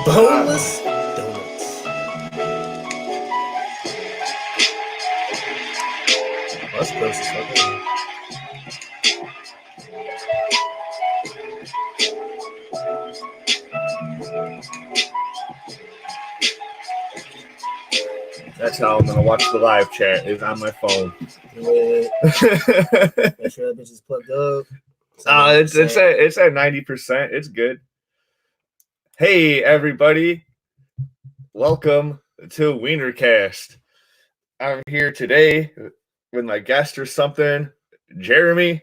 Boneless donuts. Oh, that's gross as fuck. That's how I'm gonna watch the live chat. Is on my phone. Make sure that bitch is plugged up. It's at 90%. It's good. Hey everybody, welcome to WeinerCast. I'm here today with my guest or something, Jerome,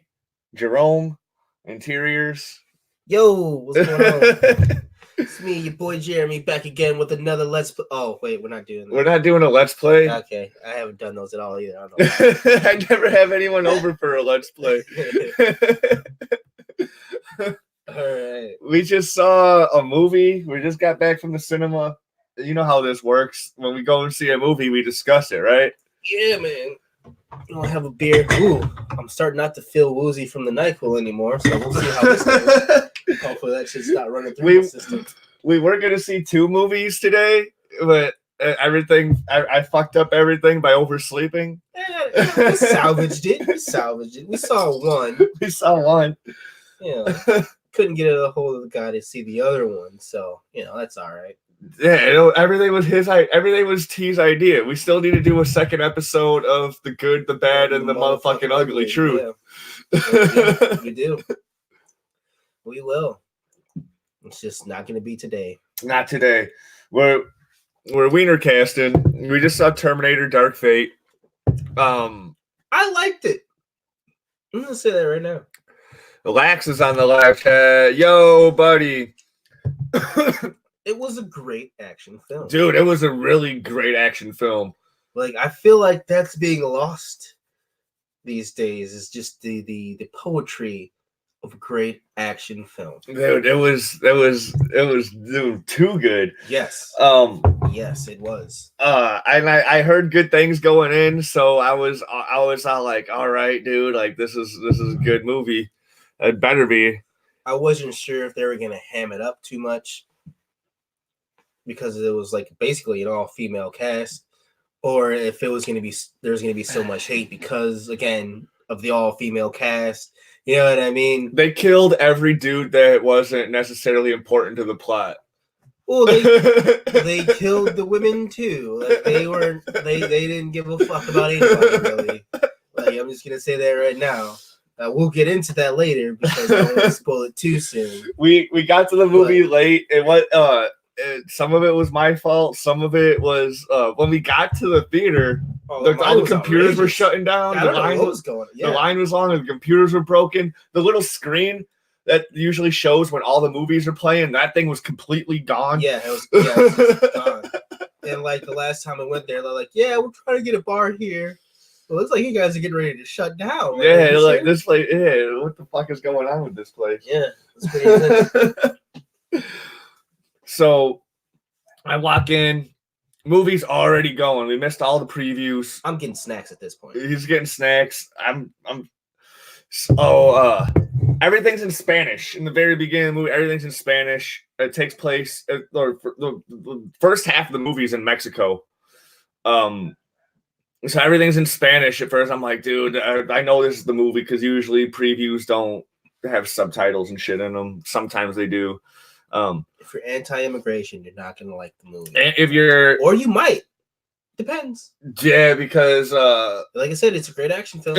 Interiors. Yo, what's going on? It's me, your boy Jeremy, back again with another Let's Play. Oh, wait, we're not doing that. We're not doing a Let's Play. Okay, I haven't done those at all either. I don't know. I never have anyone over for a Let's Play. All right. We just saw a movie. We just got back from the cinema. You know how this works. When we go and see a movie, we discuss it, right? Yeah, man. I don't have a beer. Ooh, I'm starting not to feel woozy from the NyQuil anymore, so we'll see how this goes. Hopefully that should stop running through the system. We were going to see two movies today, but I fucked up everything by oversleeping. We salvaged it. We saw one. Yeah. Couldn't get a hold of the guy to see the other one, so, that's all right. Yeah, everything was T's idea. We still need to do a second episode of The Good, the Bad, and the motherfucking ugly truth. Yeah. We do. We will. It's just not going to be today. Not today. We're WeinerCasting. We just saw Terminator: Dark Fate. I liked it. I'm going to say that right now. Lax is on the live chat. Yo, buddy. It was a great action film. Dude, it was a really great action film. Like, I feel like that's being lost these days, is just the poetry of a great action film. Dude, it was too good. Yes. Yes, it was. I heard good things going in, so I was all like, all right, dude, like this is a good movie. It better be. I wasn't sure if they were gonna ham it up too much, because it was like basically an all-female cast, or if there's gonna be so much hate because, again, of the all-female cast. You know what I mean? They killed every dude that wasn't necessarily important to the plot. Well, they killed the women too. Like they didn't give a fuck about anybody really. Like, I'm just gonna say that right now. We'll get into that later because I don't want to spoil it too soon. We got to the movie late. It was some of it was my fault. Some of it was when we got to the theater. All the computers were shutting down. The line was long. And the computers were broken. The little screen that usually shows when all the movies are playing, that thing was completely gone. Yeah, it was gone. And like the last time I went there, they're like, "Yeah, we're trying to get a bar here." Well, it looks like you guys are getting ready to shut down. Right? Yeah, like this place. Yeah, what the fuck is going on with this place? Yeah, it's pretty intense. So I walk in. Movie's already going. We missed all the previews. I'm getting snacks at this point. He's getting snacks. Everything's in Spanish. In the very beginning of the movie, everything's in Spanish. It takes place, the first half of the movie is in Mexico. So everything's in Spanish. At first, I'm like, dude, I know this is the movie because usually previews don't have subtitles and shit in them. Sometimes they do. If you're anti-immigration, you're not gonna like the movie. Or you might. Depends. Yeah, because like I said, it's a great action film.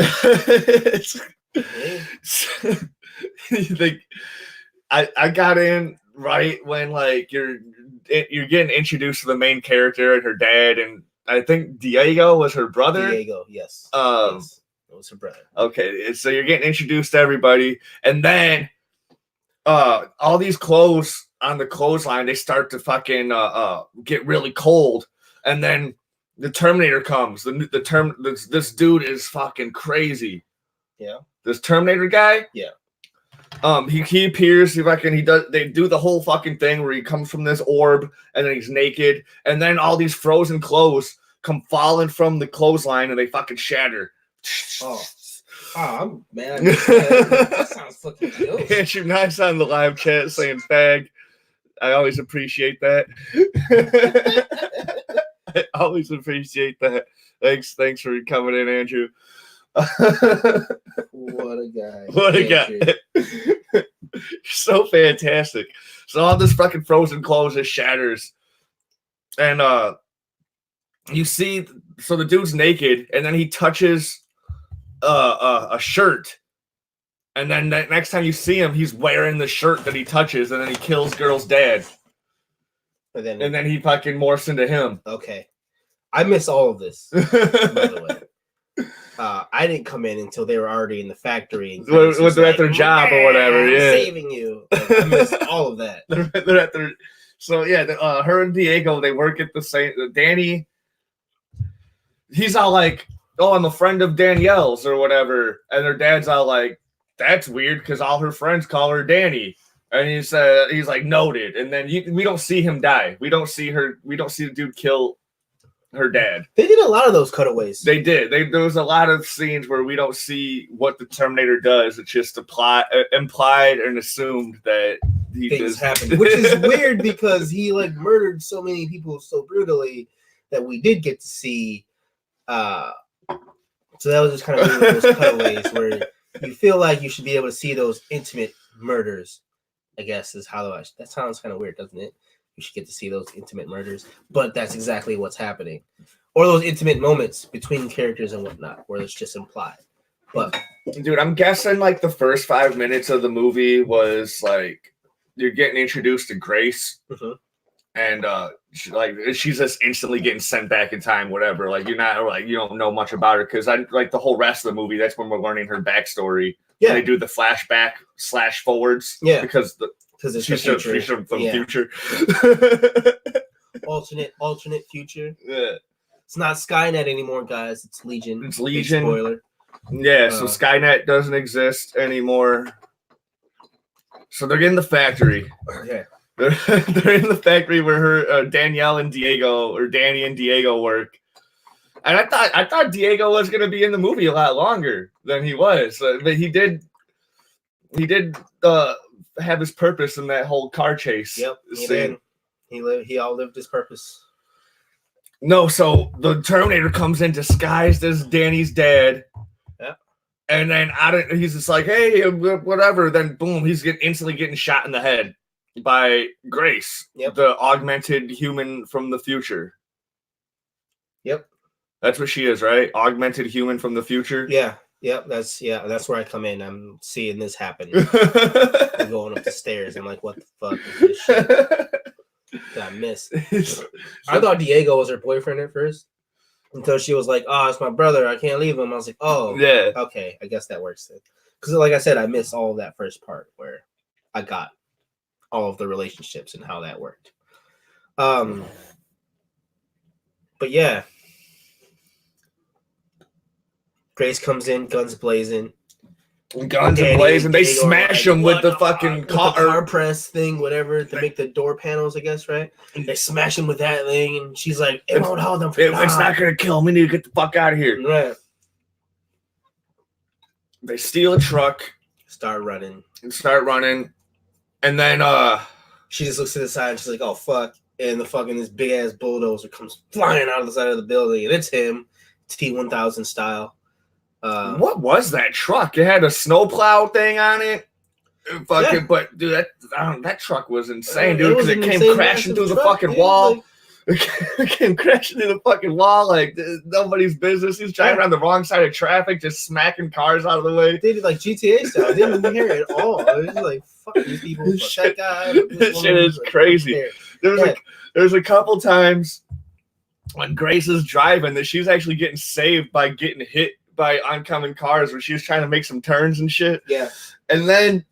Like, I got in right when like you're getting introduced to the main character and her dad, and I think Diego was her brother. Diego, yes. Yes, it was her brother. Okay, so you're getting introduced to everybody, and then all these clothes on the clothesline, they start to fucking get really cold, and then the Terminator comes. This dude is fucking crazy. Yeah. This Terminator guy. Yeah. He appears. They do the whole fucking thing where he comes from this orb and then he's naked, and then all these frozen clothes come falling from the clothesline and they fucking shatter. Oh. Oh, man. That sounds fucking close. Andrew Nice on the live chat saying fag. I always appreciate that. I always appreciate that. Thanks for coming in, Andrew. What a guy. What a guy. So fantastic. So all this fucking frozen clothes just shatters. And you see, so the dude's naked, and then he touches a shirt. And then next time you see him, he's wearing the shirt that he touches, and then he kills girl's dad. And then he fucking morphs into him. Okay. I miss all of this, by the way. I didn't come in until they were already in the factory. And they're at their job or whatever. I'm yeah. saving you. I missed all of that. They're at their... So, yeah, her and Diego, they work at the same... Danny, he's all like, oh, I'm a friend of Danielle's or whatever. And their dad's all like, that's weird because all her friends call her Danny. And he's like, noted. And then we don't see him die. We don't see the dude kill her dad. They did a lot of those cutaways. They did. There was a lot of scenes where we don't see what the Terminator does. It's just implied and assumed that things happen, which is weird because he like murdered so many people so brutally that we did get to see. So that was just kind of weird with those cutaways where you feel like you should be able to see those intimate murders. I guess is how that sounds kind of weird, doesn't it? You should get to see those intimate murders, but that's exactly what's happening, or those intimate moments between characters and whatnot, where it's just implied. But dude, I'm guessing like the first 5 minutes of the movie was like you're getting introduced to Grace, and she's just instantly getting sent back in time, whatever. Like you don't know much about her because the whole rest of the movie. That's when we're learning her backstory. Yeah, they do the flashback / forwards. Yeah, because she's from the future. alternate future. Yeah. It's not Skynet anymore, guys. It's Legion. It's Legion. Big spoiler. Yeah, so Skynet doesn't exist anymore. So they're in the factory. Okay. They're in the factory where her Danielle and Diego, or Danny and Diego, work. And I thought Diego was gonna be in the movie a lot longer than he was, but he did have his purpose in that whole car chase. Yep, he did. He outlived his purpose. No, so the Terminator comes in disguised as Danny's dad. Yep. And then he's just like, hey, whatever. Then boom, he's instantly getting shot in the head by Grace, the augmented human from the future. Yep. That's what she is, right? Augmented human from the future. Yeah. Yep. That's where I come in. I'm seeing this happen. I'm going up the stairs. I'm like, what the fuck is this shit that I missed? I thought Diego was her boyfriend at first until she was like, oh, it's my brother. I can't leave him. I was like, oh, yeah. Okay. I guess that works then. Because like I said, I missed all of that first part where I got all of the relationships and how that worked. But yeah. Grace comes in, guns blazing. They smash him with the fucking car press thing, whatever, to make the door panels, I guess, right? They smash him with that thing, and she's like, it won't hold them. It's not going to kill him. We need to get the fuck out of here. Right. They steal a truck. Start running. And then she just looks to the side, and she's like, oh, fuck. And this big-ass bulldozer comes flying out of the side of the building, and it's him, T-1000 style. What was that truck? It had a snowplow thing on it. But dude, that truck was insane, dude, because it came crashing through the fucking wall. It came crashing through the fucking wall like nobody's business. He's driving around the wrong side of traffic, just smacking cars out of the way. They did like GTA style. I didn't even hear it at all. It was like, fuck these people. Fuck that guy. This shit is crazy. There's a couple times when Grace is driving that she's actually getting saved by getting hit by oncoming cars where she was trying to make some turns and shit. Yeah. And then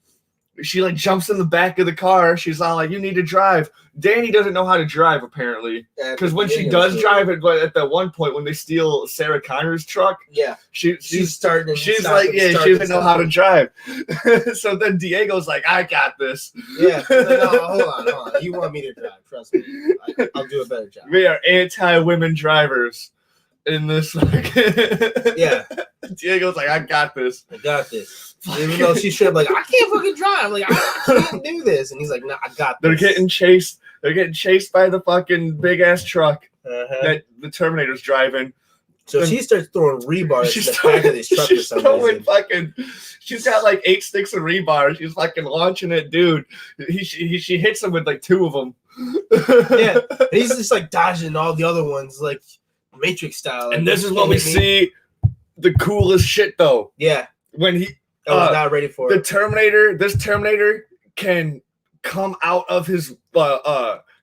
she like jumps in the back of the car. She's all like, you need to drive. Danny doesn't know how to drive apparently. Because when she does drive it, but at that one point when they steal Sarah Connor's truck, she's starting. She's like, she doesn't know how to drive. So then Diego's like, I got this. Yeah. No, hold on. You want me to drive? Trust me. I'll do a better job. We are anti-women drivers. in this. Yeah. Diego's like, I got this. Even though she should have I can't fucking drive. I can't do this. And he's like, nah, I got this. They're getting chased. They're getting chased by the fucking big ass truck that the Terminator's driving. So she starts throwing rebars in the back of this truck for some reason. She's got 8 sticks of rebar. She's fucking launching it, dude. She hits him with 2 of them. Yeah, and he's just dodging all the other ones, Matrix style. And this is what we see the coolest shit, though. Yeah, when he was not ready for it. This Terminator can come out of his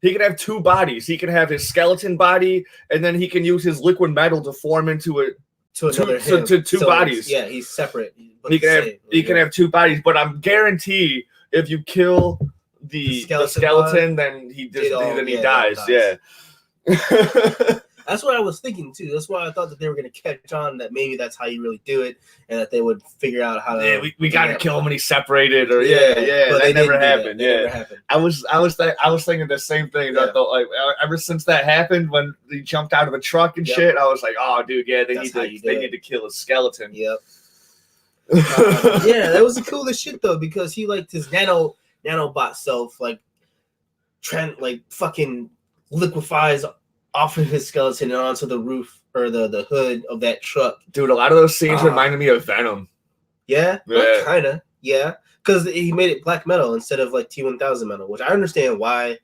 he can have 2 bodies. He can have his skeleton body, and then he can use his liquid metal to form into two bodies. Yeah, he's separate. He can have 2 bodies, but I'm guarantee if you kill the skeleton then he dies. Yeah. That's what I was thinking too. That's why I thought that they were going to catch on that maybe that's how you really do it, and that they would figure out how to. Yeah, we got to kill him when he's separated, or but that never happened. Never happened. I was thinking the same thing. I thought ever since that happened when he jumped out of the truck and shit, I was like, oh dude, yeah, they need to kill a skeleton. Yep. Yeah, that was the coolest shit though, because he his nanobot self fucking liquefies off of his skeleton and onto the roof or the hood of that truck. Dude, a lot of those scenes reminded me of Venom. Yeah. Kind of. Yeah. Because he made it black metal instead of T-1000 metal, which I understand why.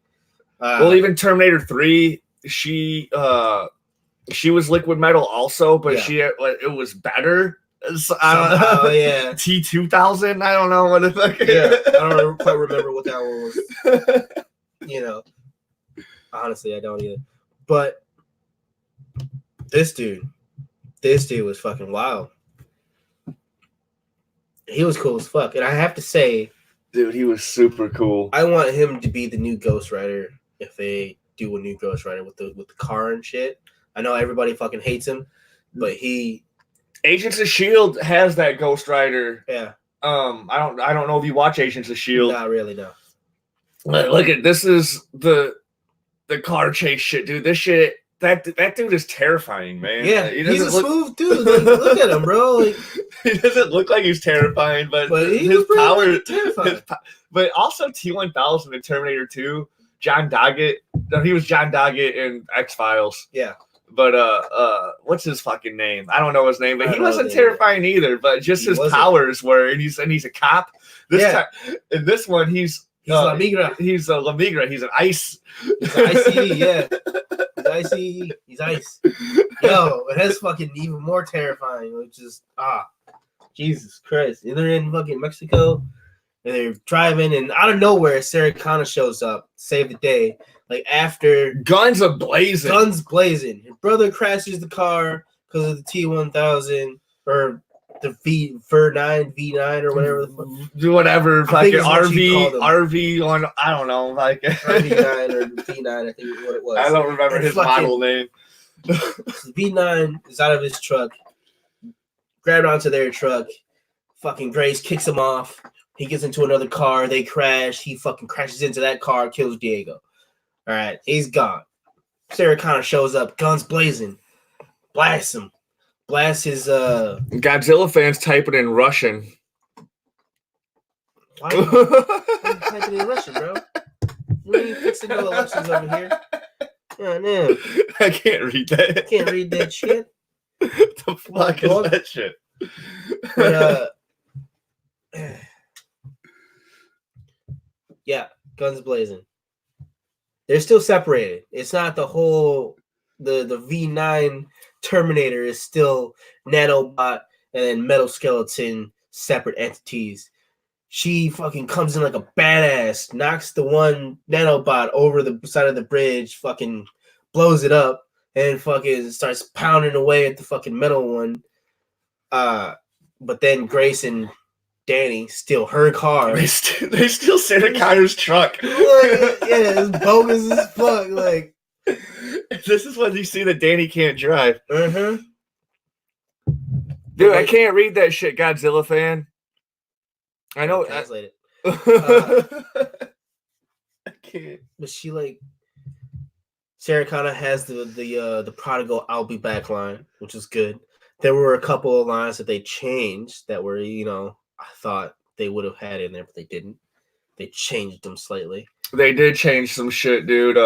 Well, even Terminator 3, she was liquid metal also, but it was better. I don't know. Yeah. T-2000? I don't know what the fuck. Yeah. I don't quite remember what that one was. Honestly, I don't either. But this dude was fucking wild. He was cool as fuck. And I have to say, dude, he was super cool. I want him to be the new Ghost Rider if they do a new Ghost Rider with the car and shit. I know everybody fucking hates him, but Agents of S.H.I.E.L.D. has that Ghost Rider. Yeah. I don't know if you watch Agents of S.H.I.E.L.D. Not really, no. Look at this is the car chase shit, dude. This shit, that dude is terrifying, man. Yeah, he's a smooth dude. Look at him, bro. He doesn't look like he's terrifying, but his power. But also T-1000 in Terminator 2, John Doggett. No, he was John Doggett in X-Files. Yeah. But what's his fucking name? I don't know his name, but he wasn't terrifying either. But just his powers were, and he's a cop. In this one, he's La Migra. He's a La Migra. He's an ice. He's an ICE, yeah. He's ICE. He's ice. Yo, that's fucking even more terrifying. Which is Jesus Christ. They're in fucking Mexico, and they're driving, and out of nowhere, Sarah Connor shows up, save the day. After guns blazing. His brother crashes the car because of the T-1000 or the V9 or whatever the fuck. Whatever, fucking RV on, I don't know, RV9 or V9, I think is what it was. I don't remember his model name. So the V9 is out of his truck, grabbed onto their truck. Fucking Grace kicks him off. He gets into another car. They crash. He fucking crashes into that car, kills Diego. All right, he's gone. Sarah Connor shows up, guns blazing, blasts him. Blast his Godzilla fans typing in Russian. Why are you typing in Russian, bro? We ain't fixing no elections over here. Oh, no. I can't read that. Can't read that shit. The fuck is that shit? But yeah, guns blazing. They're still separated. It's not the whole the V9 Terminator is still nanobot and then metal skeleton separate entities. She fucking comes in like a badass, knocks the one nanobot over the side of the bridge, fucking blows it up, and fucking starts pounding away at the fucking metal one. But then Grace and Danny steal her car. They steal Sarah Connor's truck. Yeah, it's bogus as fuck. This is when you see that Danny can't drive. Mm-hmm. Dude, I can't read that shit, Godzilla fan. I know. Translate it. I can't. But she Sarah Connor has the prodigal "I'll be back" line, which is good. There were a couple of lines that they changed that were, I thought they would have had in there, but they didn't. They changed them slightly. They did change some shit, dude.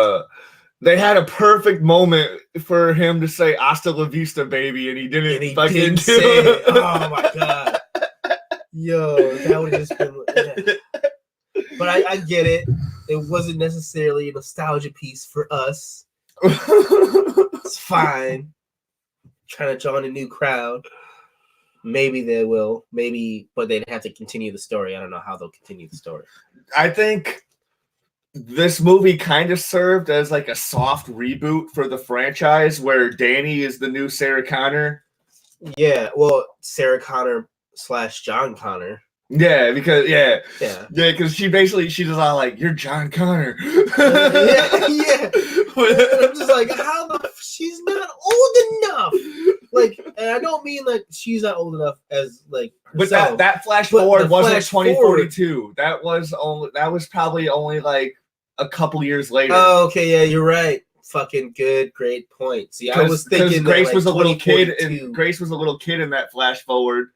They had a perfect moment for him to say "Hasta la vista, baby," and he didn't fucking say it. Oh my god, yo, that would have just been. Yeah. But I get it. It wasn't necessarily a nostalgia piece for us. It's fine. Trying to draw in a new crowd. Maybe they will. Maybe, but they'd have to continue the story. I don't know how they'll continue the story. I think this movie kind of served as like a soft reboot for the franchise where Danny is the new Sarah Connor. Yeah, well, Sarah Connor / John Connor. Yeah, because because she's just all like, "You're John Connor." yeah. I'm just like, how the she's not old enough. Like, and I don't mean like she's not old enough as like herself. But that flash forward wasn't 2042. That was probably only like a couple years later. Oh, okay, yeah, you're right. Fucking good, great point. See, I was thinking Grace was a little kid, and Grace was a little kid in that flash forward,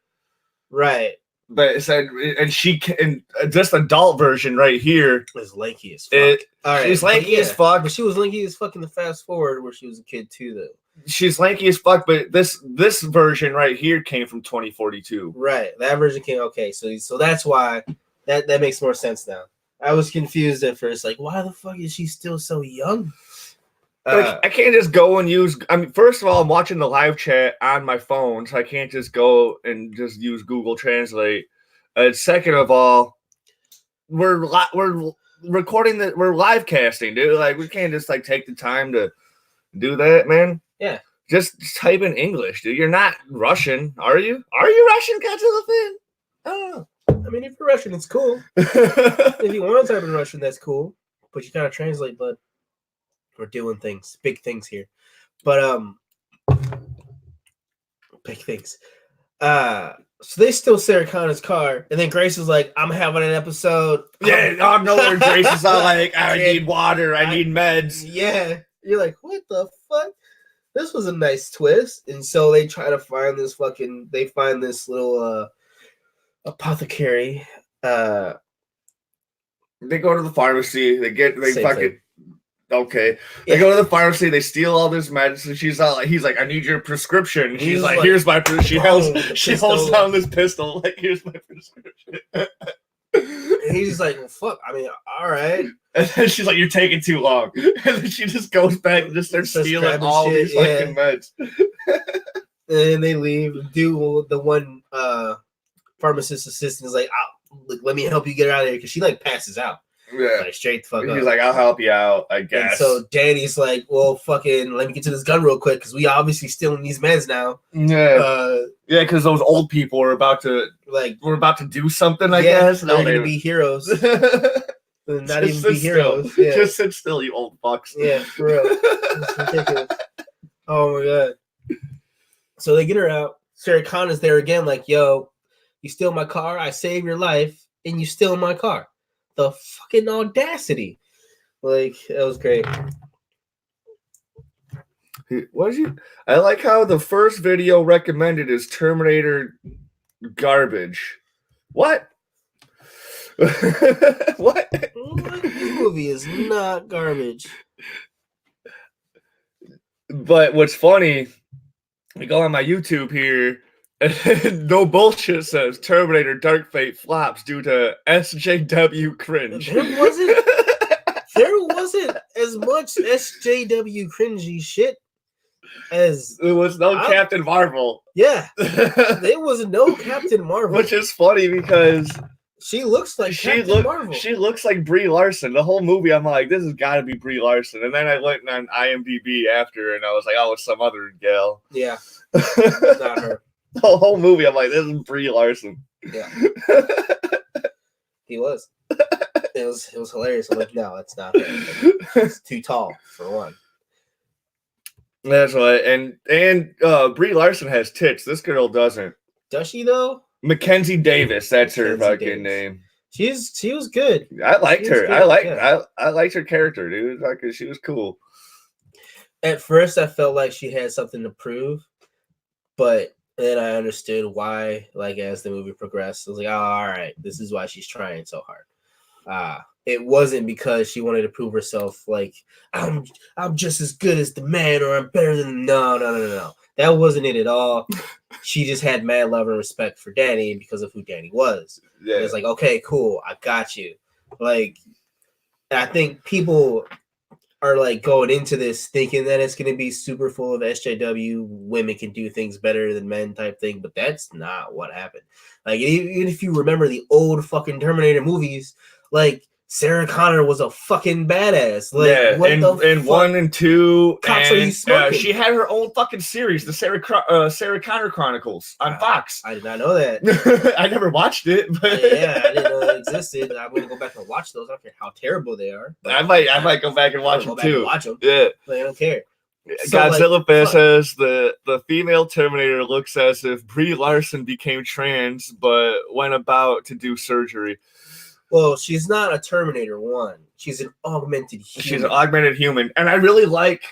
right? But it said, and she in this adult version right here is lanky as fuck. She's lanky as fuck, but she was lanky as fuck in the fast forward where she was a kid too, though. She's lanky as fuck, but this version right here came from 2042. Right, that version came so that's why that makes more sense now. I was confused at first, like, why the fuck is she still so young? I can't just go and use. I mean, first of all, I'm watching the live chat on my phone, so I can't just go and just use Google Translate. Second of all, we're recording that. We're live casting, dude. Like, we can't just like take the time to do that, man. Yeah. Just type in English, dude. You're not Russian, are you? Are you Russian, Godzilla fan? I don't know. I mean, if you're Russian, it's cool. If you want to type in Russian, that's cool. But you gotta translate, bud. We're doing things, big things here. But big things. So they steal Sarah Connor's car, and then Grace was like, "I'm having an episode." Yeah, out of nowhere, Grace is all like, "I need water, I need meds." Yeah, you're like, "What the fuck?" This was a nice twist, and so they try to find this They find this little apothecary. They go to the pharmacy. They fucking. Okay. They go to the pharmacy, they steal all this medicine. He's like, "I need your prescription." She's like, "Here's my prescription." She holds down this pistol, like, "Here's my prescription." And he's just like, "Well, fuck. I mean, all right." And then she's like, "You're taking too long." And then she just goes back and just starts stealing all these fucking meds. And then they leave. Do the one pharmacist assistant is like, "Let me help you get out of here," because she like passes out. Yeah, like straight the fuck up. He's like, "I'll help you out, I guess." And so Danny's like, "Well, fucking, let me get to this gun real quick because we obviously stealing these meds now." Yeah, because those old people are about to do something. I guess they're gonna be heroes. Not even be heroes. Yeah. Just sit still, you old fucks. Yeah, for real. It's ridiculous. Oh my god. So they get her out. Sarah Connor's there again, like, "Yo, you steal my car, I save your life, and you steal my car." The fucking audacity. Like, that was great. I like how the first video recommended is Terminator garbage. What? What? This movie is not garbage. But what's funny, I go on my YouTube here, and no bullshit says Terminator Dark Fate flops due to SJW cringe. There wasn't as much SJW cringy shit as there was no Captain Marvel. Yeah, there was no Captain Marvel, which is funny because she looks like Captain Marvel. She looks like Brie Larson. The whole movie, I'm like, this has got to be Brie Larson. And then I went on IMDb after, and I was like, oh, it's some other gal. Yeah, not her. The whole movie, I'm like, this is Brie Larson. Yeah, he was. It was hilarious. I'm like, no, it's not her. It's too tall for one. That's right. And Brie Larson has tits. This girl doesn't. Does she though? Mackenzie Davis. That's her fucking name. She was good. I liked her. I liked her character, dude. Like, she was cool. At first, I felt like she had something to prove, but then I understood why. Like as the movie progressed, I was like, "Oh, all right, this is why she's trying so hard." It wasn't because she wanted to prove herself. Like I'm just as good as the man, or I'm better than. No. That wasn't it at all. She just had mad love and respect for Danny because of who Danny was. Yeah. It was like, okay, cool, I got you. Like, I think people are like going into this thinking that it's going to be super full of SJW, women can do things better than men type thing, but that's not what happened. Like, even if you remember the old fucking Terminator movies, like Sarah Connor was a fucking badass. Like, yeah, what in 1 and 2, Cops and she had her own fucking series, the Sarah Connor Chronicles on Fox. I did not know that. I never watched it, but yeah, I didn't know it existed. I'm gonna go back and watch those. I don't care how terrible they are. I might go back and watch them too. Watch them. Yeah, like, I don't care. So, Godzilla fan says the female Terminator looks as if Brie Larson became trans but went about to do surgery. Well, she's not a Terminator 1. She's an augmented human. She's an augmented human. And I really like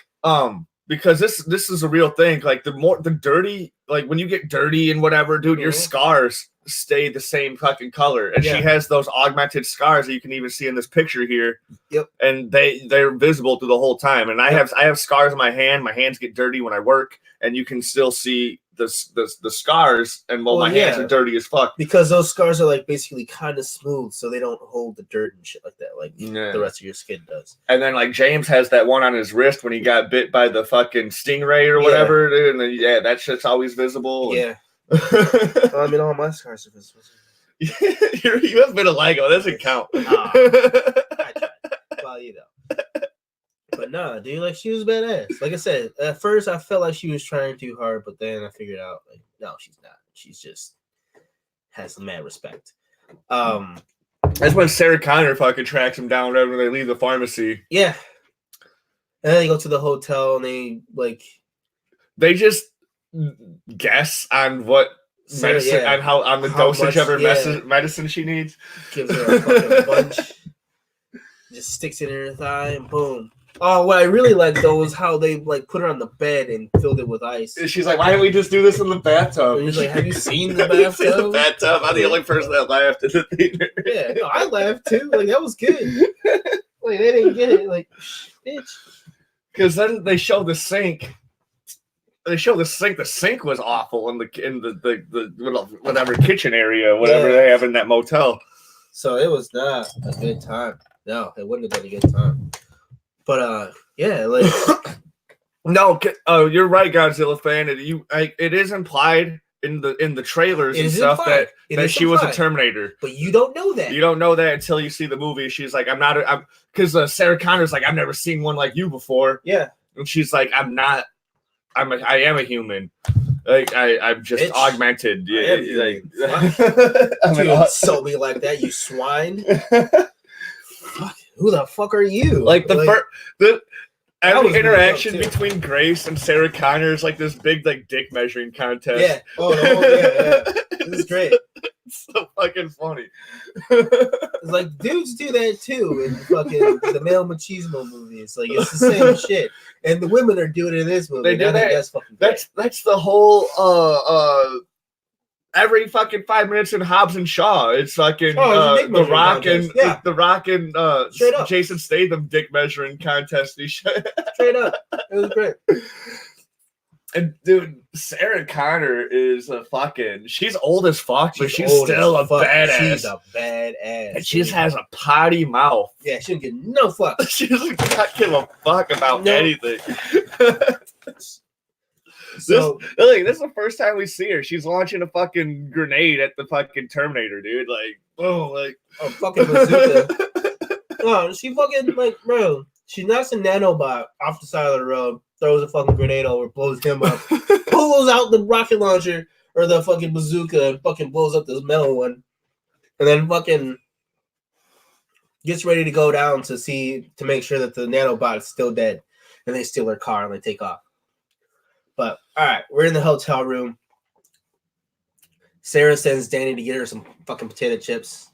because this is a real thing. Like the dirty, like when you get dirty and whatever, dude, your scars stay the same fucking color. And she has those augmented scars that you can even see in this picture here. Yep. And they're visible through the whole time. And I have scars on my hand. My hands get dirty when I work, and you can still see the scars, and my hands are dirty as fuck because those scars are like basically kind of smooth, so they don't hold the dirt and shit like that, like the rest of your skin does. And then like James has that one on his wrist when he got bit by the fucking stingray or whatever, dude, and then, that shit's always visible. Yeah. Well, I mean, all my scars are visible. You have been a Lego. That doesn't count. I tried. Well, you know. But nah, dude, like she was badass. Like I said, at first I felt like she was trying too hard, but then I figured out like no, she's not. She's just has mad respect. That's when Sarah Connor fucking tracks him down right when they leave the pharmacy. Yeah. And then they go to the hotel and they just guess on what medicine on the dosage of her medicine she needs. Gives her a fucking bunch. Just sticks it in her thigh and boom. Oh, what I really liked though was how they like put her on the bed and filled it with ice. She's like, "Why don't we just do this in the bathtub?" And he's like, "Have you seen the bathtub?" The bathtub. I'm the only person that laughed in the theater. Yeah, no, I laughed too. Like that was good. Like they didn't get it. Like, bitch. Because then they show the sink. They show the sink. The sink was awful in the whatever kitchen area, whatever they have in that motel. So it was not a good time. No, it wouldn't have been a good time. But like no, you're right, Godzilla fan. It is implied in the trailers and stuff that she was a Terminator, but you don't know that. You don't know that until you see the movie. She's like, I'm because Sarah Connor's like, I've never seen one like you before. Yeah, and she's like, I am a human. Like I'm just augmented. Yeah, like you insult me like that, you swine. Fuck. Who the fuck are you? Like every interaction between Grace and Sarah Connor is like this big like dick measuring contest. Yeah. Oh yeah. This is great. It's so fucking funny. It's like dudes do that too in fucking the male machismo movies. Like it's the same shit, and the women are doing it in this movie. They do that. That's fucking great. That's the whole every fucking 5 minutes in Hobbs and Shaw, it's fucking the Rock and Jason Statham dick measuring contest. Straight up, it was great. And dude, Sarah Connor is she's old as fuck, but she's still a badass. She's a badass. And she just has a potty mouth. Yeah, she don't give no fuck. She doesn't give a fuck about anything. So this is the first time we see her. She's launching a fucking grenade at the fucking Terminator, dude. Like, oh, like a fucking bazooka. No, she fucking like, bro. She knocks a nanobot off the side of the road, throws a fucking grenade over, blows him up, pulls out the rocket launcher or the fucking bazooka, and fucking blows up this metal one, and then fucking gets ready to go down to make sure that the nanobot is still dead, and they steal her car and they take off. But all right, we're in the hotel room. Sarah sends Danny to get her some fucking potato chips.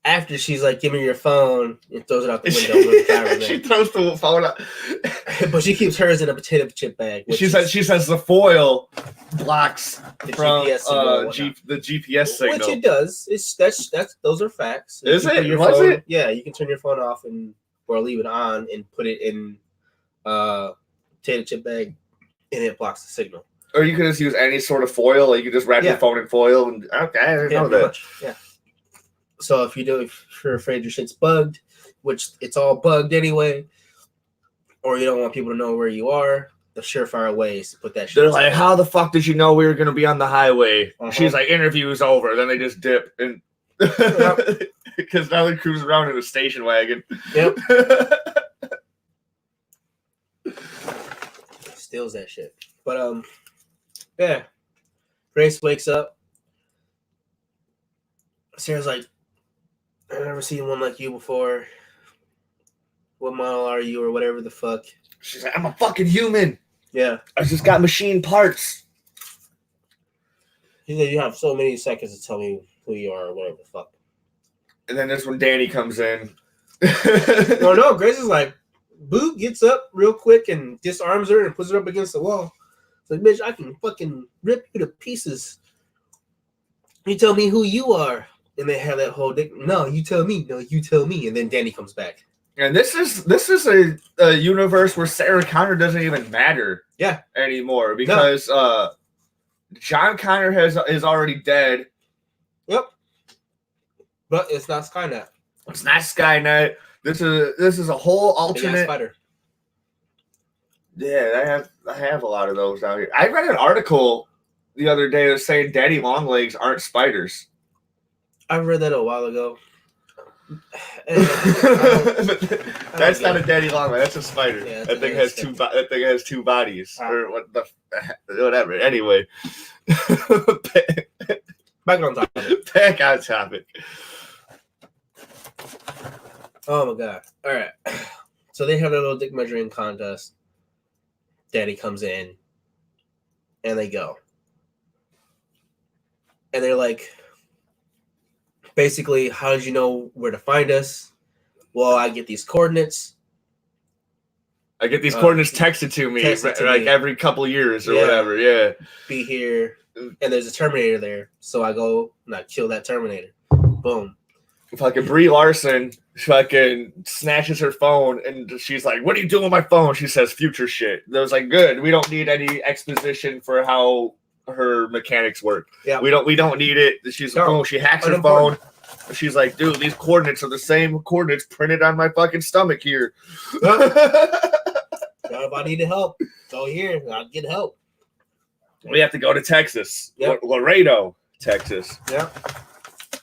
after she's like, "Give me your phone," and throws it out the window. She throws the phone out, but she keeps hers in a potato chip bag. She says the foil blocks the GPS the GPS signal, which it does. That's those are facts. Is it? Was it? Yeah, you can turn your phone off or leave it on and put it in potato chip bag, and it blocks the signal. Or you can just use any sort of foil. Like you just wrap your phone in foil. And okay, I didn't know that. Much. Yeah. So if you're afraid your shit's bugged, which it's all bugged anyway, or you don't want people to know where you are, the surefire way is to put that shit. They're like, how the fuck did you know we were going to be on the highway? She's like, interview's over. Then they just dip. And because now they cruise around in a station wagon. Yep. Steals that shit. But, yeah. Grace wakes up. Sarah's like, I've never seen one like you before. What model are you, or whatever the fuck? She's like, I'm a fucking human. Yeah. I just got machine parts. He said, you have so many seconds to tell me who you are, or whatever the fuck. And then that's when Danny comes in. No, Grace is like, Boo gets up real quick and disarms her and puts her up against the wall. It's like, bitch, I can fucking rip you to pieces. You tell me who you are. And they have that whole dick. No, you tell me. No, you tell me. And then Danny comes back. And this is a universe where Sarah Connor doesn't even matter. Yeah. Anymore because John Connor is already dead. Yep. But it's not Skynet. It's not Skynet. This is a whole alternate. Spider. Yeah, I have a lot of those out here. I read an article the other day that was saying daddy long legs aren't spiders. I read that a while ago. That's not a daddy long leg. That's a spider. Yeah, that thing has two. That thing has two bodies, or what the whatever. Anyway, back on topic. Back on topic. Oh my god! All right, so they have a little dick measuring contest. Daddy comes in, and they go, and they're like, basically, how did you know where to find us? Well, I get these coordinates. I get these coordinates texted to me every couple of years or whatever. Yeah. Be here. And there's a Terminator there. So I go and I kill that Terminator. Boom. Fucking Brie Larson fucking snatches her phone and she's like, what are you doing with my phone? She says future shit. That was like, good. We don't need any exposition for how her mechanics work. Yeah. We don't need it. She's phone. She hacks her phone. She's like, dude, these coordinates are the same coordinates printed on my fucking stomach here. If I need help, go here. I'll get help. We have to go to Texas. Yep. Laredo, Texas. Yeah.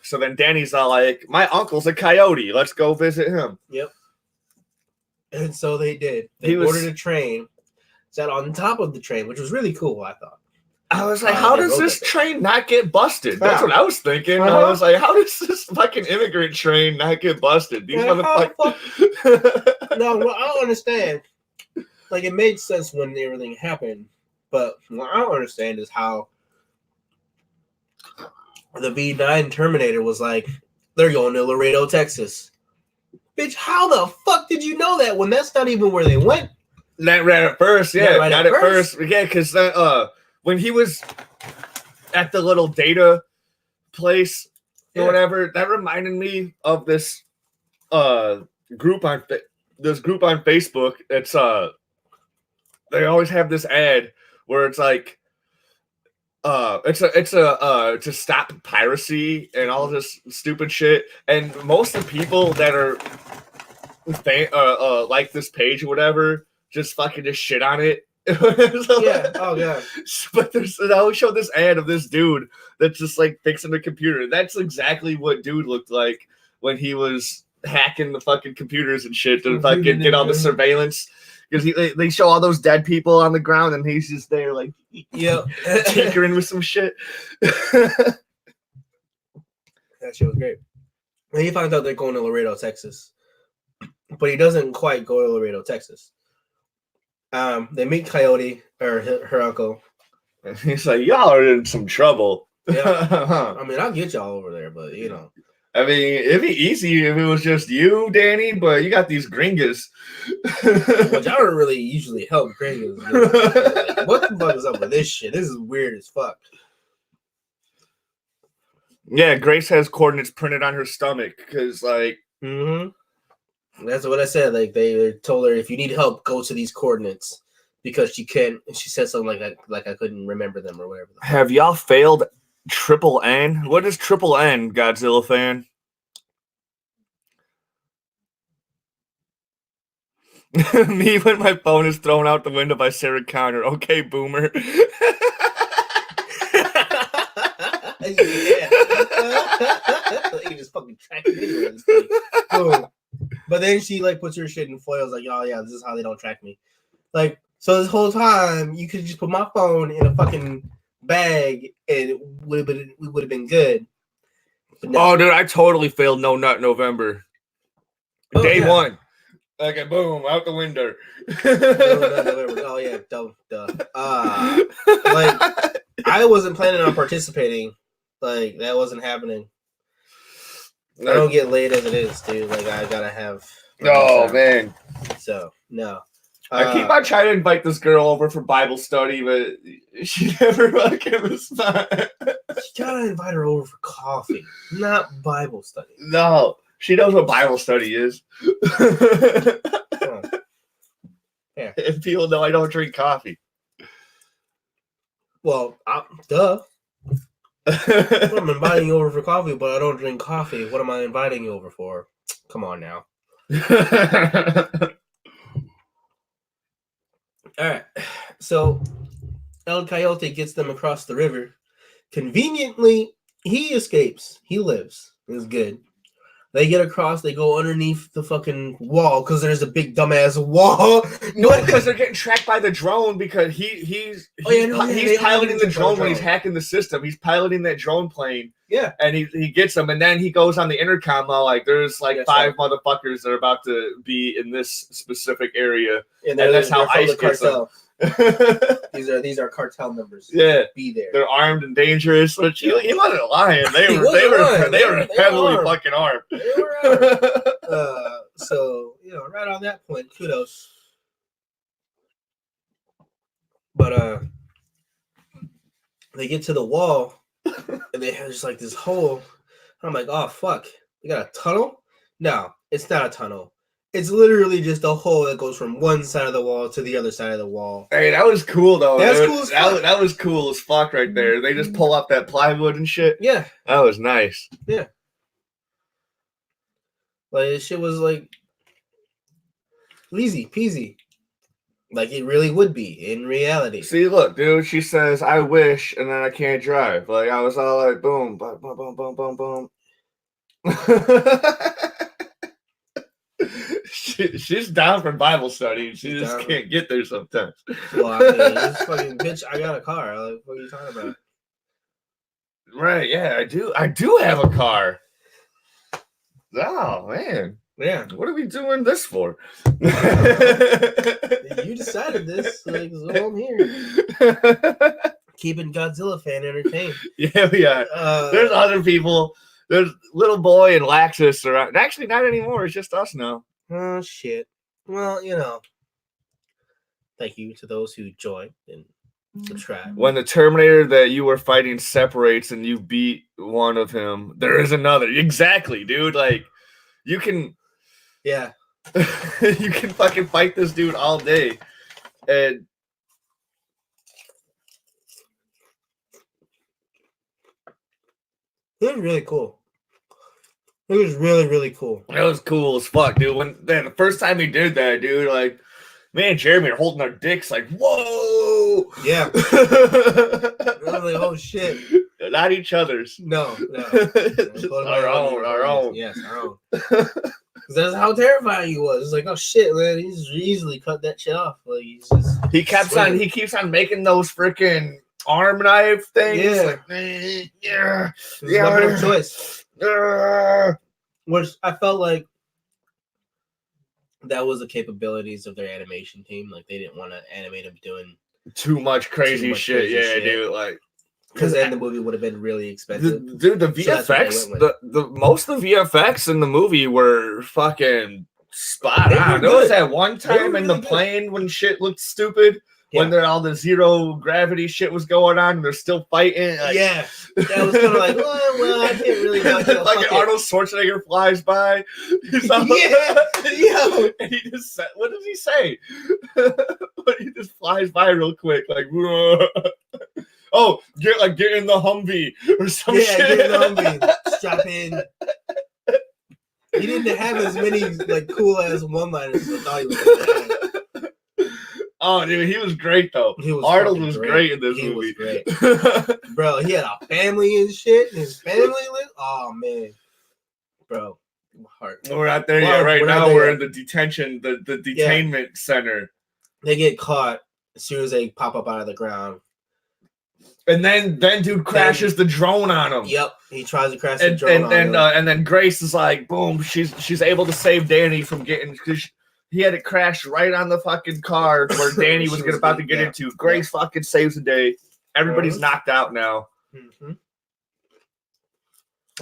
So then Danny's all like, my uncle's a coyote. Let's go visit him. Yep. And so they did. They boarded a train, sat on top of the train, which was really cool, I thought. I was like, how does this train not get busted? That's what I was thinking. I was like, how does this fucking immigrant train not get busted? These motherfuckers. No, well, I don't understand. Like, it made sense when everything happened. But what I don't understand is how the V9 Terminator was like, they're going to Laredo, Texas. Bitch, how the fuck did you know that when that's not even where they went? Not right at first, yeah. Not at first. Yeah, because when he was at the little data place or whatever, that reminded me of this group on Facebook. It's they always have this ad where it's like it's to stop piracy and all this stupid shit. And most of the people that are like this page or whatever just fucking just shit on it. Yeah. Oh yeah. But they always show this ad of this dude that's just like fixing the computer. That's exactly what dude looked like when he was hacking the fucking computers and shit to fucking get all the surveillance. Because they show all those dead people on the ground and he's just there like tinkering with some shit. That shit was great. And he finds out they're going to Laredo, Texas. But he doesn't quite go to Laredo, Texas. They meet Coyote, or her uncle. And he's like, y'all are in some trouble. Yeah. I mean, I'll get y'all over there, but you know. I mean, it'd be easy if it was just you, Danny, but you got these gringas. Which I don't really usually help gringas. Like, what the fuck is up with this shit? This is weird as fuck. Yeah, Grace has coordinates printed on her stomach because, like... Mm-hmm. That's what I said. Like, they told her, if you need help, go to these coordinates. Because she can't... She said something like I couldn't remember them or whatever. Have y'all failed Triple N? What is Triple N, Godzilla fan? Me when my phone is thrown out the window by Sarah Connor. Okay, boomer. Yeah. You just fucking track videos. Boom. But then she like puts her shit in foils, like, oh yeah, this is how they don't track me. Like, so this whole time you could just put my phone in a fucking bag and it would have been good. No. Oh, dude, I totally failed No Nut November. Day one. Okay, boom, out the window. Oh yeah, duh. Like, I wasn't planning on participating. Like, that wasn't happening. I don't get laid as it is, dude. Like, I gotta have. Oh man. So no. I keep on trying to invite this girl over for Bible study, but she never fucking responds. You gotta invite her over for coffee, not Bible study. No, she knows what Bible study is. Yeah. If people know I don't drink coffee. Well, duh. I'm inviting you over for coffee, but I don't drink coffee. What am I inviting you over for? Come on now. All right. So El Coyote gets them across the river. Conveniently, he escapes. He lives. It's good. They get across. They go underneath the fucking wall because there's a big dumbass wall. No, because they're getting tracked by the drone because he's piloting the drone when he's hacking the system. He's piloting that drone plane. Yeah. And he gets them, and then he goes on the intercom like there's like five motherfuckers that are about to be in this specific area. And that's how ICE gets them. These are cartel members. Yeah, be there. They're armed and dangerous. Which he wasn't lying. They were heavily fucking armed. They were armed. So right on that point, kudos. But they get to the wall and they have just like this hole. I'm like, oh fuck, they got a tunnel? No, it's not a tunnel. It's literally just a hole that goes from one side of the wall to the other side of the wall. Hey, that was cool though. That's cool as fuck. That was cool as fuck right there. They just pull up that plywood and shit. Yeah. That was nice. Yeah. Like, this shit was like easy peasy. Like it really would be in reality. See, look, dude, she says, I wish, and then I can't drive. Like, I was all like, boom, boom, boom, boom, boom, boom, boom. She's down for Bible study. She just can't get there sometimes. Well, I mean, this fucking bitch, I got a car. Like, what are you talking about? Right, yeah, I do have a car. Oh, man. Yeah. What are we doing this for? You decided this. Like, so I'm here. Keeping Godzilla fan entertained. Yeah, we are. There's other people. There's Little Boy and Laxus around. Actually, not anymore. It's just us now. Oh, shit. Well, thank you to those who joined and subscribe. When the Terminator that you were fighting separates and you beat one of him, there is another. Exactly, dude. Like, you can... Yeah. You can fucking fight this dude all day. And... It was really cool. It was really, really cool. It was cool as fuck, dude. The first time he did that, dude, like, me and Jeremy are holding our dicks like, whoa! Yeah. I was like, oh shit. Not each other's. No. Our own. Yes, our own. That's how terrifying he was. It's like, oh shit, man, he's easily cut that shit off. Like he keeps on making those freaking arm knife things. Yeah. Like, yeah. No choice. Which I felt like that was the capabilities of their animation team. Like they didn't want to animate him doing too much crazy shit. Yeah, dude. Like Because then the movie would have been really expensive. Dude, the VFX, the most of the VFX in the movie were fucking spot on. There was that one time in the plane when shit looked stupid. When all the zero gravity shit was going on, and they're still fighting. Like, that was kind of like, well, I can't really. Like Arnold Schwarzenegger flies by. And he just said, what does he say? He just flies by real quick, like, oh, get in the Humvee or some shit. Yeah, get in the Humvee. Strap in. He didn't have as many like cool ass one-liners as I thought he was. Oh, dude, he was great though. Arnold was great in this movie. Was great. Bro, he had a family and shit. And his family lived. Oh man, bro, my heart. We're not there yet. Right now, we're in the detention, the detainment center. They get caught as soon as they pop up out of the ground. And then dude crashes the drone on him. Yep, he tries to crash the drone on him. And then Grace is like, boom, she's able to save Danny from getting, because he had it crash right on the fucking car where Danny was about to get into. Grace fucking saves the day. Everybody's knocked out now. Mm-hmm.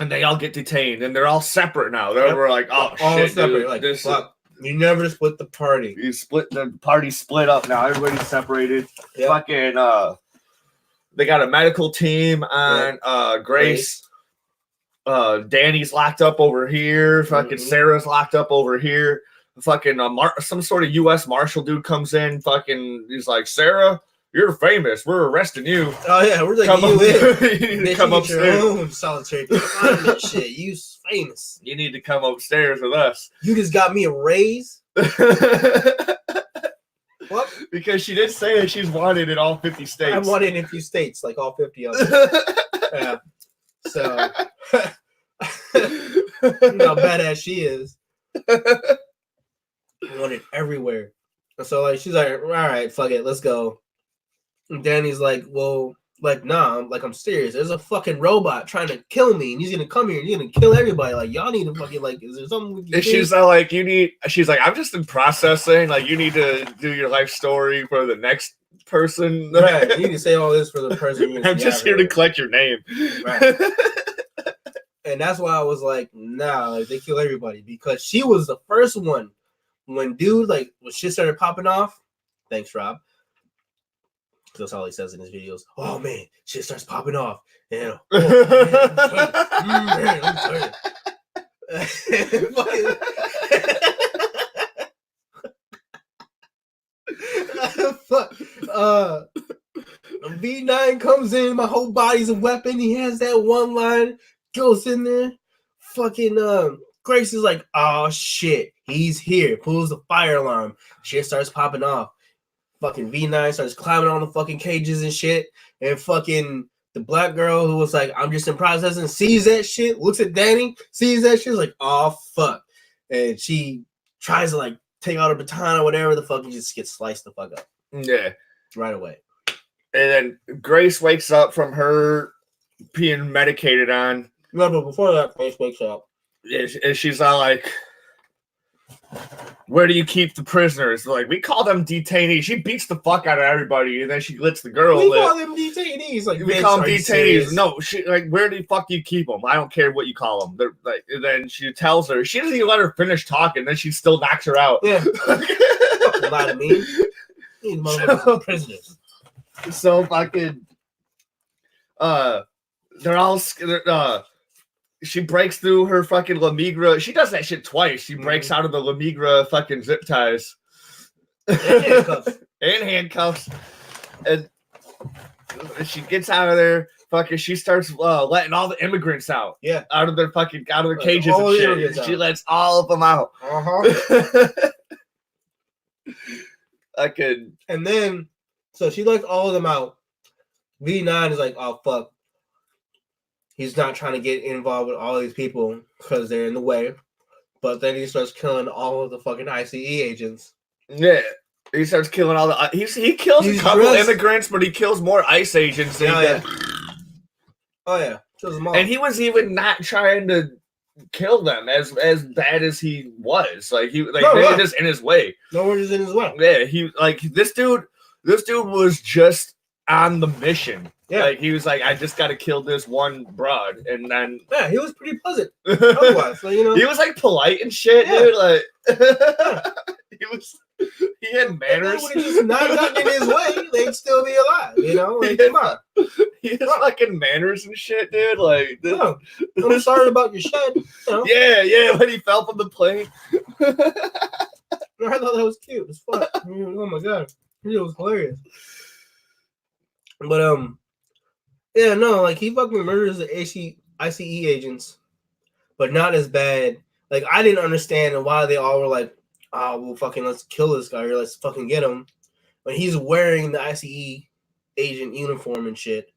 And they all get detained, and they're all separate now. We're like, oh all shit, separate. Dude, like, fuck. You never split the party. The party split up now. Everybody's separated. Yep. Fucking they got a medical team on Grace. Danny's locked up over here. Fucking Sarah's locked up over here. Fucking some sort of U.S. Marshal dude comes in. Fucking, he's like, Sarah, you're famous. We're arresting you. Oh yeah, we're like, you need to come upstairs. Your own solitary confinement shit. You famous. You need to come upstairs with us. You just got me a raise. What? Because she did say that she's wanted in all 50 states. I'm wanted in a few states, like all 50 of them. Yeah. So, you know how badass she is. Wanted everywhere. So, like, she's like, all right, fuck it, let's go. And Danny's like, well, like, nah, I'm serious. There's a fucking robot trying to kill me, and he's gonna come here and he's gonna kill everybody. Like, y'all need to fucking, like, is there something we can do? She's like, she's like, I'm just in processing. Like, you need to do your life story for the next person. Right. You need to say all this for the person. I'm just here to collect your name. Right. And that's why I was like, nah, like, they kill everybody, because she was the first one when when shit started popping off. Thanks, Rob. That's all he says in his videos. Oh man, shit starts popping off. And I'm tired. Fuck. V9 comes in, my whole body's a weapon. He has that one line, goes in there. Fucking Grace is like, oh shit, he's here. Pulls the fire alarm. Shit starts popping off. Fucking V9 starts climbing on the fucking cages and shit. And fucking the black girl who was like, I'm just in processing, sees that shit, looks at Danny, sees that shit, is like, oh fuck. And she tries to like take out her baton or whatever the fuck, and just gets sliced the fuck up. Yeah. Right away. And then Grace wakes up from her being medicated on. No, but before that, Grace wakes up. And she's all like, where do you keep the prisoners? Like, we call them detainees. She beats the fuck out of everybody, and then she lets the girl. We call them detainees. Like, we call them detainees. No, she like, where do you fuck you keep them? I don't care what you call them. They're like, and then she tells her. She doesn't even let her finish talking. Then she still knocks her out. Yeah. Fucking lie to me. These motherfuckers prisoners. So fucking. They're all. She breaks through her fucking La Migra. She does that shit twice. She breaks out of the La Migra fucking zip ties. And handcuffs. And she gets out of there. Fucking, she starts letting all the immigrants out. Yeah. Out of their cages and shit. She lets all of them out. And then, so she lets all of them out. V9 is like, oh, fuck. He's not trying to get involved with all these people because they're in the way. But then he starts killing all of the fucking ICE agents. Yeah. He starts killing all the... He kills a couple immigrants, but he kills more ICE agents than he does. Oh, yeah. Kills them all. And he was even not trying to kill them as bad as he was. Like, they were just in his way. No, we're just in his way. Yeah, he... Like, this dude was just on the mission. Yeah, like he was like, I just got to kill this one broad, and then he was pretty pleasant. Otherwise, like, he was like polite and shit, dude. Like he had manners. If they would have just not gotten in his way, they'd still be alive. Like, come on. He has fucking manners and shit, dude. Like, I'm sorry about your shed. Yeah, when he fell from the plane. I thought that was cute as fuck. Oh my god, it was hilarious. But like he fucking murders the ICE agents, but not as bad. Like I didn't understand why they all were like, "Oh, well, fucking let's kill this guy or let's fucking get him," when he's wearing the ICE agent uniform and shit.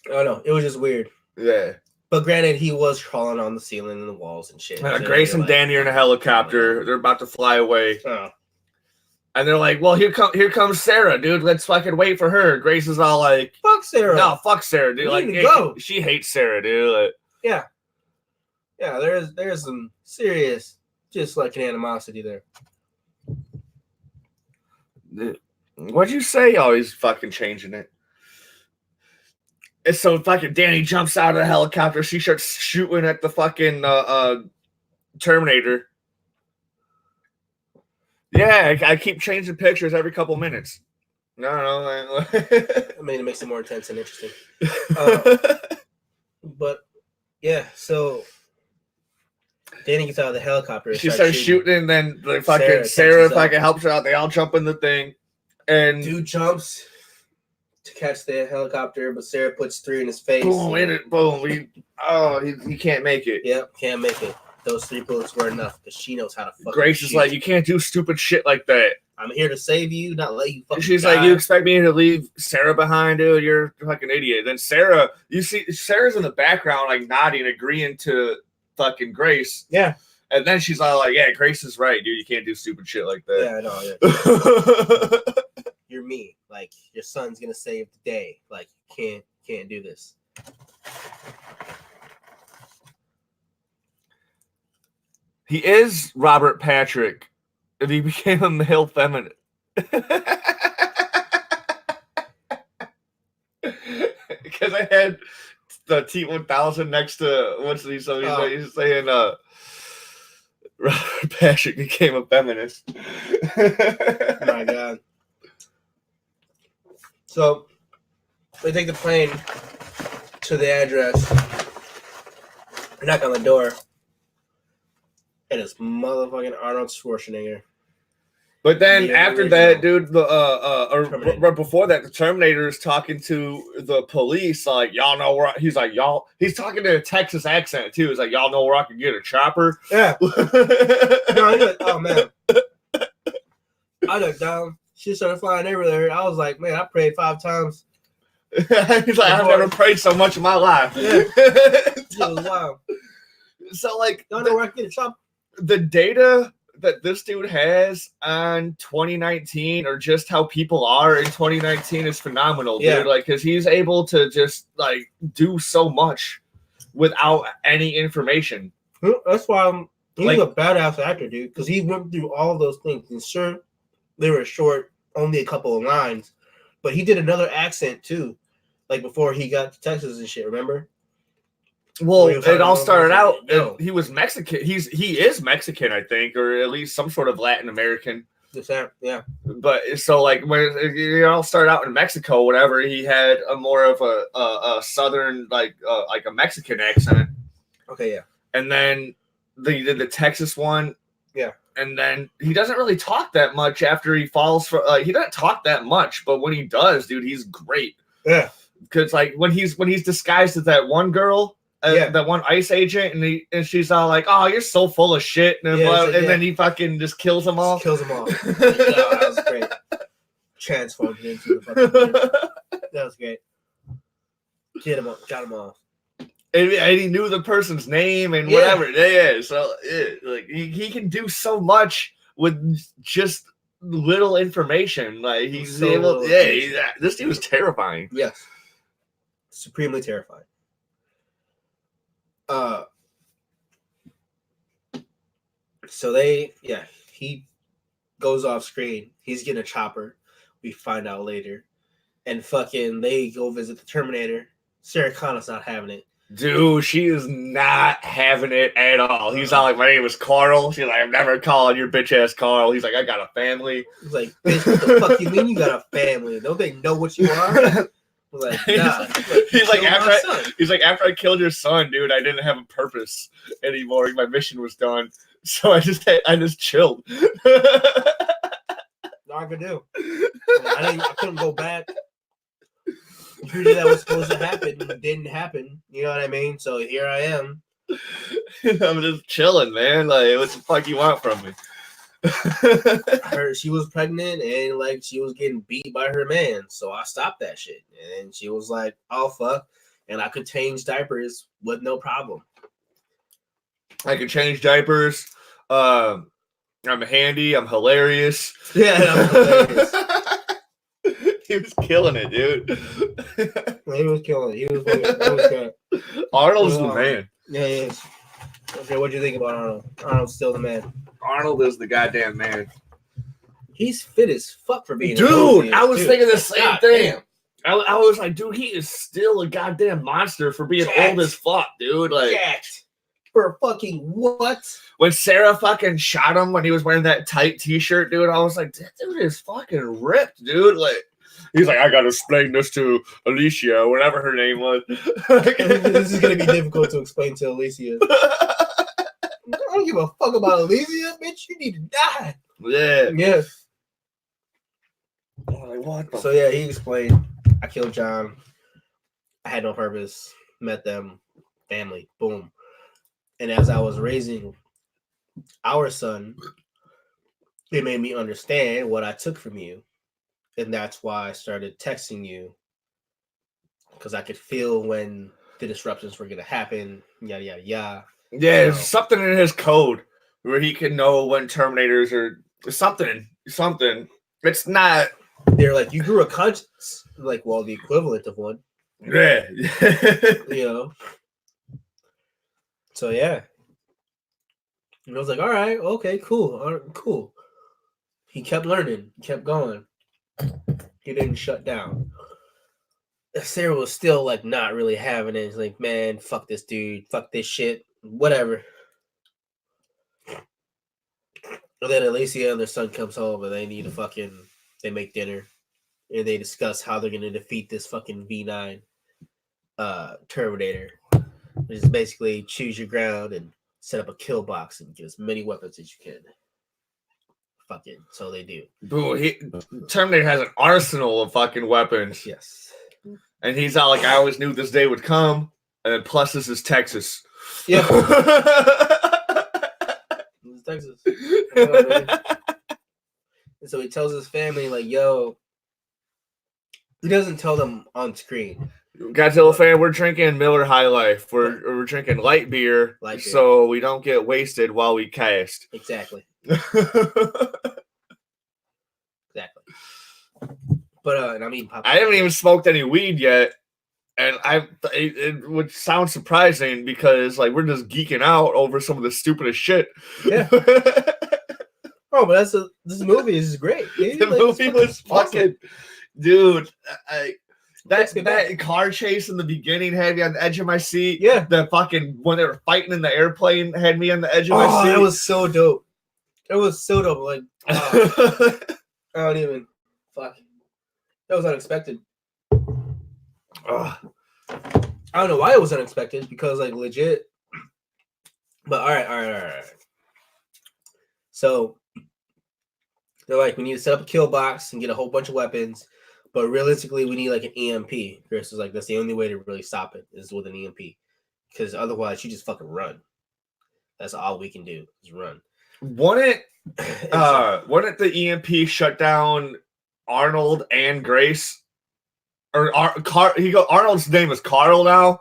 I don't know. It was just weird. Yeah. But granted, he was crawling on the ceiling and the walls and shit. So Grace and Danny are in a helicopter. They're about to fly away. Oh. And they're like, well, here comes Sarah, dude. Let's fucking wait for her. Grace is all like, fuck Sarah. No, fuck Sarah, dude. Like, go. She hates Sarah, dude. Like, yeah, there's some serious, just like an animosity there. What'd you say? Oh, he's fucking changing it. And so fucking Danny jumps out of the helicopter. She starts shooting at the fucking Terminator. Yeah, I keep changing pictures every couple minutes. No. I mean, it makes it more intense and interesting. But yeah, so Danny gets out of the helicopter. She starts shooting, and then the fucking Sarah fucking helps her out. They all jump in the thing, and dude jumps to catch the helicopter, but Sarah puts 3 in his face. Boom! In it, boom! He can't make it. Yep, can't make it. Those 3 bullets were enough because she knows how to fucking Grace is like, you can't do stupid shit like that. I'm here to save you, not let you fucking She's die. like, you expect me to leave Sarah behind, dude? You're a fucking idiot. Then Sarah, you see, Sarah's in the background, like nodding, agreeing to fucking Grace. Yeah. And then she's all like, yeah, Grace is right, dude. You can't do stupid shit like that. Yeah, I know. Yeah. You're me. Like, your son's going to save the day. Like, you can't do this. He is Robert Patrick if he became a male feminist. Because I had the T-1000 next to what's he's saying Robert Patrick became a feminist. Oh my god. So they take the plane to the address, knock on the door. And it's motherfucking Arnold Schwarzenegger. But then after that, dude, right before that, the Terminator is talking to the police, like, y'all know where he's like, y'all, he's talking in a Texas accent too. He's like, y'all know where I can get a chopper. Yeah. No, he's like, oh man. I looked down. She started flying everywhere. I was like, man, I prayed 5 times. He's like, I've never prayed so much in my life. Yeah. It was wild. So like, y'all know where I can get a chopper. The data that this dude has on 2019 or just how people are in 2019 is phenomenal, dude. Like, because he's able to just like do so much without any information. That's why he's like, a badass actor, dude, because he went through all those things. And sure, they were short, only a couple of lines, but he did another accent too, like before he got to Texas and shit, remember? Well, it all started out. He was Mexican. He is Mexican, I think, or at least some sort of Latin American. Yeah. But so like when it all started out in Mexico, whatever, he had a more of a southern like a Mexican accent. Okay, yeah. And then he did the Texas one. Yeah. And then he doesn't really talk that much after he falls for. He doesn't talk that much, but when he does, dude, he's great. Yeah. Because like when he's disguised as that one girl. That one ICE agent, and she's all like, "Oh, you're so full of shit," and then he fucking just kills them all. That was great. Transformed into the fucking. That was great. Got him off. And he knew the person's name and whatever. Yeah. So like he can do so much with just little information. Like he's so able. This dude was terrifying. Yes. Supremely terrifying. So he goes off screen. He's getting a chopper. We find out later. and fucking they go visit the Terminator. Sarah Connor's not having it. Dude, she is not having it at all. He's not like, my name is Carl. She's like, I'm never calling your bitch ass Carl. He's like, I got a family. He's like, bitch, what the fuck you mean you got a family? Don't they know what you are? Like, nah. He's like, after I killed your son, dude, I didn't have a purpose anymore. My mission was done. So I just chilled. All I could do. I couldn't go back. Usually that was supposed to happen, but it didn't happen. You know what I mean? So here I am. I'm just chilling, man. Like, what the fuck you want from me? She was pregnant and like she was getting beat by her man, so I stopped that shit. And she was like, "Oh fuck," and I could change diapers with no problem. I can change diapers. I'm handy. I'm hilarious. Yeah, I'm hilarious. He was killing it, dude. He was killing it. He was good. Arnold's the man. Yeah, he is. Okay, what do you think about Arnold? Arnold's still the man. Arnold is the goddamn man. He's fit as fuck for being dude. I was thinking the same thing. I was like, dude, he is still a goddamn monster for being old as fuck, dude. Like, jacked. For fucking what? When Sarah fucking shot him when he was wearing that tight t-shirt, dude, I was like, that dude is fucking ripped, dude. Like, he's like, I gotta explain this to Alicia, whatever her name was. This is gonna be difficult to explain to Alicia. I don't give a fuck about Alicia, bitch. You need to die. Yeah. Yes. Like, what? So yeah, he explained. I killed John. I had no purpose. Met them. Family. Boom. And as I was raising our son, it made me understand what I took from you. And that's why I started texting you. Because I could feel when the disruptions were going to happen. Yada, yada, yada. Yeah, there's something in his code where he can know when Terminators are something. It's not. They're like, you grew a conscience. Like, well, the equivalent of one. Yeah. You know? So, yeah. And I was like, all right, okay, cool. All right, cool. He kept learning. He kept going. He didn't shut down. Sarah was still, like, not really having it. She's like, man, fuck this dude. Fuck this shit. Whatever. And then Alicia and their son comes home and they need to they make dinner. And they discuss how they're going to defeat this fucking V9 Terminator. Which is basically choose your ground and set up a kill box and get as many weapons as you can. Fucking, so they do. Dude, Terminator has an arsenal of fucking weapons. Yes. And he's all like, I always knew this day would come. And then plus this is Texas. Yeah. This is Texas. And so he tells his family, like, yo, he doesn't tell them on screen. Godzilla fan, we're drinking Miller High Life. We're drinking light beer, so we don't get wasted while we cast. Exactly. Exactly. But and I'm eating popcorn. I haven't even smoked any weed yet, and it would sound surprising because like we're just geeking out over some of the stupidest shit. Yeah. Oh, but this movie is great. Dude. The movie was fucking, dude. That car chase in the beginning had me on the edge of my seat. Yeah. The fucking when they were fighting in the airplane had me on the edge of my seat. That was so dope. It was so dope. Like, I don't even. Fuck. That was unexpected. I don't know why it was unexpected because, like, legit. But all right. So they're like, we need to set up a kill box and get a whole bunch of weapons. But realistically, we need like an EMP. Chris was like, that's the only way to really stop it is with an EMP. Because otherwise, you just fucking run. That's all we can do is run. Wouldn't the EMP shut down Arnold and Grace? Or Arnold's name is Carl now?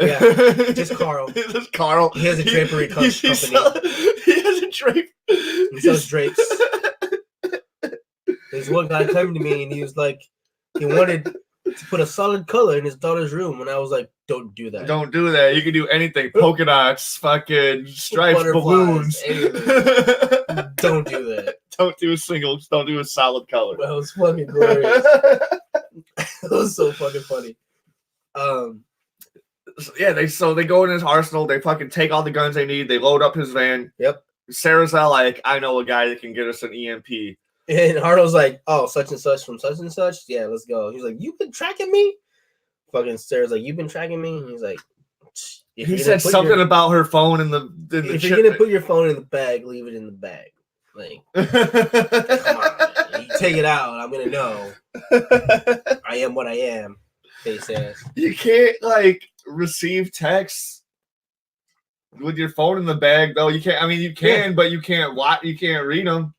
Yeah, just Carl. Just Carl. He has a drapery company. He has a drape. He sells drapes. There's one guy coming to me and he was like, he wanted to put a solid color in his daughter's room. And I was like, don't do that. Don't do that. You can do anything. Polka dots, fucking stripes, balloons. Don't do that. Don't do a solid color. That was fucking glorious. It was so fucking funny. They go in his arsenal. They fucking take all the guns they need. They load up his van. Yep. Sarah's all like, I know a guy that can get us an EMP. And Arnold's like, oh, such and such from such and such. Yeah, let's go. He's like, you've been tracking me? Fucking Sarah's like, you've been tracking me? And he's like, he said something about her phone in the if you're going to put your phone in the bag, leave it in the bag. Like, come on, man. You take it out, I'm going to know. I am what I am, face ass. You can't, like, receive texts with your phone in the bag, though. You can't. I mean, you can, but you can't read them.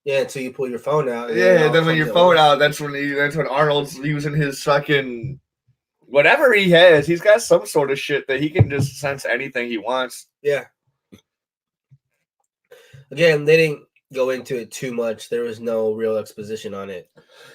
Yeah, until you pull your phone out. Yeah, then when your phone out, that's when Arnold's using his fucking whatever he has. He's got some sort of shit that he can just sense anything he wants. Yeah. Again, they didn't go into it too much. There was no real exposition on it.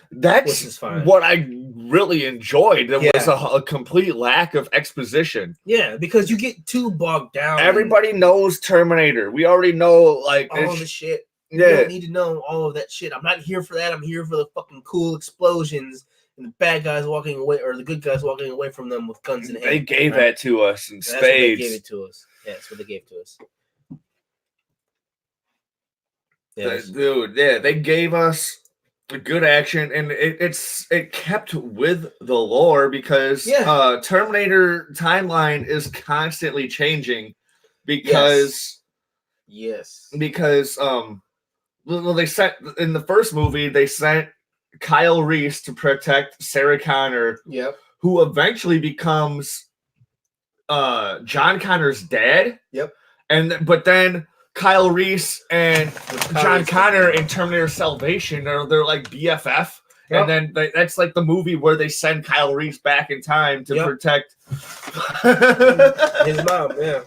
Which is fine. What I really enjoyed. There was a complete lack of exposition. Yeah, because you get too bogged down. Everybody knows Terminator. We already know like all the shit. Yeah. You don't need to know all of that shit. I'm not here for that. I'm here for the fucking cool explosions and the bad guys walking away, or the good guys walking away from them with guns in hand. They gave that to us in spades. They gave it to us. Yeah, that's what they gave to us. Yes. Dude, yeah, they gave us a good action, and it kept with the lore because Terminator timeline is constantly changing because. Yes. Because they sent in the first movie, they sent Kyle Reese to protect Sarah Connor. Yep. Who eventually becomes John Connor's dad. Yep. But then Kyle Reese and John Connor in Terminator Salvation they're like BFF. Yep. And then that's like the movie where they send Kyle Reese back in time to protect his mom. Yeah.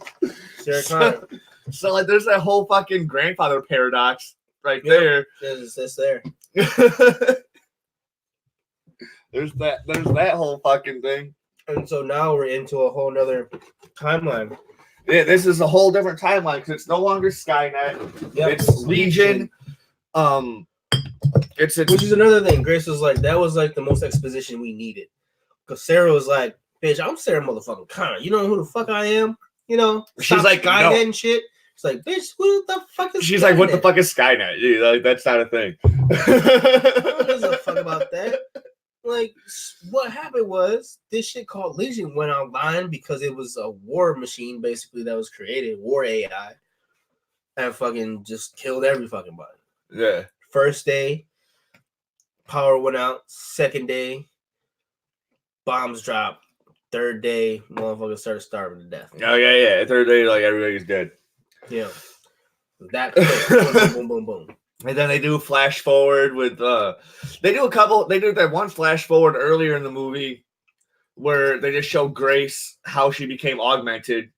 Sarah Connor. So like, there's that whole fucking grandfather paradox right there. It's there. There's that whole fucking thing. And so now we're into a whole nother timeline. Yeah, this is a whole different timeline because it's no longer Skynet. Yep. It's Legion. Which is another thing. Grace was like, that was like the most exposition we needed. Because Sarah was like, bitch, I'm Sarah motherfucking Connor. You know who the fuck I am? You know? She's like, Skynet no. And shit. It's like, bitch, who the fuck is She's Skynet? like, what the fuck is Skynet? Yeah, like, that's not a thing. Who gives a fuck about that? Like, what happened was this shit called Legion went online because it was a war machine, basically, that was created, war AI, and fucking just killed every fucking body. Yeah. First day, power went out. Second day, bombs dropped. Third day, motherfuckers started starving to death. Oh, yeah. Third day, like, everybody's dead. Yeah. That quick. Boom, boom, boom. And then they do flash forward with they do that one flash forward earlier in the movie where they just show Grace how she became augmented.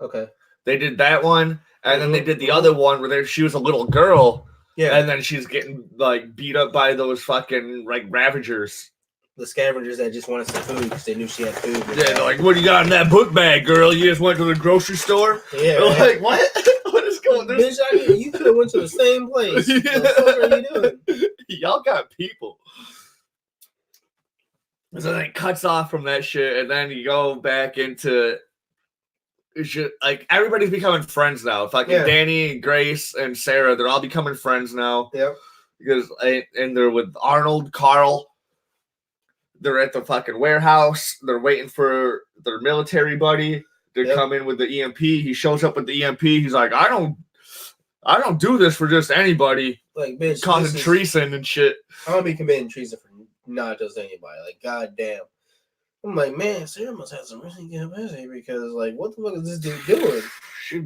Okay. They did that one, and then they did the other one where she was a little girl. Yeah. And then she's getting like beat up by those fucking like Ravagers. The scavengers that just wanted some food because they knew she had food. Yeah, they're like, what do you got in that book bag, girl? You just went to the grocery store? Yeah. They're like, what? What is going on? Bitch, you could have went to the same place. What the fuck are you doing? Y'all got people. So then it cuts off from that shit, and then you go back into like everybody's becoming friends now. Fucking Danny, Grace, and Sarah, they're all becoming friends now. Yep. Because and they're with Arnold, Carl. They're at the fucking warehouse. They're waiting for their military buddy. They're coming with the EMP. He shows up with the EMP. He's like, I don't do this for just anybody. Like, bitch, causing treason and shit. I'm gonna be committing treason for not just anybody. Like, goddamn. I'm like, man, Sarah must have some really good pussy because, like, what the fuck is this dude doing? She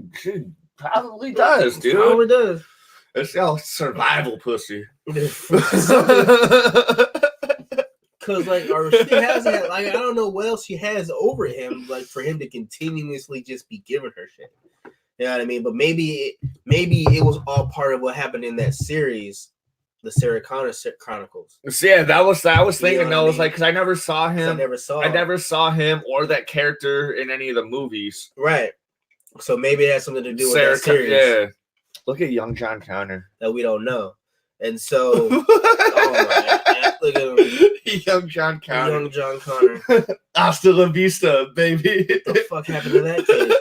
probably does, dude. Probably does. It's all survival pussy. Because, like, or she has that, like, I don't know what else she has over him, like, for him to continuously just be giving her shit. You know what I mean? But maybe it was all part of what happened in that series, the Sarah Connor Chronicles. So, yeah, that was thinking. That was like, because I never saw him. I never saw him or that character in any of the movies. Right. So maybe it has something to do with that series. Yeah. Look at young John Connor. That we don't know. And so, oh my, look at him. Young John Connor. Young John Connor. Hasta la vista, baby. What the fuck happened to that kid?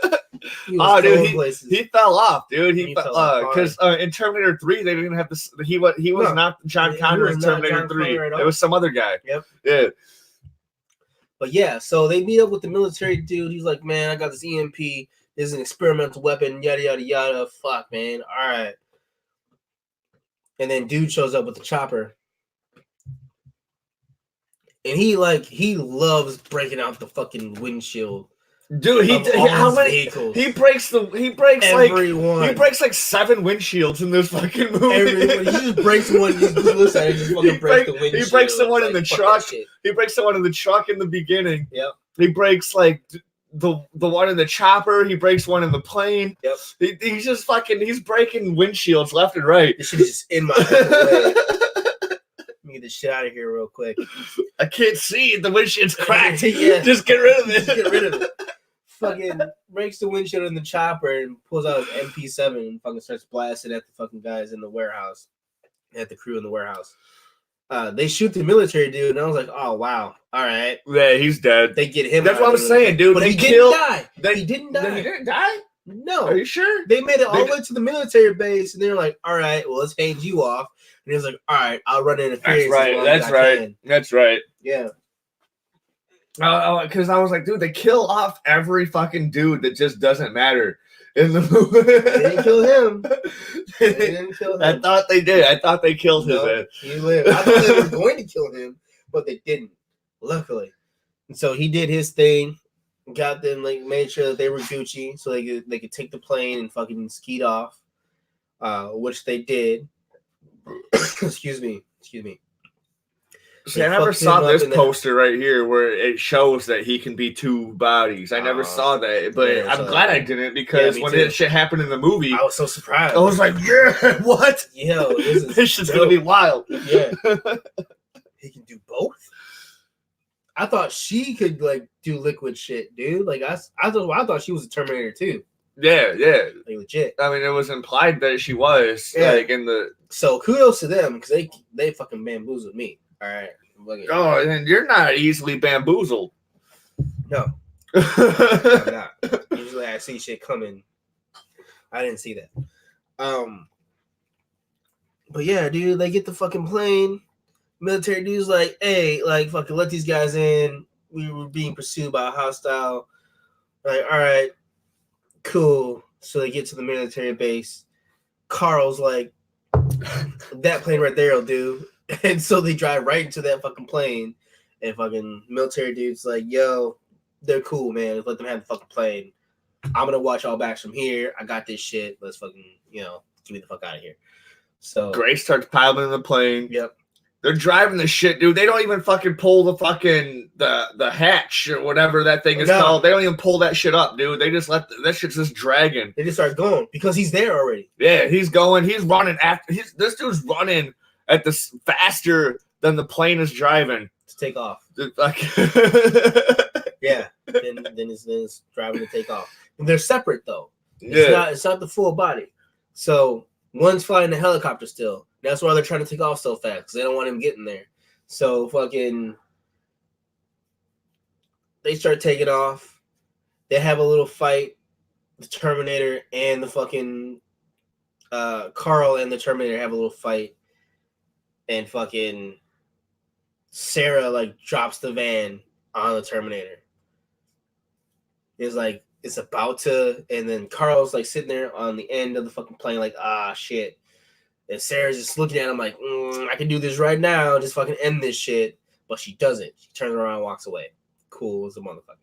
He fell off, dude. He fell because in Terminator 3 they didn't have this. He was not John Connor in Terminator 3. It was some other guy. Yep. Yeah. But yeah, so they meet up with the military dude. He's like, man, I got this EMP. This is an experimental weapon. Yada yada yada. Fuck, man. All right. And then dude shows up with the chopper. And he loves breaking out the fucking windshield. Dude, he breaks like 7 windshields in this fucking movie. He just breaks one. He looks at it, just fucking breaks the windshield. He breaks the one in the truck. He breaks the one in the truck in the beginning. Yep. He breaks like the one in the chopper. He breaks one in the plane. Yep. He's just he's breaking windshields left and right. This shit is just in my way. Let me get this shit out of here real quick. I can't see. The windshield's cracked. Yeah. Just get rid of it. Just get rid of it. Fucking breaks the windshield in the chopper and pulls out his MP7 and fucking starts blasting at the fucking guys in the warehouse. At the crew in the warehouse. They shoot the military dude, and I was like, oh, wow. All right. Yeah, he's dead. They get him. That's what I'm saying, dude. But he didn't die. He didn't die. He didn't die? No. Are you sure? They made it all the way to the military base, and they were like, all right, well, let's hand you off. And he was like, all right, I'll run interference. That's right. Yeah. Because I was like, dude, they kill off every fucking dude that just doesn't matter in the movie. They didn't kill him. They didn't kill him. I thought they did. I thought they killed him. Man. He lived. I thought they were going to kill him, but they didn't. Luckily, and so he did his thing. Got them made sure that they were Gucci, so they could take the plane and fucking skeet off, which they did. Excuse me. See, I never saw this poster right here where it shows that he can be 2 bodies. I never saw that, but yeah, I'm glad I didn't because when that shit happened in the movie, I was so surprised. I was like, yeah, what? Yo, this shit's gonna be wild. Yeah. He can do both? I thought she could do liquid shit, dude. I thought she was a Terminator too. Yeah. Legit. I mean, it was implied that she was in the. So kudos to them because they fucking bamboozled me. All right. Oh, and you're not easily bamboozled. No. I'm not. Usually I see shit coming. I didn't see that. But yeah, dude, they get the fucking plane. Military dude's like, hey, fucking let these guys in. We were being pursued by a hostile. All right, cool. So they get to the military base. Carl's like, that plane right there will do. And so they drive right into that fucking plane. And fucking military dude's like, yo, they're cool, man. Let's let them have the fucking plane. I'm going to watch all backs from here. I got this shit. Let's fucking, get me the fuck out of here. So Grace starts piloting the plane. Yep. They're driving the shit, dude. They don't even fucking pull the fucking the hatch or whatever that thing is called. They don't even pull that shit up, dude. They just let that shit's just dragging. They just start going because he's there already. Yeah, he's going. He's running after. This dude's running at this faster than the plane is driving to take off. Like, yeah. Then it's driving to take off. And they're separate though. It's not the full body. So one's flying the helicopter still. That's why they're trying to take off so fast because they don't want him getting there. So fucking, they start taking off. They have a little fight. The Terminator and the fucking Carl and the Terminator have a little fight, and fucking Sarah drops the van on the Terminator. It's about to, and then Carl's sitting there on the end of the fucking plane shit. And Sarah's just looking at him like, I can do this right now. Just fucking end this shit. But she doesn't. She turns around and walks away. Cool as a motherfucker.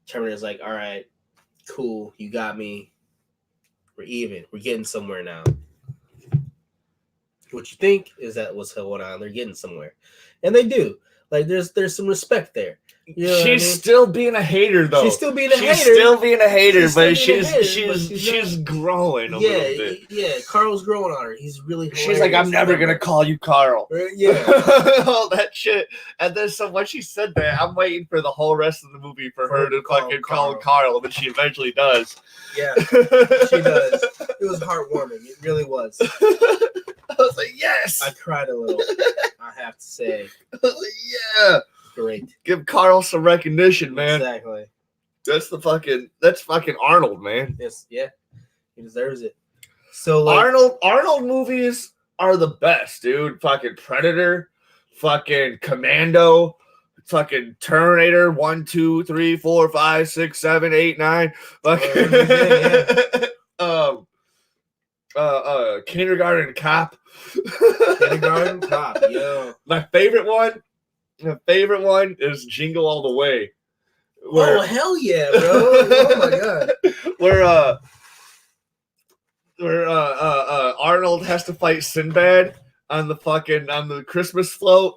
Terminator's like, all right, cool. You got me. We're even. We're getting somewhere now. What you think is that what's going on. They're getting somewhere. And they do. There's some respect there. You know she's still being a hater, though. She's still being a hater. But she's growing a little bit. Yeah, Carl's growing on her. He's really hilarious. She's like, I'm never going to call you Carl. Yeah. All that shit. And then so when she said that, I'm waiting for the whole rest of the movie for her to fucking call him Carl, but she eventually does. Yeah, she does. It was heartwarming. It really was. I was like, yes. I cried a little. I have to say. I was like, yeah. Great. Give Carl some recognition, man. Exactly. That's fucking Arnold, man. Yes, yeah. He deserves it. So like, Arnold movies are the best, dude. Fucking Predator, fucking Commando, fucking Terminator 1, 2, 3, 4, 5, 6, 7, 8, 9. Fucking Kindergarten Cop. Kindergarten Cop, yo. My favorite one is Jingle All the Way. Oh hell yeah, bro! Oh my god. Where Arnold has to fight Sinbad on the Christmas float,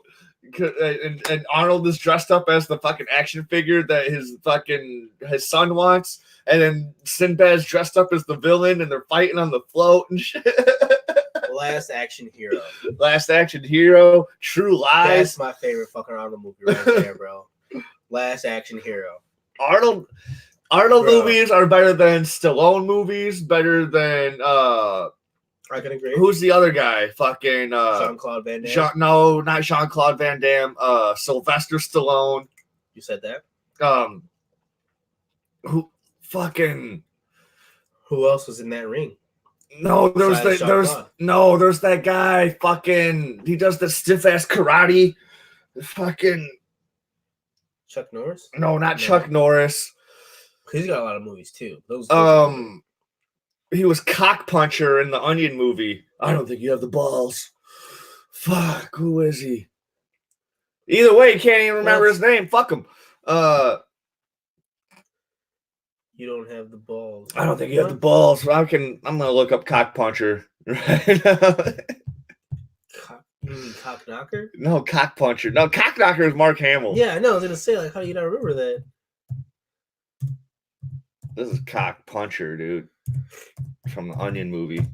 and Arnold is dressed up as the fucking action figure that his son wants, and then Sinbad's dressed up as the villain, and they're fighting on the float and shit. Last Action Hero. True Lies. That's my favorite fucking Arnold movie right there, bro. Last Action Hero. Arnold movies are better than Stallone movies, better than I can agree. Who's the other guy? Fucking Jean-Claude Van Damme. No, not Jean-Claude Van Damme. Sylvester Stallone. You said that? Who else was in that ring? No, there's that guy. Fucking, he does the stiff ass karate. Fucking Chuck Norris? No, not Chuck Norris. He's got a lot of movies too. He was Cock Puncher in the Onion movie. I don't think you have the balls. Fuck, who is he? Either way, you can't even remember his name. Fuck him. You don't have the balls. I don't think you have the balls. I'm gonna look up Cock Puncher right now. You mean Cock Knocker? No, Cock Puncher. No, Cock Knocker is Mark Hamill. Yeah, I know. I was gonna say, like, how do you not remember that? This is Cock Puncher, dude, from the Onion movie.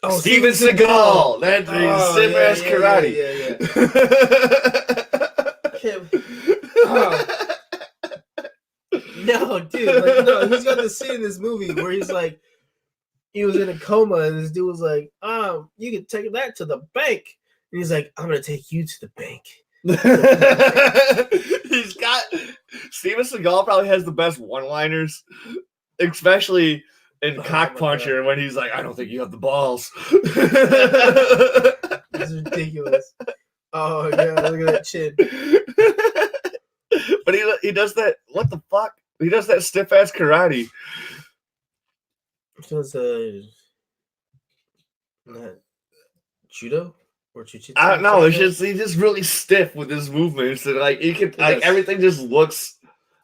Oh, Steven Seagal. That's stiff ass karate. No, dude. Like, no, he's got this scene in this movie where he's like, he was in a coma, and this dude was like, you can take that to the bank. And he's like, I'm gonna take you to the bank. He's got Steven Seagal probably has the best one-liners, especially in Cock Puncher when he's like, I don't think you have the balls. That's ridiculous. Oh my god, look at that chin. But he does that. What the fuck? He does that stiff ass karate. It was judo or jiu-jitsu? I don't know. He's just really stiff with his movements, and like he can everything just looks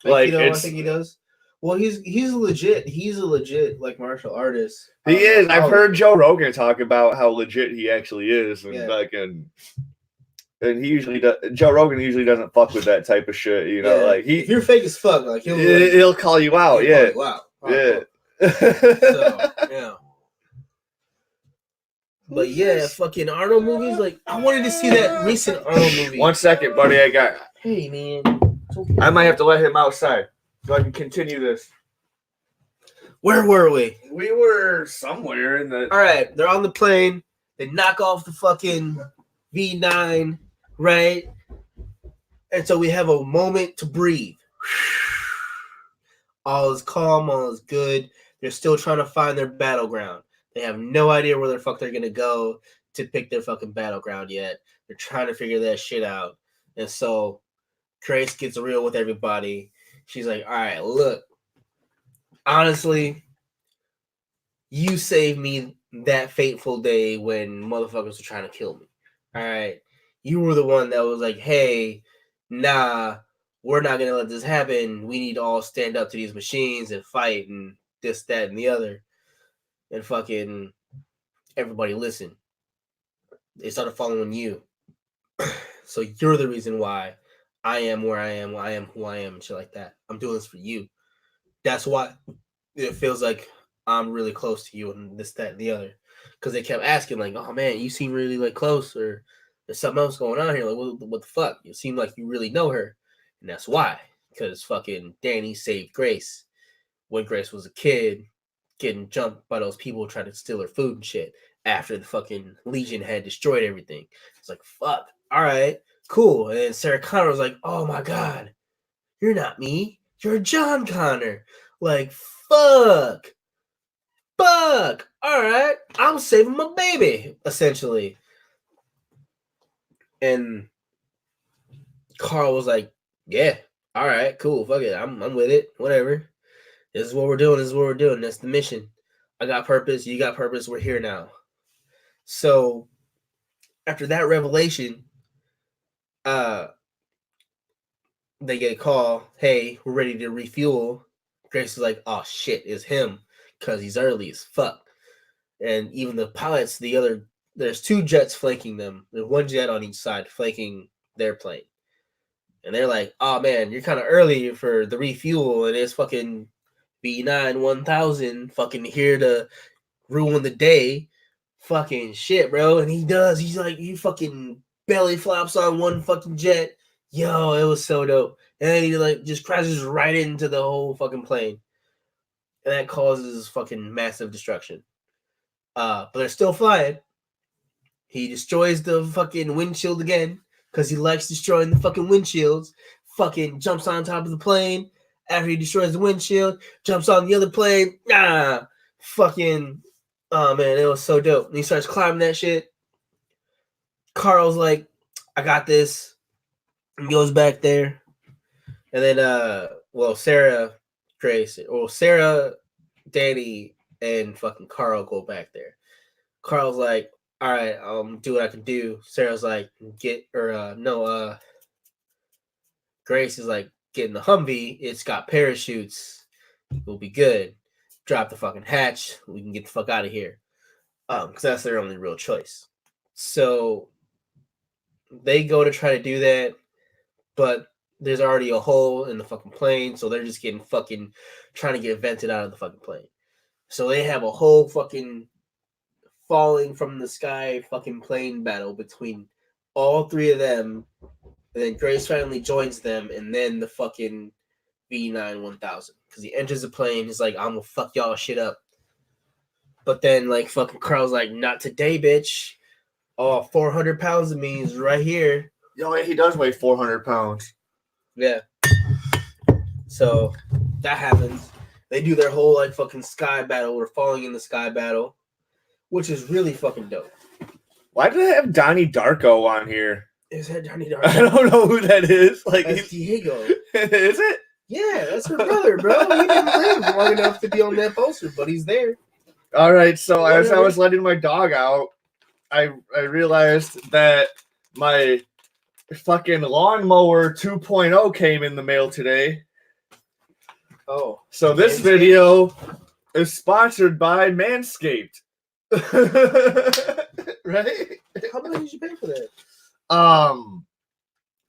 like I think he does. Well, he's legit. He's a legit like martial artist. He is. I've heard Joe Rogan talk about how legit he actually is, and and he usually does. Joe Rogan usually doesn't fuck with that type of shit, you know. Like if you're fake as fuck, like he'll call you out. Yeah. Wow. Yeah. So, yeah. But yeah, fucking Arnold movies. Like, I wanted to see that recent Arnold movie. 1 second, buddy. Hey, man. Okay. I might have to let him outside so I can continue this. Where were we? We were somewhere in the. All right, they're on the plane. They knock off the fucking V9, right? And so we have a moment to breathe. All is calm, all is good. They're still trying to find their battleground. They have no idea where the fuck they're going to go to pick their fucking battleground yet. They're trying to figure that shit out. And so Grace gets real with everybody. She's like, all right, look, honestly, you saved me that fateful day when motherfuckers were trying to kill me. All right. You were the one that was like, hey, nah, we're not going to let this happen. We need to all stand up to these machines and fight and this, that, and the other. And fucking everybody listen. They started following you. So you're the reason why I am where I am who I am and shit like that. I'm doing this for you. That's why it feels like I'm really close to you and this, that, and the other. Because they kept asking, like, oh man, you seem really like close, or there's something else going on here. Like, what the fuck? You seem like you really know her. And that's why. Because fucking Danny saved Grace when Grace was a kid getting jumped by those people trying to steal her food and shit after the fucking Legion had destroyed everything. It's like, fuck. All right, cool. And then Sarah Connor was like, oh my God, you're not me. You're John Connor. Like, fuck. All right, I'm saving my baby, essentially. And Carl was like, yeah, all right, cool, fuck it, I'm with it, whatever. This is what we're doing. That's the mission. I got purpose, you got purpose, we're here now. So after that revelation, they get a call, hey, we're ready to refuel. Grace is like, oh shit, it's him, because he's early as fuck. And even the pilots, there's 2 jets flanking them. There's 1 jet on each side flanking their plane. And they're like, oh man, you're kind of early for the refuel, and it's fucking B9 1000 fucking here to ruin the day. Fucking shit, bro. And he's like, he fucking belly flops on 1 fucking jet. Yo, it was so dope. And then he like just crashes right into the whole fucking plane. And that causes fucking massive destruction. But they're still flying. He destroys the fucking windshield again, because he likes destroying the fucking windshields. Fucking jumps on top of the plane. After he destroys the windshield, jumps on the other plane. Fucking, oh man, it was so dope. And he starts climbing that shit. Carl's like, I got this. And goes back there. And then, Sarah, Danny, and fucking Carl go back there. Carl's like, all right, do what I can do. Sarah's like, Grace is like, get in the Humvee. It's got parachutes. We'll be good. Drop the fucking hatch. We can get the fuck out of here. Because that's their only real choice. So they go to try to do that, but there's already a hole in the fucking plane, so they're just getting fucking trying to get vented out of the fucking plane. So they have a whole fucking falling from the sky fucking plane battle between all 3 of them, and then Grace finally joins them, and then the fucking B9 1000, because he enters the plane, he's like, I'm gonna fuck y'all shit up. But then like fucking Carl's like, not today, bitch. Oh, 400 pounds of me is right here. Yo, he does weigh 400 pounds. Yeah. So that happens. They do their whole like fucking sky battle. We're falling in the sky battle, which is really fucking dope. Why do they have Donnie Darko on here? Is that Donnie Darko? I don't know who that is. Like, that's Diego. Is it? Yeah, that's her brother, bro. He didn't live long enough to be on that poster, but he's there. All right. So as I was letting my dog out, I realized that my fucking lawnmower 2.0 came in the mail today. Oh. So this video is sponsored by Manscaped. Right? How much did you pay for that?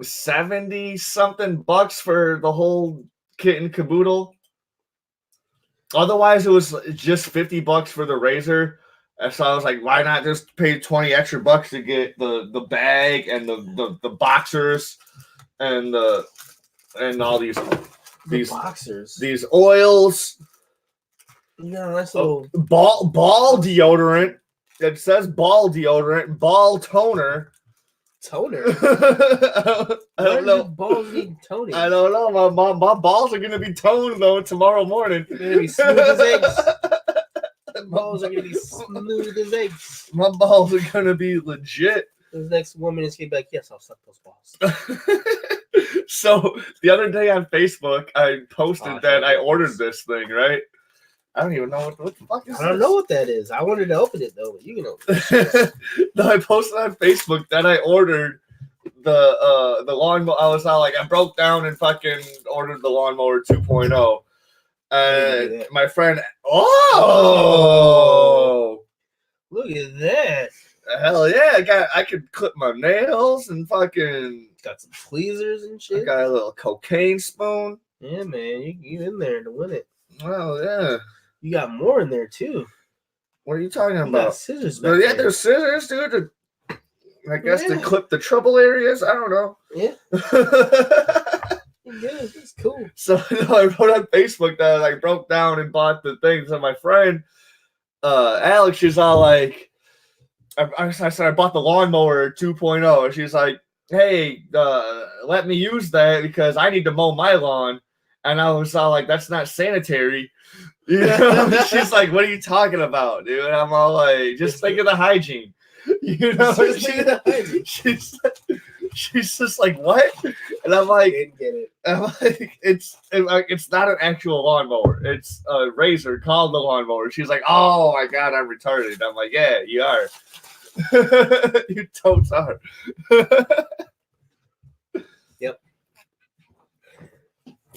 70 something bucks for the whole kit and caboodle. Otherwise it was just 50 bucks for the razor. And so I was like, why not just pay 20 extra bucks to get the bag and the boxers and all these boxers, these oils. Yeah, that's little ball deodorant. It says ball deodorant, ball toner. Toner? I don't know. Balls need toning. I don't know. My balls are gonna be toned though tomorrow morning. They're gonna be smooth as eggs. Balls are gonna be smooth as eggs. My balls are gonna be legit. This next woman is gonna be like, yes, I'll suck those balls. So the other day on Facebook, I posted that I ordered this thing, right? I don't even know what the fuck is this. I don't know what that is. I wanted to open it though, but you can open it. No, I posted on Facebook that I ordered the lawnmower. I was all like, I broke down and fucking ordered the lawnmower 2.0. And my friend, look at that. Hell yeah, I could clip my nails and fucking got some tweezers and shit. I got a little cocaine spoon. Yeah, man, you in there to win it. Oh yeah. You got more in there too. What are you talking about? Got scissors back yeah, there. there's scissors, dude. I guess to clip the trouble areas. I don't know. Yeah. good. It's cool. So I wrote on Facebook that I broke down and bought the things, and my friend Alex, she's all like, I said I bought the lawnmower 2.0, and she's like, hey, let me use that because I need to mow my lawn. And I was all like, that's not sanitary. You know? She's like, what are you talking about, dude? And I'm all like, just think of the hygiene. You know, she's just like, what? And I'm like, didn't get it. I'm like, it's not an actual lawnmower. It's a razor called the lawnmower. She's like, oh my god, I'm retarded. I'm like, yeah, you are. You totes are. Yep.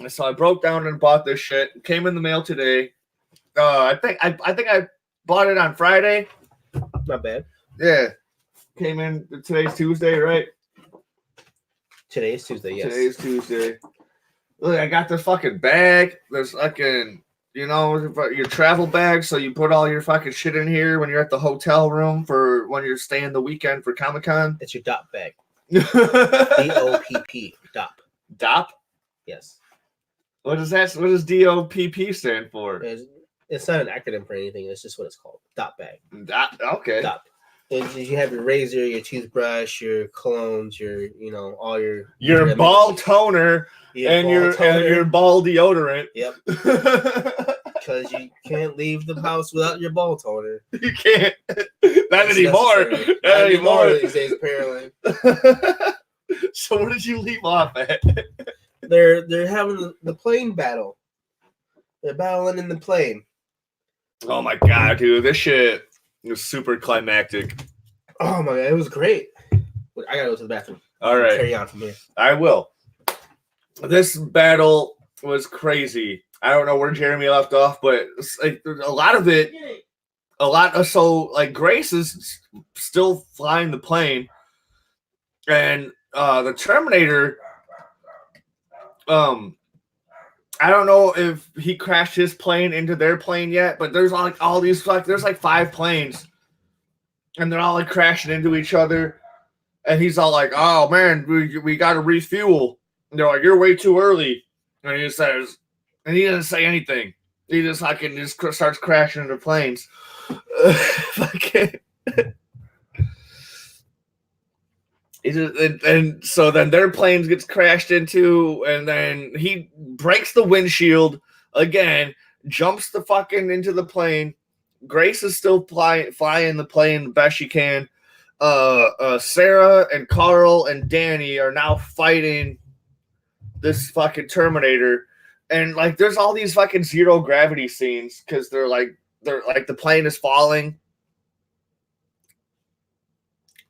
So I broke down and bought this shit. It came in the mail today. I think I bought it on Friday. Not bad. Yeah. Came in. Today's Tuesday, right? Today's Tuesday, yes. Today's Tuesday. Look, I got the fucking bag. There's fucking, you know, your travel bag. So you put all your fucking shit in here when you're at the hotel room for when you're staying the weekend for Comic-Con. It's your DOP bag. DOPP. DOP. DOP? Yes. What does DOPP stand for? It's not an acronym for anything. It's just what it's called. DOP bag. Okay. DOP. You have your razor, your toothbrush, your colognes, all your ball toner and your ball deodorant. Yep. Because you can't leave the house without your ball toner. You can't. Not anymore. Not anymore these days, apparently. So what did you leave off at? They're having the plane battle. They're battling in the plane. Oh my god, dude! This shit was super climactic. Oh my god, it was great. I gotta go to the bathroom. All right, carry on from here. I will. This battle was crazy. I don't know where Jeremy left off, but like, a lot of it, so like Grace is still flying the plane, and the Terminator. I don't know if he crashed his plane into their plane yet, but there's like all these there's like 5 planes, and they're all like crashing into each other, and he's all like, "Oh man, we got to refuel." And they're like, "You're way too early," and he says, and he doesn't say anything. He just starts crashing into planes. And so then their planes gets crashed into, and then he breaks the windshield again, jumps the fucking into the plane. Grace is still flying the plane the best she can. Sarah and Carl and Danny are now fighting this fucking Terminator, and like there's all these fucking zero gravity scenes because they're like the plane is falling.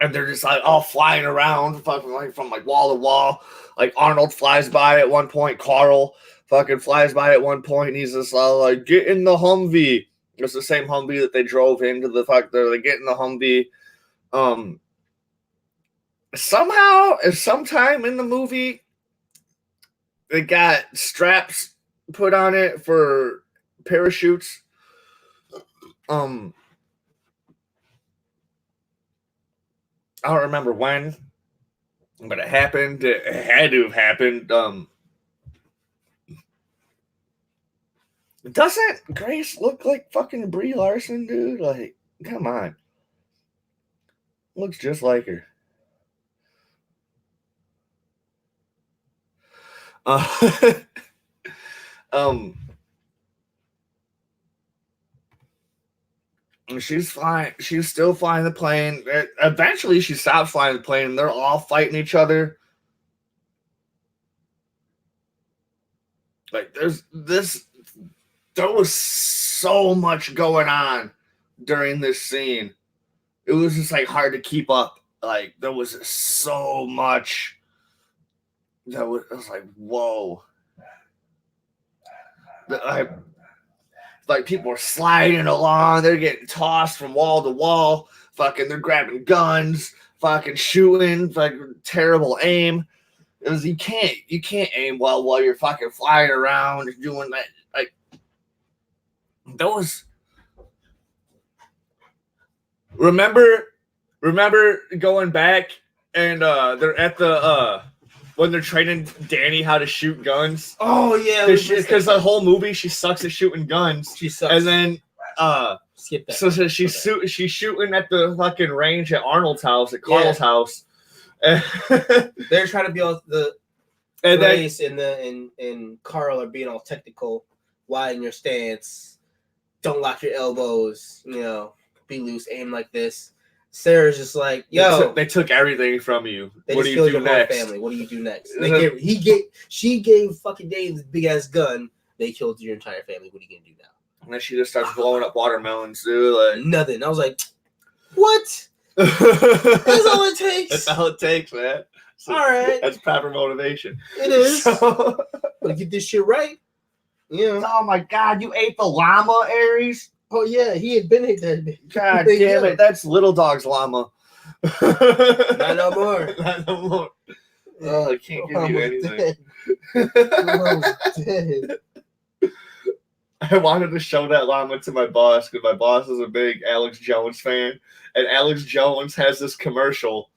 And they're just like all flying around, fucking like from like wall to wall. Like Arnold flies by at one point, Carl fucking flies by at one point, and he's just all like, "Get in the Humvee." It's the same Humvee that they drove into the fuck. They're like, "Get in the Humvee." Somehow, sometime in the movie, they got straps put on it for parachutes. I don't remember when, but it happened. It had to have happened. Doesn't Grace look like fucking Brie Larson, dude? Like, come on. Looks just like her. She's flying. She's still flying the plane. Eventually, she stops flying the plane, and they're all fighting each other. Like, there was so much going on during this scene. It was just like hard to keep up. Like, there was so much. I was like, whoa. Like people are sliding along, they're getting tossed from wall to wall, fucking they're grabbing guns, fucking shooting, fucking terrible aim. It was you can't aim well while you're fucking flying around doing that. Like those remember going back and they're at the when they're training Danny how to shoot guns. Oh yeah, because the whole movie she sucks at shooting guns. She sucks. And then skip that. So she's shooting at the fucking range at Arnold's house, at Carl's house. They're trying to be all the and Grace and Carl are being all technical, widen your stance, don't lock your elbows, be loose, aim like this. Sarah's just like, yo, they took everything from you. What do you do next? Family. What do you do next? She gave fucking Dave this big ass gun. They killed your entire family. What are you gonna do now? And then she just starts blowing up watermelons, dude. Like nothing. I was like, what? That's all it takes. That's all it takes, man. So, all right. That's proper motivation. It is. But get this shit right. Yeah. Oh my god, you ate the llama, Aries? Oh yeah, he had been ate that. God damn it, that's Little Dog's llama. Not no more. Not no more. Oh, I can't give you anything. Dead. I wanted to show that llama to my boss because my boss is a big Alex Jones fan, and Alex Jones has this commercial.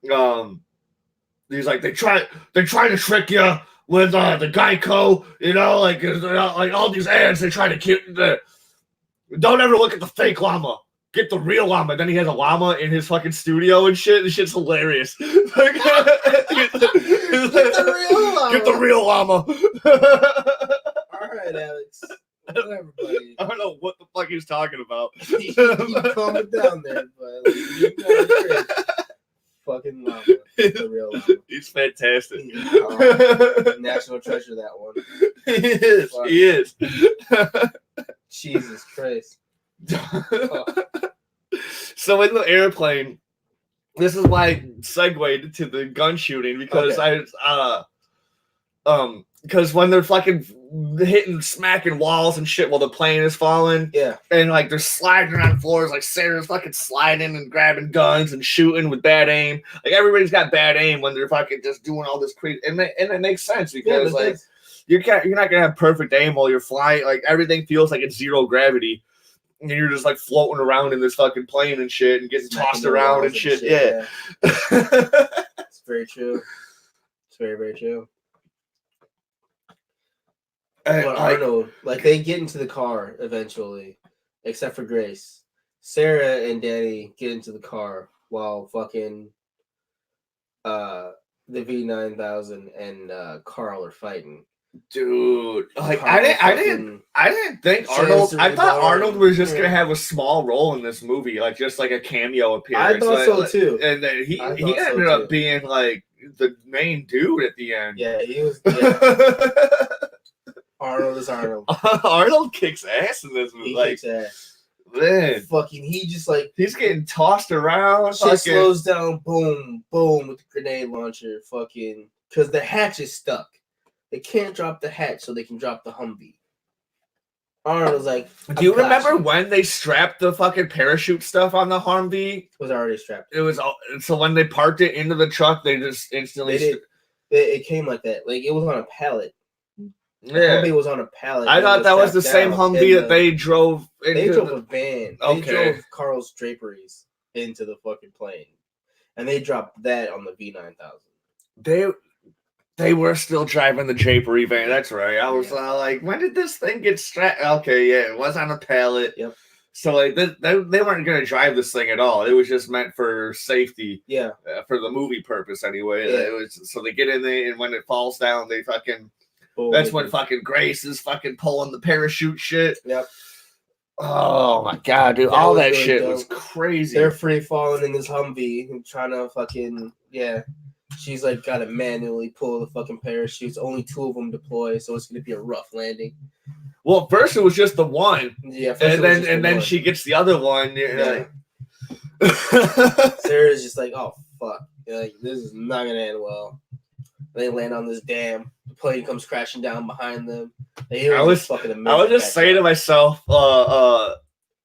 He's like, they try to trick you with the Geico, like all these ads. They try to keep don't ever look at the fake llama. Get the real llama. Then he has a llama in his fucking studio and shit. This shit's hilarious. Get the real llama. All right, Alex. Whatever, buddy. I don't know what the fuck he's talking about. You calm it down there, but fucking llama. The real llama. He's fantastic. National treasure, that one. He is. Jesus Christ. So in the airplane, this is why I segued to the gun shooting because because when they're fucking hitting, smacking walls and shit while the plane is falling, and like they're sliding around floors, like Sarah's fucking sliding and grabbing guns and shooting with bad aim. Like everybody's got bad aim when they're fucking just doing all this crazy, and it makes sense because you're not gonna have perfect aim while you're flying. Like everything feels like it's zero gravity. And you're just like floating around in this fucking plane and shit and getting tossed around and shit. Yeah. It's very true. It's very, very true. But Arnold, they get into the car eventually, except for Grace. Sarah and Danny get into the car while fucking the V9000 and Carl are fighting. Dude, like I didn't think Arnold. I thought Arnold was just gonna have a small role in this movie, like just like a cameo appearance. I thought so too. And then he ended up being like the main dude at the end. Yeah, he was. Yeah. Arnold is Arnold. Arnold kicks ass in this movie. He kicks ass. Man, fucking, he just he's getting tossed around. Shit slows down. Boom, boom with the grenade launcher. Fucking, because the hatch is stuck. They can't drop the hatch, so they can drop the Humvee. Arnold was like, do you remember when they strapped the fucking parachute stuff on the Humvee? It was already strapped. It was so when they parked it into the truck, they just instantly. It came like that. Like it was on a pallet. Yeah, the Humvee was on a pallet. I thought that was the same Humvee that they drove. They drove a van. Okay. They drove Carl's draperies into the fucking plane, and they dropped that on the V9000. They were still driving the drapery van. That's right. I was like, when did this thing get strapped? Okay, yeah, it was on a pallet. Yep. So like they weren't going to drive this thing at all. It was just meant for safety. Yeah. For the movie purpose anyway. Yeah. It was so they get in there, and when it falls down, they fucking. Oh, that's when fucking Grace is fucking pulling the parachute shit. Yep. Oh my god, dude! All that really shit was crazy. They're free falling in this Humvee and trying to fucking She's like got to manually pull the fucking parachutes. Only 2 of them deploy, so it's gonna be a rough landing. Well, first it was just the one. Yeah, and then she gets the other one. Yeah. Sarah's just like, oh fuck, like this is not gonna end well. They land on this dam. The plane comes crashing down behind them. I was just saying to myself,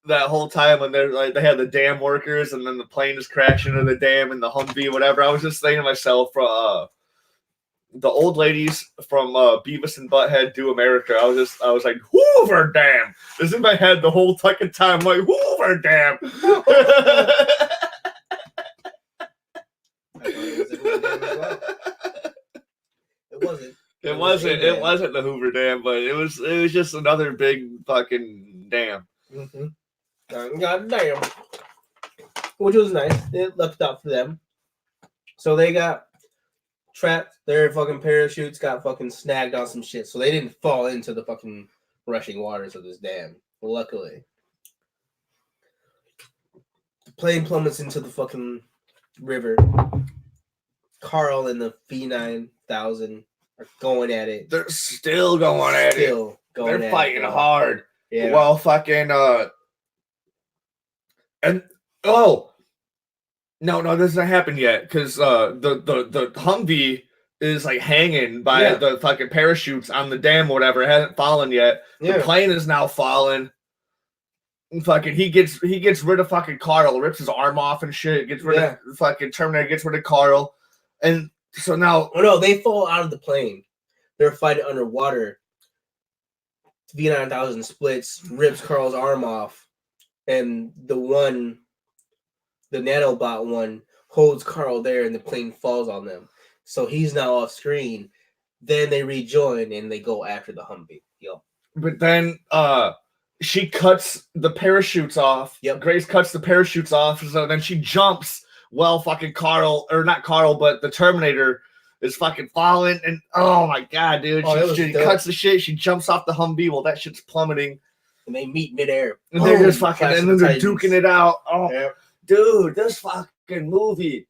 that whole time when they're like they had the dam workers and then the plane is crashing into the dam and the Humvee, whatever. I was just saying to myself, the old ladies from Beavis and Butthead Do America. I was like, Hoover Dam. This is in my head the whole fucking time. I'm like, Hoover Dam. It wasn't. It wasn't the Hoover Dam, but it was just another big fucking dam. Mm-hmm. God damn. Which was nice. It looked up for them. So they got trapped. Their fucking parachutes got fucking snagged on some shit. So they didn't fall into the fucking rushing waters of this dam. Luckily. The plane plummets into the fucking river. Carl and the V9000 are going at it. They're still going at it. They're fighting hard. Yeah. Well, fucking and no, this hasn't happened yet because the Humvee is like hanging by the fucking parachutes on the dam or whatever. It hasn't fallen yet. The plane is now falling. And fucking he gets rid of fucking Carl, rips his arm off and shit. Gets rid of fucking Terminator. Gets rid of Carl, and so now they fall out of the plane. They're fighting underwater. V9000 splits, rips Carl's arm off, and the nanobot one holds Carl there, and the plane falls on them. So he's now off screen. Then they rejoin and they go after the Humvee. Yep. But then she cuts the parachutes off. Yep. Grace cuts the parachutes off. So then she jumps. Well, fucking Carl, or not Carl, but the Terminator is fucking falling. And oh my god, dude. She cuts the shit. She jumps off the Humvee. Well, that shit's plummeting. And they meet midair. And they're just fucking, and then they're duking it out. Oh, dude, this fucking movie.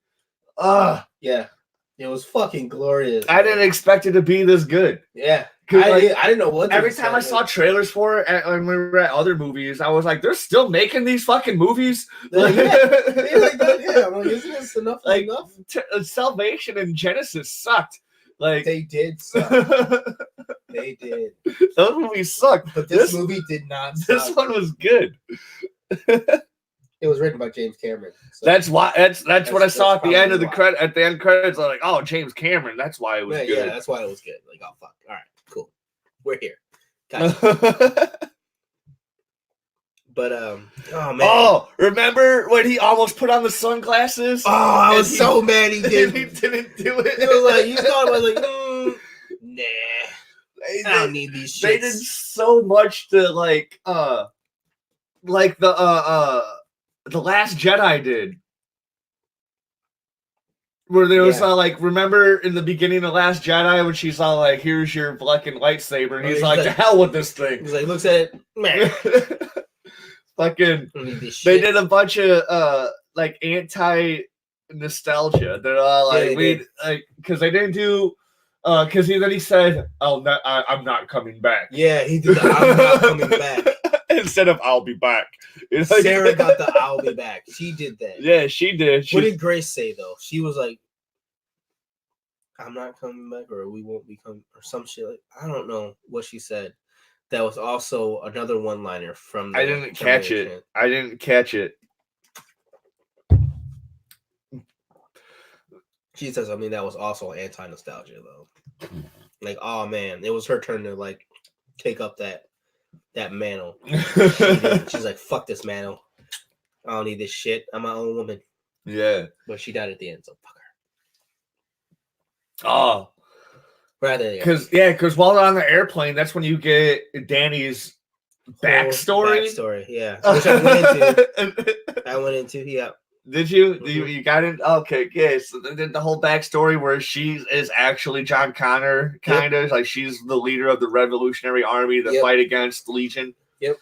Yeah. It was fucking glorious. I didn't expect it to be this good. Yeah. I didn't know what to every time I saw trailers for it when we were at other movies, I was like, they're still making these fucking movies? I'm like, isn't this enough? Salvation and Genesis sucked. Like they did suck. They did. Those movies sucked. But this movie did not suck. This one was good. It was written by James Cameron. So that's what I saw at the end of the credit. At the end credits, I was like, "Oh, James Cameron." That's why it was good. Yeah, that's why it was good. Like, oh fuck. All right, cool. We're here. Gotcha. But oh man. Oh, remember when he almost put on the sunglasses? Oh, I was so mad he didn't. He didn't do it. It was like you thought I was like, nah. I don't need these shits. They did so much to like the Last Jedi did. Where there was remember in the beginning of Last Jedi when she's all like, "Here's your fucking lightsaber," and he's like, "To hell with this thing." He's like, looks at it, man. Fucking, they did a bunch of like anti nostalgia. They're all like, because they didn't do. Because then he said, I'm not coming back." Yeah, he did the "I'm not coming back." Instead of "I'll be back." Sarah got the "I'll be back." She did that. Yeah, she did. What did Grace say, though? She was like, "I'm not coming back," or "We won't be coming," or some shit. Like, I don't know what she said. That was also another one-liner from the I didn't catch it. I didn't catch it. She said something that was also anti-nostalgia, though. Like, oh man, it was her turn to like take up that mantle. She's like, "Fuck this mantle. I don't need this shit. I'm my own woman." Yeah. But she died at the end, so fuck her. Oh. Right there. Because while they're on the airplane, that's when you get Danny's backstory. Yeah. Which I went into, yeah. Did you? Mm-hmm. You got it? Okay, yeah. So the whole backstory where she is actually John Connor, kind of like she's the leader of the Revolutionary Army that fight against Legion. Yep.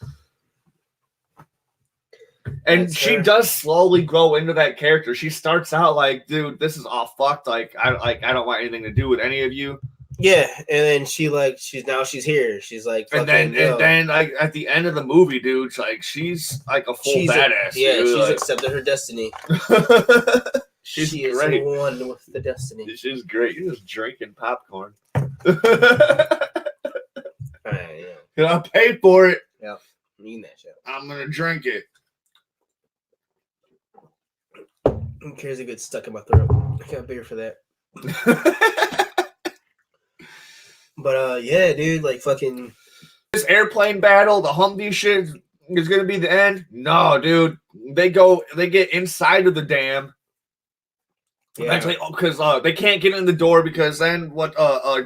And she does slowly grow into that character. She starts out like, "Dude, this is all fucked. Like, I don't want anything to do with any of you." Yeah, and then she's here. She's like, and then like at the end of the movie, dude, she's like a full badass. She's accepted her destiny. She is one with the destiny. She's great. You're just drinking popcorn. I paid for it. Yeah, I'm eating that shit. I'm gonna drink it. Who cares? It gets stuck in my throat. I got beer for that. But yeah, dude, like fucking this airplane battle, the Humvee shit is gonna be the end. No, dude, they get inside of the dam. Eventually, because they can't get in the door because then what?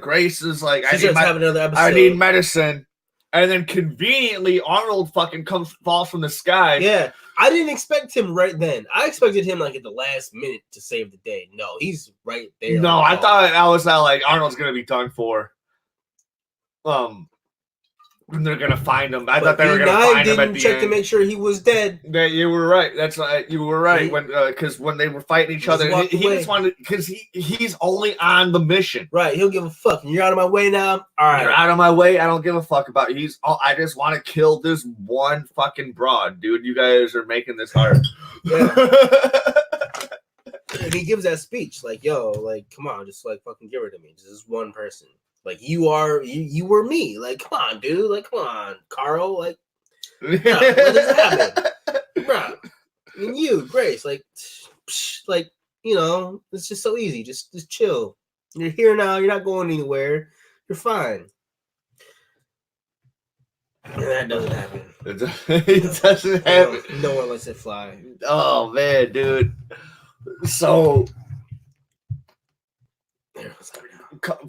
Grace is like, I need medicine, and then conveniently Arnold fucking falls from the sky. Yeah, I didn't expect him right then. I expected him like at the last minute to save the day. No, he's right there. No, I thought I was like Arnold's gonna be done for. And they're gonna find him. I thought they were gonna find him at the check end to make sure he was dead. Yeah, you were right. That's you were right. When they were fighting each other, he just wanted because he's only on the mission. Right, he'll give a fuck. You're out of my way now. All right, you're out of my way. I don't give a fuck about you. I just want to kill this one fucking broad, dude. You guys are making this hard. Yeah. And he gives that speech like, "Yo, like, come on, just like fucking give her to me. Just this one person." Like you were me. Like, come on, dude. Like, come on, Carl. Like, what does happen, bro? And you, Grace. Like, it's just so easy. Just chill. You're here now. You're not going anywhere. You're fine. And that doesn't happen. It doesn't happen. No one lets it fly. Oh man, dude. So.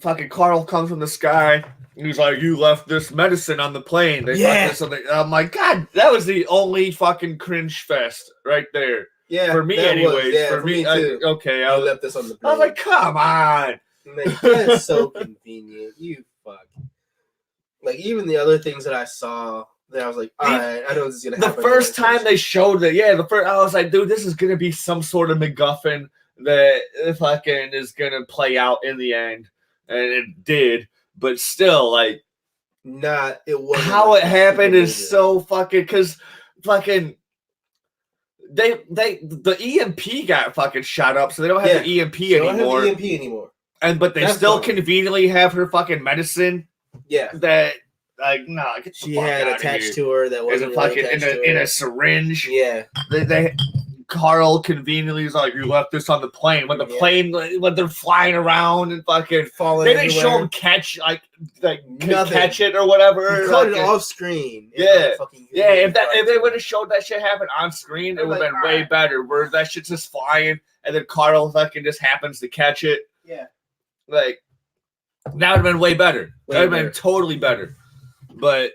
Fucking Carl comes from the sky. And he's like, "You left this medicine on the plane." I'm like, God, that was the only fucking cringe fest right there. Yeah, for me, anyways. Yeah, for me, too. I left this on the plane. I was like, come on. Like, that's so convenient. You fuck. Like even the other things that I saw, that I was like, all right, I know this is gonna happen. The first time they showed it, I was like, dude, this is gonna be some sort of MacGuffin that fucking is gonna play out in the end. And it did, but still, like, it wasn't. How it happened is so fucking because fucking the EMP got fucking shot up, so they don't have the EMP anymore. Don't have the EMP anymore. But they still conveniently have her fucking medicine. Yeah. That like she had attached to her that wasn't fucking in a syringe. Yeah. They Carl conveniently is like, you left this on the plane. When the plane, when they're flying around and fucking falling, they didn't show him catch catch it or whatever. He caught it off screen. Yeah, if they would have showed that shit happen on screen, it would have been way better. Where that shit's just flying and then Carl fucking just happens to catch it. Yeah, like that would have been way better. That would have been totally better. But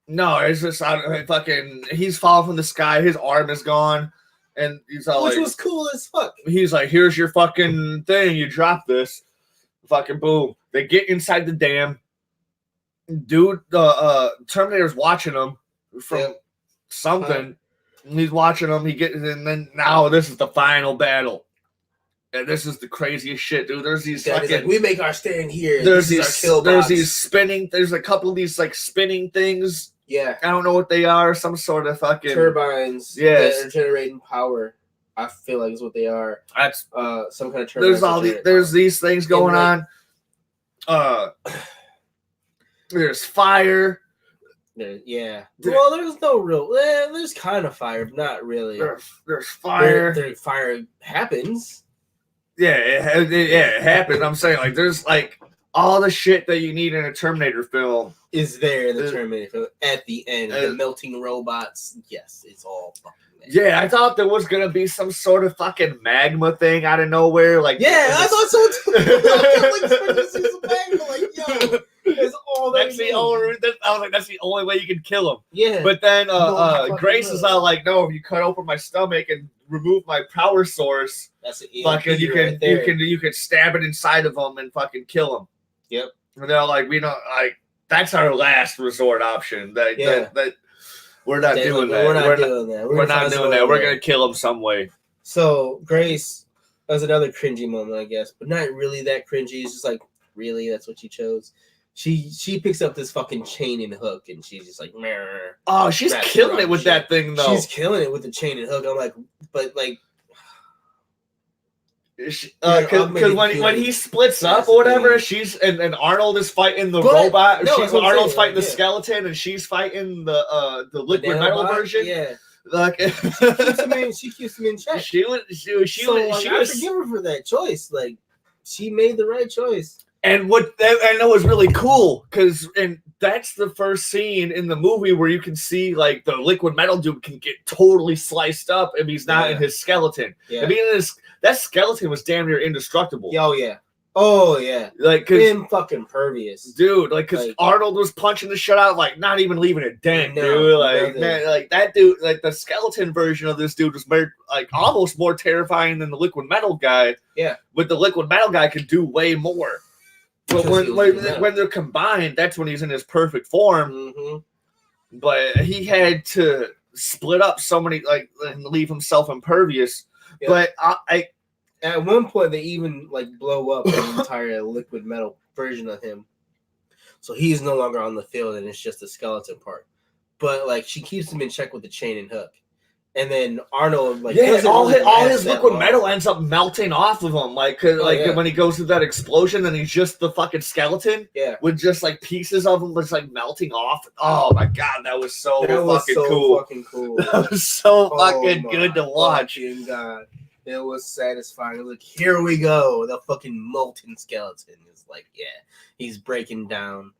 no, it's just fucking. He's falling from the sky. His arm is gone. And he's all which was cool as fuck. He's like, here's your fucking thing. You drop this. Fucking boom. They get inside the dam. Dude, Terminator's watching them from something. He's watching them. And then now this is the final battle. And this is the craziest shit, dude. There's these fucking... like, we make our stand here. There's these spinning... There's a couple of these, like, spinning things... Yeah, I don't know what they are. Some sort of fucking turbines. Yes, that are generating power. I feel like is what they are. That's some kind of turbine. There's these things going on. There's fire. Well, there's no real. There's kind of fire, but not really. There's fire. Fire happens. Yeah, it happens. I'm saying like there's like all the shit that you need in a Terminator film. Is there in the Terminator film at the end? The melting robots. Yes, it's all fucking there. Yeah, I thought there was gonna be some sort of fucking magma thing out of nowhere. Like, I thought so too. I was like, some magma. Like, yo, it's all that. That's the only. I was like, that's the only way you can kill him. Yeah. But then Grace is all like, no, if you cut open my stomach and remove my power source, that's it. Fucking, you can stab it inside of him and fucking kill him. Yep. And they're like, we don't like. That's our last resort option. That we're not doing that. We're not doing that. We're gonna kill him some way. So Grace, that was another cringy moment, I guess, but not really that cringy. It's just like, really, that's what you chose. She picks up this fucking chain and hook, and she's just like, meh. Oh, she's killing it with that thing, though. She's killing it with the chain and hook. I'm like, but like. Because when he splits up or whatever, she's and Arnold is fighting the robot. Arnold's fighting the skeleton, and she's fighting the liquid metal version. Yeah, like she keeps him in check. She was. I forgive her for that choice. Like she made the right choice. And what I know is really cool because that's the first scene in the movie where you can see like the liquid metal dude can get totally sliced up if he's not in his skeleton. Yeah. I mean, that skeleton was damn near indestructible. Oh yeah, like him fucking pervious, dude. Like, cause Arnold was punching the shit out, like not even leaving a dent, dude. Like, man, like that dude, like the skeleton version of this dude was like almost more terrifying than the liquid metal guy. Yeah, but the liquid metal guy could do way more. But when they're combined, that's when he's in his perfect form. Mm-hmm. But he had to split up so many, like, and leave himself impervious. Yep. But I at one point they even like blow up the entire liquid metal version of him, so he's no longer on the field and it's just the skeleton part. But like she keeps him in check with the chain and hook, and then Arnold all his liquid metal ends up melting off of him, like when he goes through that explosion and he's just the fucking skeleton, with just like pieces of him just like melting off. Oh my god, that was so fucking cool. That was so fucking good to watch. God. It was satisfying. Like, here we go. The fucking molten skeleton is like, he's breaking down.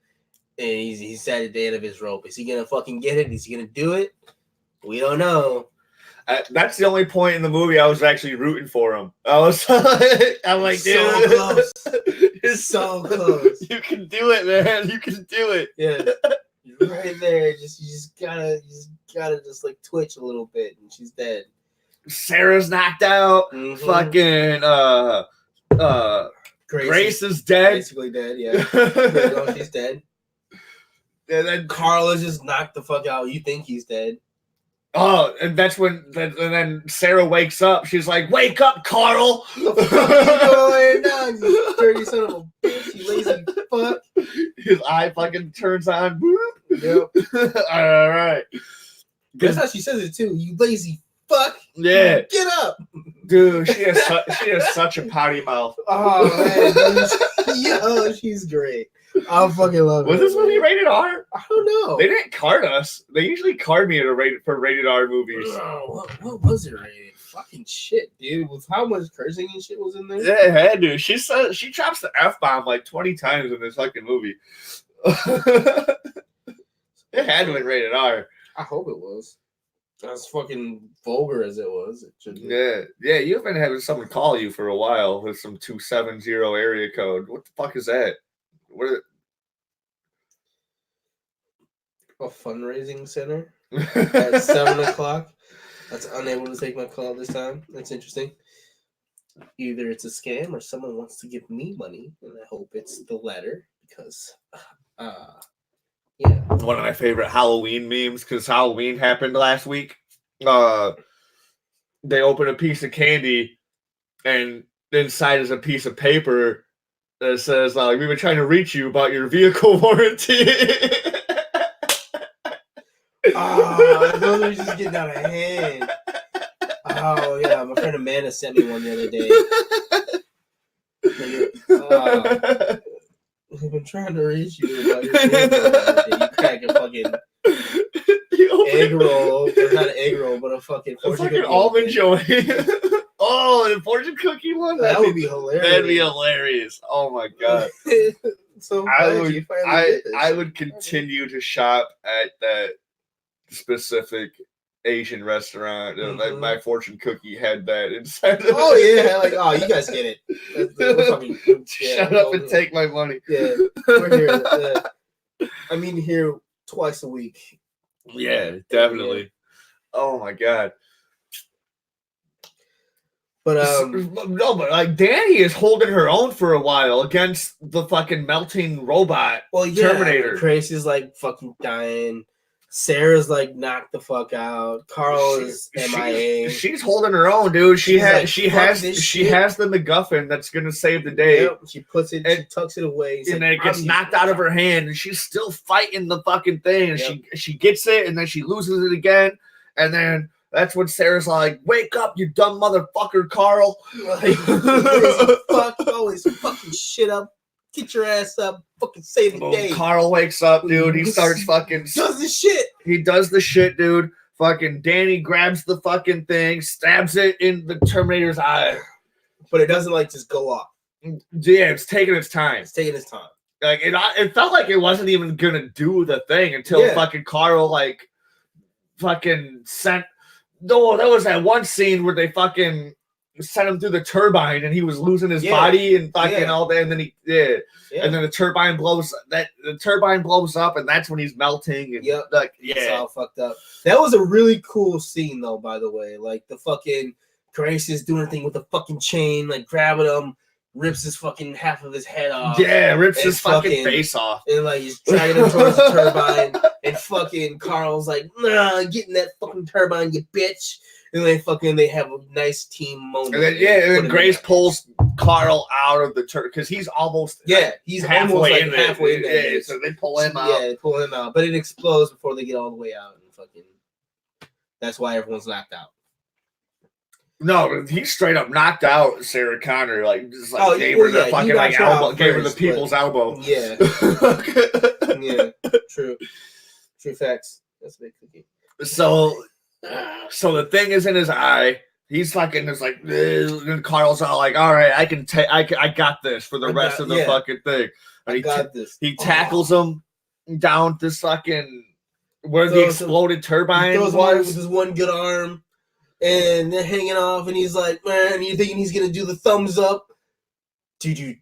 And he's at the end of his rope. Is he going to fucking get it? Is he going to do it? We don't know. That's the only point in the movie I was actually rooting for him. I'm like, dude. So close. It's so close. You can do it, man. You can do it. Yeah. You're right there. You just gotta just like twitch a little bit and she's dead. Sarah's knocked out. Mm-hmm. Fucking Grace is dead. Basically dead, yeah. She's dead. And then Carl is just knocked the fuck out. You think he's dead. Oh, and that's when and then Sarah wakes up. She's like, "Wake up, Carl!" What the fuck are you going on, you dirty son of a bitch, you lazy fuck. His eye fucking turns on. Yep. All right. That's how she says it too. You lazy fuck. Yeah. Get up. Dude, she has such a potty mouth. Oh man. Yo, she's great. I fucking love it. Was this movie rated R? I don't know. They didn't card us. They usually card me for rated R movies. What was it rated? Fucking shit, dude. With how much cursing and shit was in there? Yeah, it had to. She drops the F-bomb like 20 times in this fucking movie. It had to be rated R. I hope it was. As fucking vulgar as it was. It should be. Yeah. You've been having someone call you for a while with some 270 area code. What the fuck is that? What? A fundraising center at 7:00. That's unable to take my call this time. That's interesting. Either it's a scam or someone wants to give me money, and I hope it's the latter because, One of my favorite Halloween memes, because Halloween happened last week. They open a piece of candy, and inside is a piece of paper that says, we've been trying to reach you about your vehicle warranty. Those are just getting out of hand. Oh, yeah. My friend Amanda sent me one the other day. We've been trying to reach you about your vehicle warranty. You crack a fucking egg roll. Or not an egg roll, but a fucking fortune cookie. Almond joy. Oh, the fortune cookie one? That would be hilarious. That'd be hilarious. Oh my god. So I would continue to shop at that specific Asian restaurant. Like my fortune cookie had that inside. Oh yeah, you guys get it. Shut up and take my money. Yeah, we're here. Here twice a week. Yeah, definitely. Yeah. Oh my god. But but Danny is holding her own for a while against the fucking melting robot. Terminator. Grace is fucking dying. Sarah's knocked the fuck out. Carl is MIA. She's holding her own, dude. She has the MacGuffin that's gonna save the day. Yep, she puts it, she tucks it away, and then it gets knocked out of her hand, and she's still fighting the fucking thing. And she gets it, and then she loses it again, and then that's when Sarah's like, "Wake up, you dumb motherfucker, Carl!" Fuck, always fucking shit up. Get your ass up, fucking save the day. Carl wakes up, dude. He starts fucking does the shit. He does the shit, dude. Fucking Danny grabs the fucking thing, stabs it in the Terminator's eye, but it doesn't just go off. Yeah, it's taking its time. It's taking its time. Like it felt like it wasn't even gonna do the thing until fucking Carl like fucking sent. No, that was that one scene where they fucking sent him through the turbine and he was losing his body and fucking all that, and then and then the turbine blows up and that's when he's melting and it's all fucked up. That was a really cool scene though, by the way. Like the fucking Grace is doing a thing with the fucking chain, like grabbing him, rips his fucking half of his head off. Yeah, rips his fucking face off. And like he's dragging him towards the turbine and fucking Carl's like, nah, get in that fucking turbine, you bitch. And they have a nice team moment. And then Grace pulls Carl out of the turbine because he's almost he's halfway in there. Yeah, so they pull him out. Yeah, they pull him out, but it explodes before they get all the way out, and fucking that's why everyone's knocked out. No, he straight up knocked out Sarah Connor, like just like gave her the fucking like elbow, gave her the people's elbow. Yeah, yeah, true facts. That's a big cookie. So the thing is in his eye. He's fucking just like, and Carl's all like, all right, I got this for the rest of the fucking thing. And he tackles him down this fucking where the exploded turbine was. With his one good arm. And they're hanging off, and he's like, man, you're thinking he's gonna do the thumbs up, do,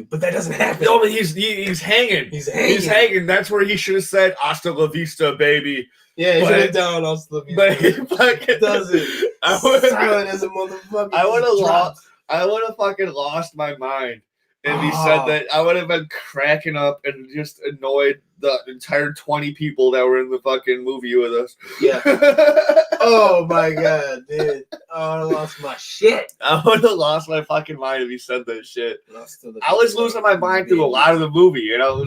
but that doesn't happen. No, but he's hanging. He's hanging. That's where he should have said, "Hasta la vista, baby." Yeah, he should have done "Hasta la vista." But he fucking doesn't. Silent as a motherfucker. I would have fucking lost my mind. And he said that I would have been cracking up and just annoyed the entire 20 people that were in the fucking movie with us. Yeah. Oh my god, dude. I would have lost my shit. I would have lost my fucking mind if he said that shit. I was losing my mind through a lot of the movie, you know?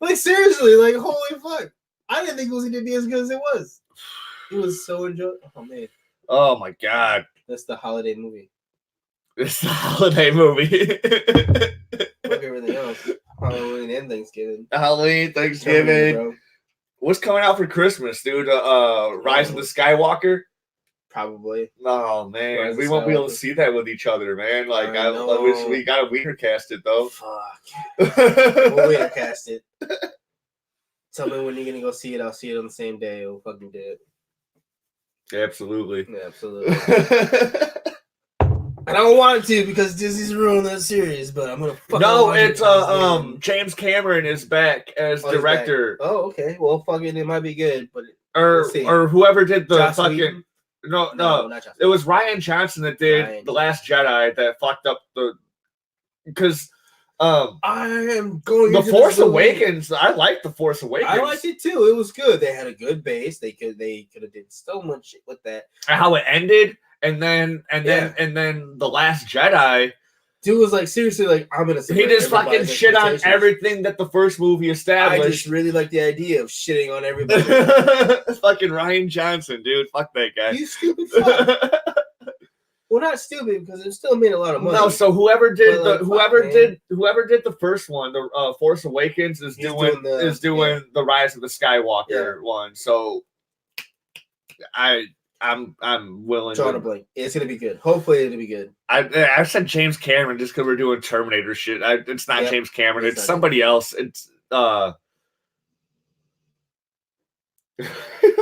Like seriously, like holy fuck. I didn't think it was going to be as good as it was. It was so enjoyable. Oh man. Oh my god. That's the holiday movie. It's the holiday movie. Fuck everything else. Halloween and Thanksgiving. Thanksgiving. What's coming out for Christmas, dude? Rise of the Skywalker? Probably. Oh, man. We won't be able to see that with each other, man. Like, I wish we got to WeinerCast it, though. Fuck. We'll WeinerCast it. Tell me when you're going to go see it. I'll see it on the same day. We'll fucking do it. Absolutely. Yeah, absolutely. I don't want to because Disney's ruining that series, but I'm gonna. It's James Cameron is back as director. Oh, okay. Well, fucking, it might be good, but or whoever did the Joss fucking Whedon? no, not Joss it was Ryan Johnson that did The Last Jedi that fucked up the because I am going. The Force Awakens. I liked The Force Awakens. I liked it too. It was good. They had a good base. They could have did so much shit with that. And how it ended. And then The Last Jedi, dude was like seriously like I'm gonna. He just fucking shit on everything that the first movie established. I just really like the idea of shitting on everybody. Fucking Ryan Johnson, dude, fuck that guy. You stupid fuck. Well, not stupid because it still made a lot of money. No, so whoever did the first one, the Force Awakens, is doing the Rise of the Skywalker one. So I'm willing. Draw to blank. It's gonna be good. Hopefully it'll be good. I said James Cameron just because we're doing Terminator shit. It's not James Cameron. It's somebody else. It's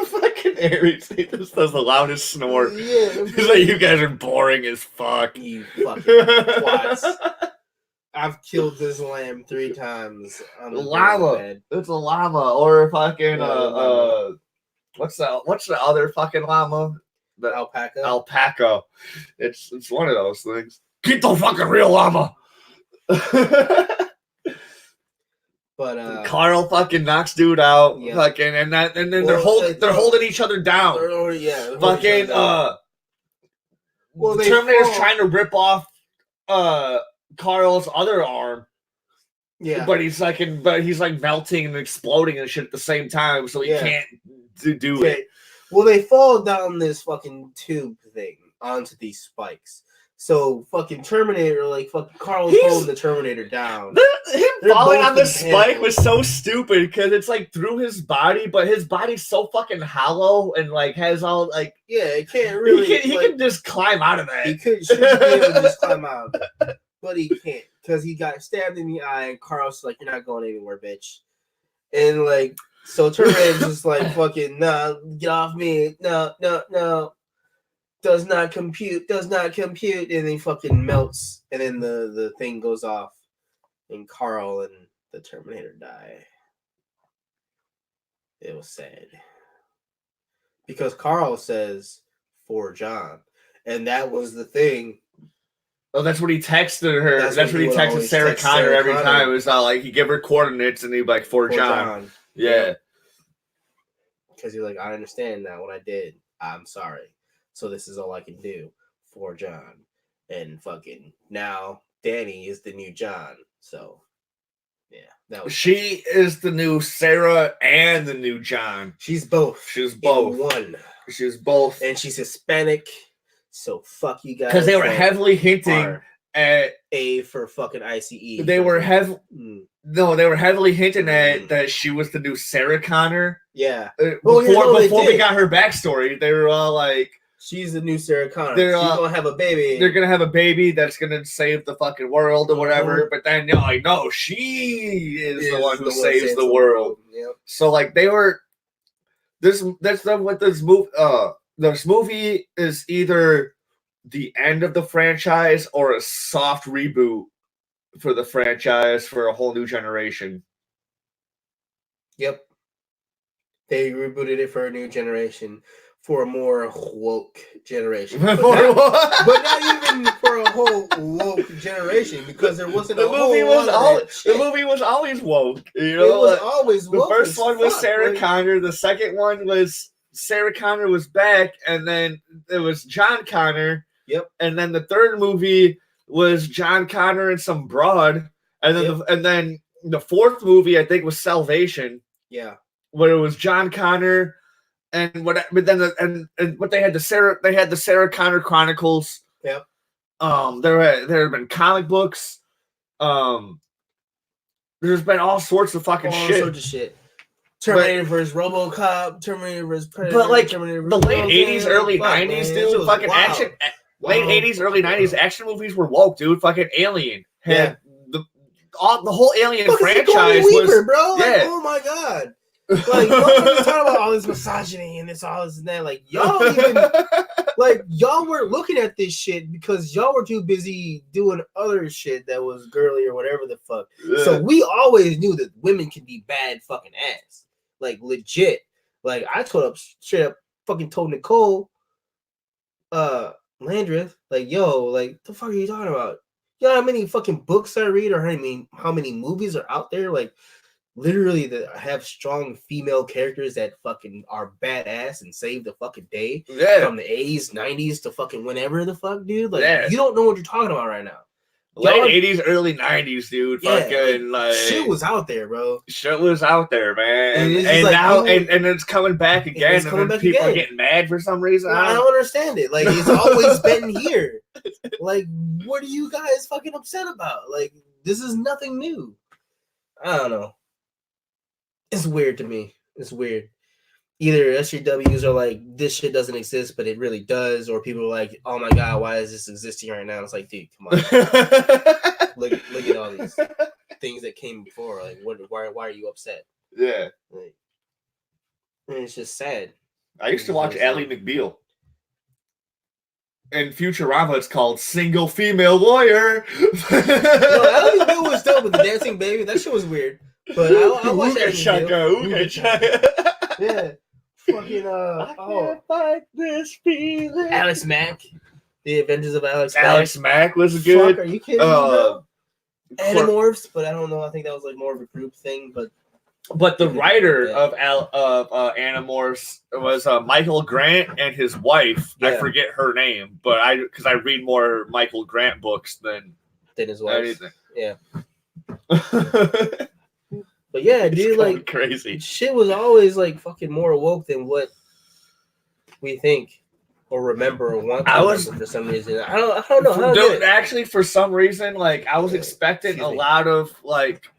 fucking Aries. He just does the loudest snort. Yeah, he's like, you guys are boring as fuck. You fucking twats. I've killed this lamb 3 times. Llama. It's a llama or fucking What's the other fucking llama? The alpaca. Alpaca. It's one of those things. Get the fucking real llama. But Carl fucking knocks dude out. Yeah. Fucking and then they're holding each other down. Fucking Terminator's trying to rip off Carl's other arm. Yeah. But he's like melting and exploding and shit at the same time, so he can't do it. Well, they fall down this fucking tube thing onto these spikes. So fucking Terminator, like fucking Carl's holding the Terminator down. Him falling on the spike was so stupid because it's like through his body, but his body's so fucking hollow and like has all like it can't really. He can just climb out of that. He should be able to just climb out, but he can't because he got stabbed in the eye, and Carl's like, "You're not going anywhere, bitch." And like, so Terminator's just like, "Fucking no, get off me, no, does not compute," and then he fucking melts, and then the thing goes off, and Carl and the Terminator die. It was sad because Carl says for John, and that was the thing. Oh, that's what he texted her. That's what he texted Sarah Connor every time. It was like he'd give her coordinates and he'd be like for John. Yeah. Because he's like, I understand now what I did. I'm sorry. So this is all I can do for John. And fucking now Danny is the new John. So yeah. She is the new Sarah and the new John. She's both. She's both. In one. She was both. And she's Hispanic. So fuck you guys. Because they were heavily hinting at A for fucking ICE. They were they were heavily hinting at that she was the new Sarah Connor. Yeah. Before we got her backstory, they were all like, she's the new Sarah Connor. She's gonna have a baby. They're gonna have a baby that's gonna save the fucking world or whatever. But then you're like, no, she is the one who saves the world. Yep. So like they were. This movie is either the end of the franchise or a soft reboot for the franchise for a whole new generation. Yep. They rebooted it for a new generation, for a more woke generation. But not even for a whole woke generation, because there wasn't the movie was always woke. You know, it was always woke. The first one was Sarah Connor. The second one was Sarah Connor was back, and then it was John Connor. Yep. And then the third movie was John Connor and some broad, and then and then the fourth movie I think was Salvation. Yeah. Where it was John Connor and what, but then what they had the Sarah Connor Chronicles. Yep. There have been comic books. There's been all sorts of fucking shit. All sorts of shit. Terminator versus RoboCop, Terminator versus Predator. But like the late 80s, early 90s, dude, fucking action. Late 80s, early 90s action movies were woke, dude. Fucking Alien had the whole Alien franchise was, bro. Like, oh my god. Like, y'all talking about all this misogyny and all this and that. Like, y'all weren't looking at this shit because y'all were too busy doing other shit that was girly or whatever the fuck. Yeah. So we always knew that women can be bad fucking ass. Like, legit. Like, I straight up fucking told Nicole Landreth, like, yo, like, the fuck are you talking about? You know how many fucking books I read or how many movies are out there? Like, literally that have strong female characters that fucking are badass and save the fucking day from the 80s, 90s to fucking whenever the fuck, dude. Like, you don't know what you're talking about right now. Late 80s, early 90s, dude. Fucking like shit was out there, bro. Shit was out there, man. And now it's coming back again. And people are getting mad for some reason. I don't understand it. Like, it's always been here. Like, what are you guys fucking upset about? Like, this is nothing new. I don't know. It's weird to me. It's weird. Either SJWs are like, this shit doesn't exist, but it really does, or people are like, oh my god, why is this existing right now? It's like, dude, come on. look at all these things that came before. Like, why are you upset? Yeah. Like, and it's just sad. I used to watch Ally McBeal. In Futurama, it's called Single Female Lawyer. No, Ally McBeal was dope with the dancing baby. That shit was weird. But I watched that. Yeah. Fucking I can't fight this feeling. Alex Mack. The Adventures of Alex Mack was good. Fuck, are you kidding me, bro? Animorphs, but I don't know. I think that was like more of a group thing, but the writer of Animorphs was Michael Grant and his wife. Yeah. I forget her name, but because I read more Michael Grant books than his wife. Anything. Yeah. But yeah, dude, like crazy shit was always like fucking more woke than what we think or remember or want to remember for some reason. I don't know. Dude, actually, for some reason, like I was expecting a lot of like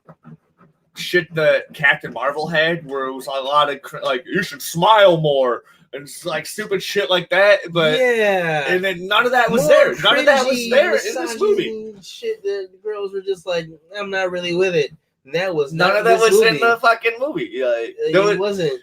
shit that Captain Marvel had, where it was a lot of like you should smile more and it's like stupid shit like that. But yeah, and then none of that was there. None of that was there in this movie. Shit that the girls were just like, I'm not really with it. And that was none of that was movie. In the fucking movie. Like, it wasn't.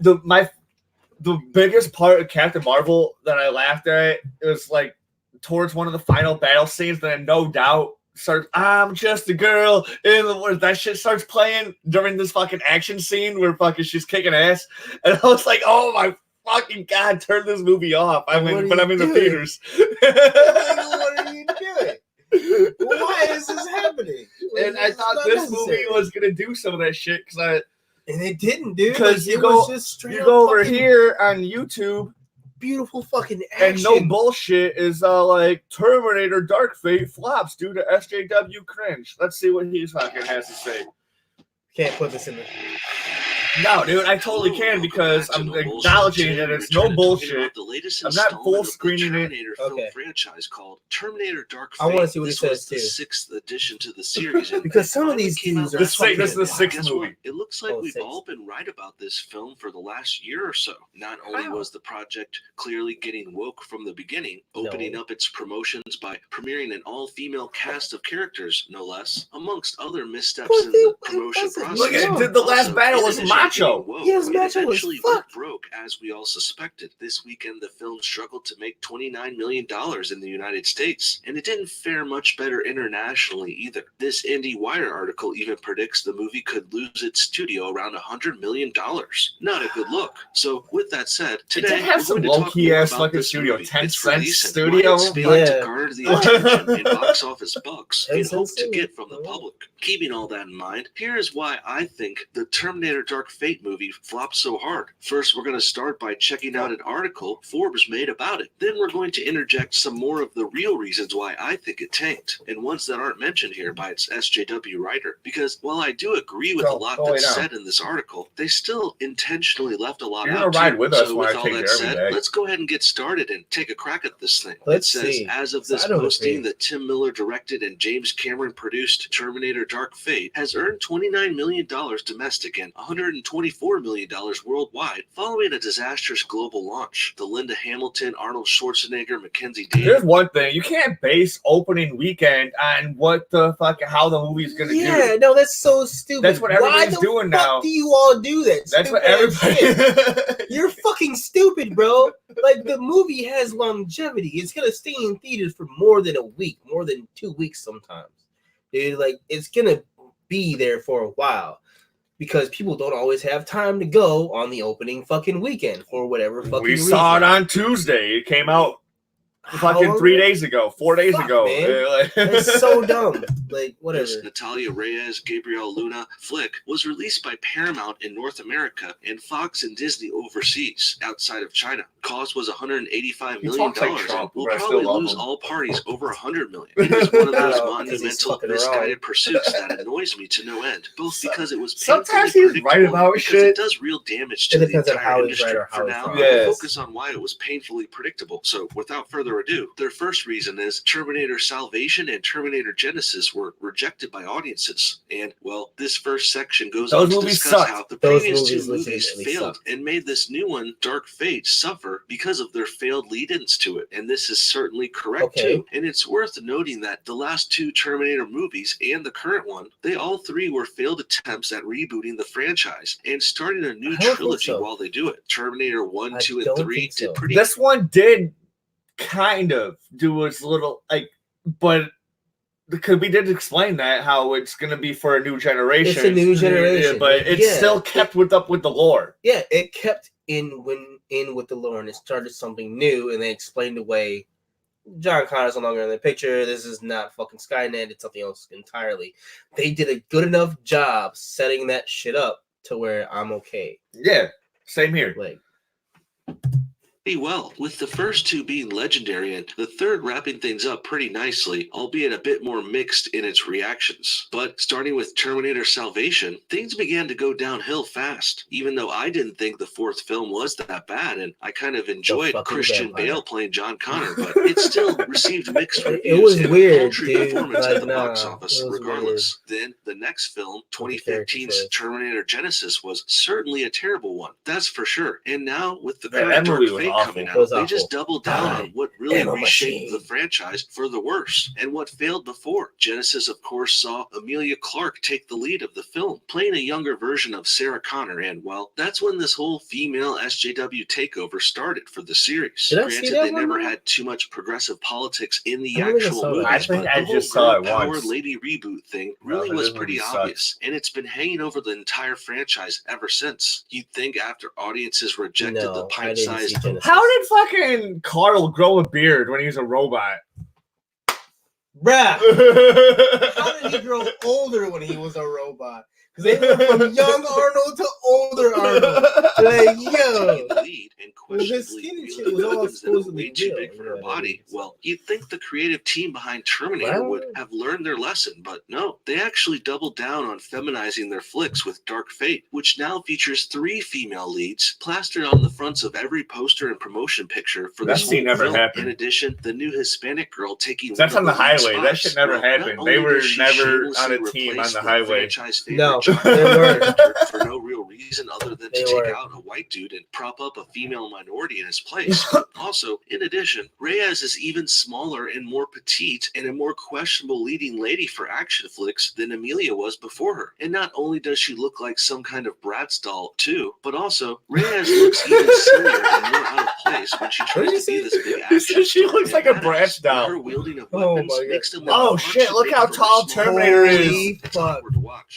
The biggest part of Captain Marvel that I laughed at, it was like towards one of the final battle scenes that no doubt starts, I'm just a girl, and that shit starts playing during this fucking action scene where fucking she's kicking ass, and I was like, oh my fucking god, turn this movie off. I'm in the theaters. What are you doing? Why is this happening? And I thought this movie was gonna do some of that shit and it didn't, dude. Because you go over here on YouTube, beautiful fucking action. And no bullshit is like Terminator Dark Fate flops due to SJW cringe. Let's see what he fucking has to say. Can't put this in there. No, dude, I totally can because I'm acknowledging that it's no bullshit. I'm not full screening it. Film franchise called Terminator Dark Fate. I want to see what it says too. The 6th edition to the series, because some of these dudes are. This is the 6th movie. It looks like we've all been right about this film for the last year or so. Not only was the project clearly getting woke from the beginning, opening up its promotions by premiering an all-female cast of characters, no less, amongst other missteps in the promotion process. Look at the last battle was Macho. Yes, Macho was fucked. Broke, as we all suspected. This weekend, the film struggled to make $29 million in the United States, and it didn't fare much better internationally either. This IndieWire article even predicts the movie could lose its studio around $100 million. Not a good look. So, with that said, today have some low-key ass fucking studio, 10 cents studio. To garner the attention and box office bucks in hope to get from the public. Keeping all that in mind, here is why I think the Terminator Dark Fate movie flopped so hard. First, we're going to start by checking out an article Forbes made about it. Then we're going to interject some more of the real reasons why I think it tanked, and ones that aren't mentioned here by its SJW writer. Because while I do agree with a lot that's said in this article, they still intentionally left a lot out. You're gonna ride with us so when with I all take that said, let's go ahead and get started and take a crack at this thing. Let's see. As of this posting, the Tim Miller directed and James Cameron produced Terminator Dark Fate has earned $29 million domestic and $124 million worldwide following a disastrous global launch. The Linda Hamilton, Arnold Schwarzenegger, Mackenzie Davis. Here's one thing: you can't base opening weekend on what the fuck how the movie's gonna do. Yeah, no, that's so stupid. That's what everybody's doing now. Why do you all do that? That's what everybody. You're fucking stupid, bro. Like, the movie has longevity. It's gonna stay in theaters for more than a week, more than 2 weeks sometimes. Dude, like, it's gonna be there for a while. Because people don't always have time to go on the opening fucking weekend for whatever fucking reason. We saw it on Tuesday. It came out fucking 3 days ago, 4 days ago. It's so dumb. Like, whatever. This Natalia Reyes, Gabriel Luna flick was released by Paramount in North America and Fox and Disney overseas, outside of China. Cost was $185 million. We'll probably lose all parties over $100 million. It is one of those monumental, misguided pursuits that annoys me to no end. Both because it was sometimes he's right about shit. It does real damage to the entire industry. For now, I'll focus on why it was painfully predictable. So, without further ado, their first reason is Terminator Salvation and Terminator Genesis were rejected by audiences. And, well, this first section goes on to discuss how the previous two movies failed and made this new one, Dark Fate, suffer because of their failed lead-ins to it. And this is certainly correct, too. And it's worth noting that the last two Terminator movies and the current one, they all three were failed attempts at rebooting the franchise and starting a new trilogy while they do it. Terminator 1, 2, and 3 did pretty... This one did kind of do its little, like, but because we did explain that how it's going to be for a new generation. It's a new generation, but it still kept up with the lore. Yeah, it kept in with the lore, and it started something new, and they explained away. John Connor's no longer in the picture. This is not fucking Skynet. It's something else entirely. They did a good enough job setting that shit up to where I'm okay. Yeah, same here. Like, well, with the first two being legendary and the third wrapping things up pretty nicely, albeit a bit more mixed in its reactions. But starting with Terminator Salvation, things began to go downhill fast, even though I didn't think the fourth film was that bad, and I kind of enjoyed Christian Bale playing John Connor, but it still received mixed reviews. It was and weird, a dude. performance at the box office, regardless. Then the next film, 2015's Terminator Genesis, was certainly a terrible one, that's for sure. And now with the current Dark Fate coming out, they just doubled down on what really reshaped the franchise for the worse, and what failed before. Genesis, of course, saw Emilia Clarke take the lead of the film, playing a younger version of Sarah Connor, and, well, that's when this whole female SJW takeover started for the series. Granted, they never had too much progressive politics in the actual movies, I think but I just saw it Power once. Lady reboot thing really was pretty obvious, and it's been hanging over the entire franchise ever since. You'd think after audiences rejected the pint-sized... How did fucking Carl grow a beard when he was a robot? Bruh! How did he grow older when he was a robot? Because they went from young Arnold to older Arnold. Like, yo. His skin and shit was all supposedly too big for her body. Well, you'd think the creative team behind Terminator would have learned their lesson, but no. They actually doubled down on feminizing their flicks with Dark Fate, which now features 3 female leads plastered on the fronts of every poster and promotion picture for this whole film. In addition, the new Hispanic girl taking that's on the highway. That shit never happened. They were never on a team on the highway. No, they weren't. For no real reason other than to take out a white dude and prop up a female minority in his place. Also, in addition, Reyes is even smaller and more petite and a more questionable leading lady for action flicks than Emilia was before her. And not only does she look like some kind of Bratz doll too, but also Reyes looks even sillier and more out of place when she tries to be this big action. She looks like a Bratz doll. Her wielding of weapons makes them shit! Look how tall Terminator is. Fuck.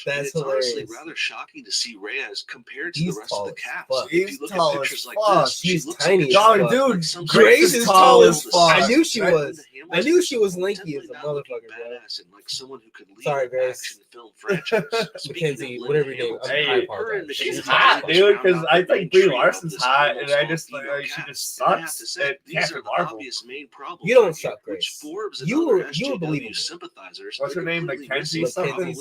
That's hilarious. Rather shocking to see Reyes compared to the rest of the cast. If you look at pictures like this, she's tiny. Like dude, Grace is tall as fuck. I knew she was. I knew she was lanky as a motherfucker, bro. And like someone who could lead sorry, Grace. action film franchise. Mackenzie, whatever your name. Hey, she's hot, dude. Because I think Brie Larson's hot, and I just like she just sucks at Captain Marvel. You don't suck, Grace. You were believable. What's her name? Mackenzie something.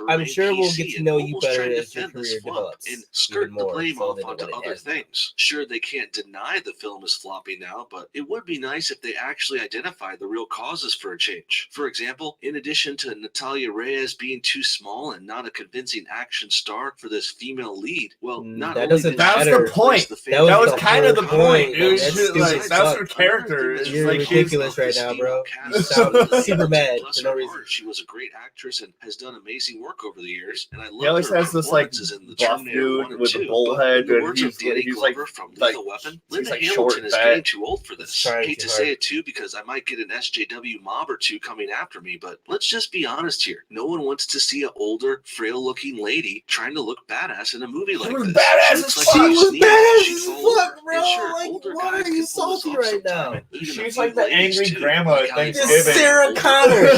I'm sure we'll get to know you better as your career develops. And skirt the blame off onto other things. Sure, they can't deny the film is floppy now, but it would be nice if they actually identified the real causes for a change. For example, in addition to Natalia Reyes being too small and not a convincing action star for this female lead, well, not that only doesn't did matter. That was the point. That was kind of the point, dude. That's that's her character. You're like ridiculous right now, bro. You sound super mad for no reason. She was a great actress and has done amazing work over the years, and I love he always her has this like in the buff dude with a bull head, and he's like from like Weapon, he's Linda like Hamilton short is fat. getting too old for this. I hate to say it too, because I might get an SJW mob or two coming after me, but let's just be honest here. No one wants to see an older, frail-looking lady trying to look badass in a movie like this. She was badass as fuck, bro. Like, why are you salty right now? She's like the angry grandma at Thanksgiving. It's Sarah Connor.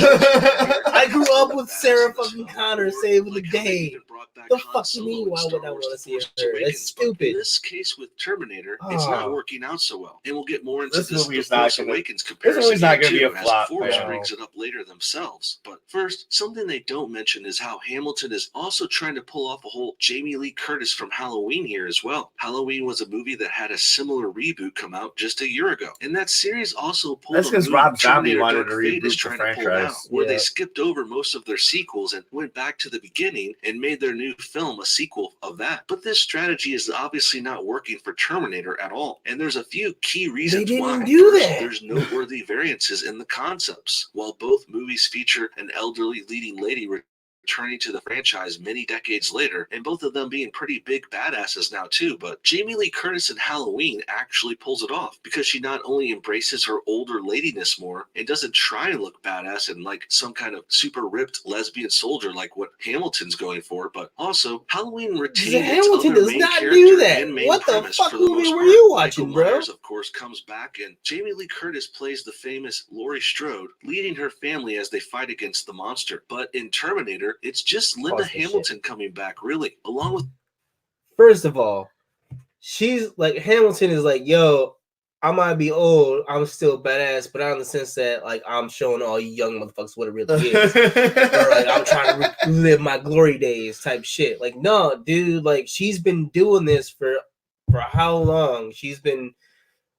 I grew up with Sarah fucking Connor saving the day. The fuck you mean? Why would I want to see her? That's stupid. In this case with Terminator, it's not working out so well, and we'll get more into this movie's The Force Awakens comparison. This movie's not going to be a flop. Force brings it up later themselves. But first, something they don't mention is how Hamilton is also trying to pull off a whole Jamie Lee Curtis from Halloween here as well. Halloween was a movie that had a similar reboot come out just a year ago, and that series also pulled. That's because Rob Zombie wanted to reboot the franchise, where they skipped over most of their sequels and went back to the beginning and made their new film a sequel of that. But this strategy is obviously not working for Terminator at all, and there's a few key reasons why. First, there's noteworthy variances in the concepts. While both movies feature an elderly leading lady returning to the franchise many decades later, and both of them being pretty big badasses now too, but Jamie Lee Curtis in Halloween actually pulls it off, because she not only embraces her older ladiness more and doesn't try and look badass and like some kind of super ripped lesbian soldier like what Hamilton's going for, but also Halloween retained Hamilton does not do that. What the fuck movie were you watching, bro? Myers, of course, comes back, and Jamie Lee Curtis plays the famous Laurie Strode, leading her family as they fight against the monster. But in Terminator, it's just Linda Hamilton coming back, really, along with... First of all, she's like Hamilton is like, yo, I might be old, I'm still badass, but not in the sense that like I'm showing all you young motherfuckers what it really is, or like I'm trying to relive my glory days type shit. Like, no, dude, like she's been doing this for how long? She's been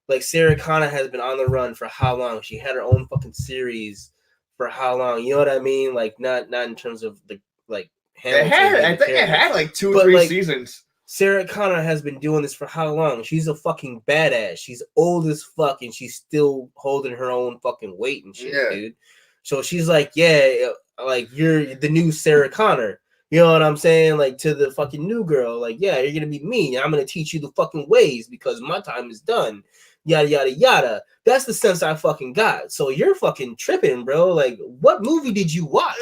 like Sarah Connor has been on the run for how long? She had her own fucking series for how long? You know what I mean? Like not in terms of the like Hamilton. I think it had like 2 or 3 seasons. Sarah Connor has been doing this for how long? She's a fucking badass. She's old as fuck, and she's still holding her own fucking weight and shit, dude. So she's like, yeah, like you're the new Sarah Connor. You know what I'm saying? Like to the fucking new girl, like, yeah, you're gonna be me. I'm gonna teach you the fucking ways because my time is done. Yada yada yada. That's the sense I fucking got. So you're fucking tripping, bro. Like, what movie did you watch?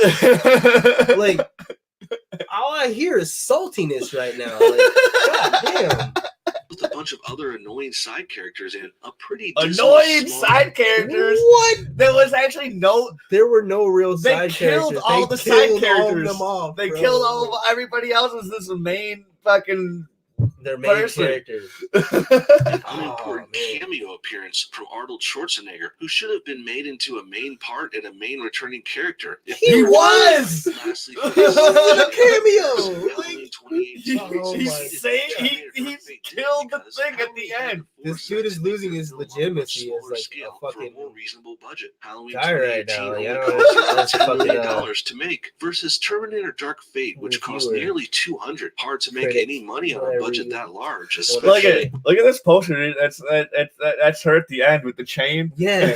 Like, all I hear is saltiness right now. Like, god damn. With a bunch of other annoying side characters and a pretty annoying side characters. What? There was actually there were no real side characters. They killed all the side characters. Off, they killed all of everybody else. Was this main fucking their main characters? An unimportant cameo appearance from Arnold Schwarzenegger, who should have been made into a main part and a main returning character. He was. Lastly, a cameo. He's killed the thing at the end. This dude is losing his legitimacy as like a fucking more reasonable budget. Halloween guy right now. $10 million to make versus Terminator Dark Fate, which cost nearly $200. Hard to make any money on a budget that large. Look at this poster. That's her at the end with the chain. Yeah.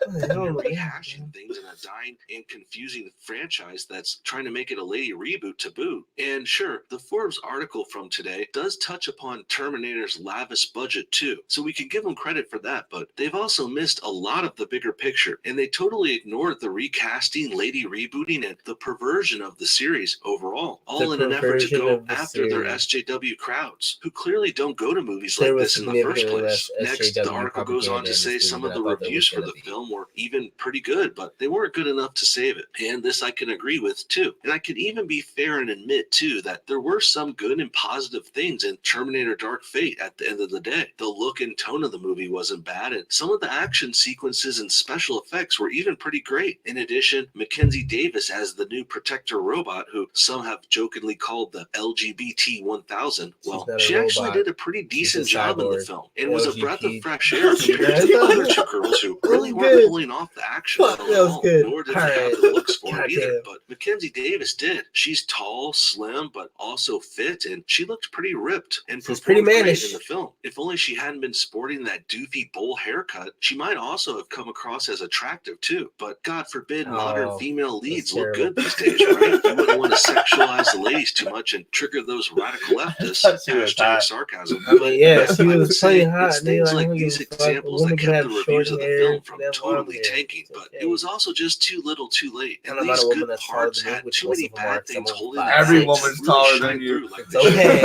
Rehashing things in a dying and confusing franchise that's trying to make it a lady reboot to boot. And sure, the Forbes article from today does touch upon Terminator's lavish budget too, so we can give them credit for that, but they've also missed a lot of the bigger picture, and they totally ignored the recasting, lady rebooting, and the perversion of the series overall, all in an effort to go after their SJW crowds, who clearly don't go to movies like this in the first place. Next, the article goes on to say some of the reviews for the film were even pretty good, but they weren't good enough to save it. And this I can agree with too. And I can even be fair and admit too that there were some good and positive things in Terminator Dark Fate at the end of the day. The look and tone of the movie wasn't bad, and some of the action sequences and special effects were even pretty great. In addition, Mackenzie Davis as the new Protector robot, who some have jokingly called the LGBT 1000, well, she actually did a pretty decent job in the film, and was a breath of fresh air compared to the other two girls who really weren't pulling off the action at all, nor did they have the looks for it either. But Mackenzie Davis did. She's tall, slim, but also fit, and she looked pretty ripped and she's pretty mannish in the film. If only she hadn't been sporting that doofy bowl haircut, she might also have come across as attractive too. But God forbid modern female leads look good these days, right? You wouldn't want to sexualize the ladies too much and trigger those radical leftists. Hashtag sarcasm. I mean, yeah, she was playing hot. It's things like these examples that kept the reviews of the film from totally tanking, but it was also just too little too late. And these good parts had too many bad things holding back. Every woman's taller than you. It's okay.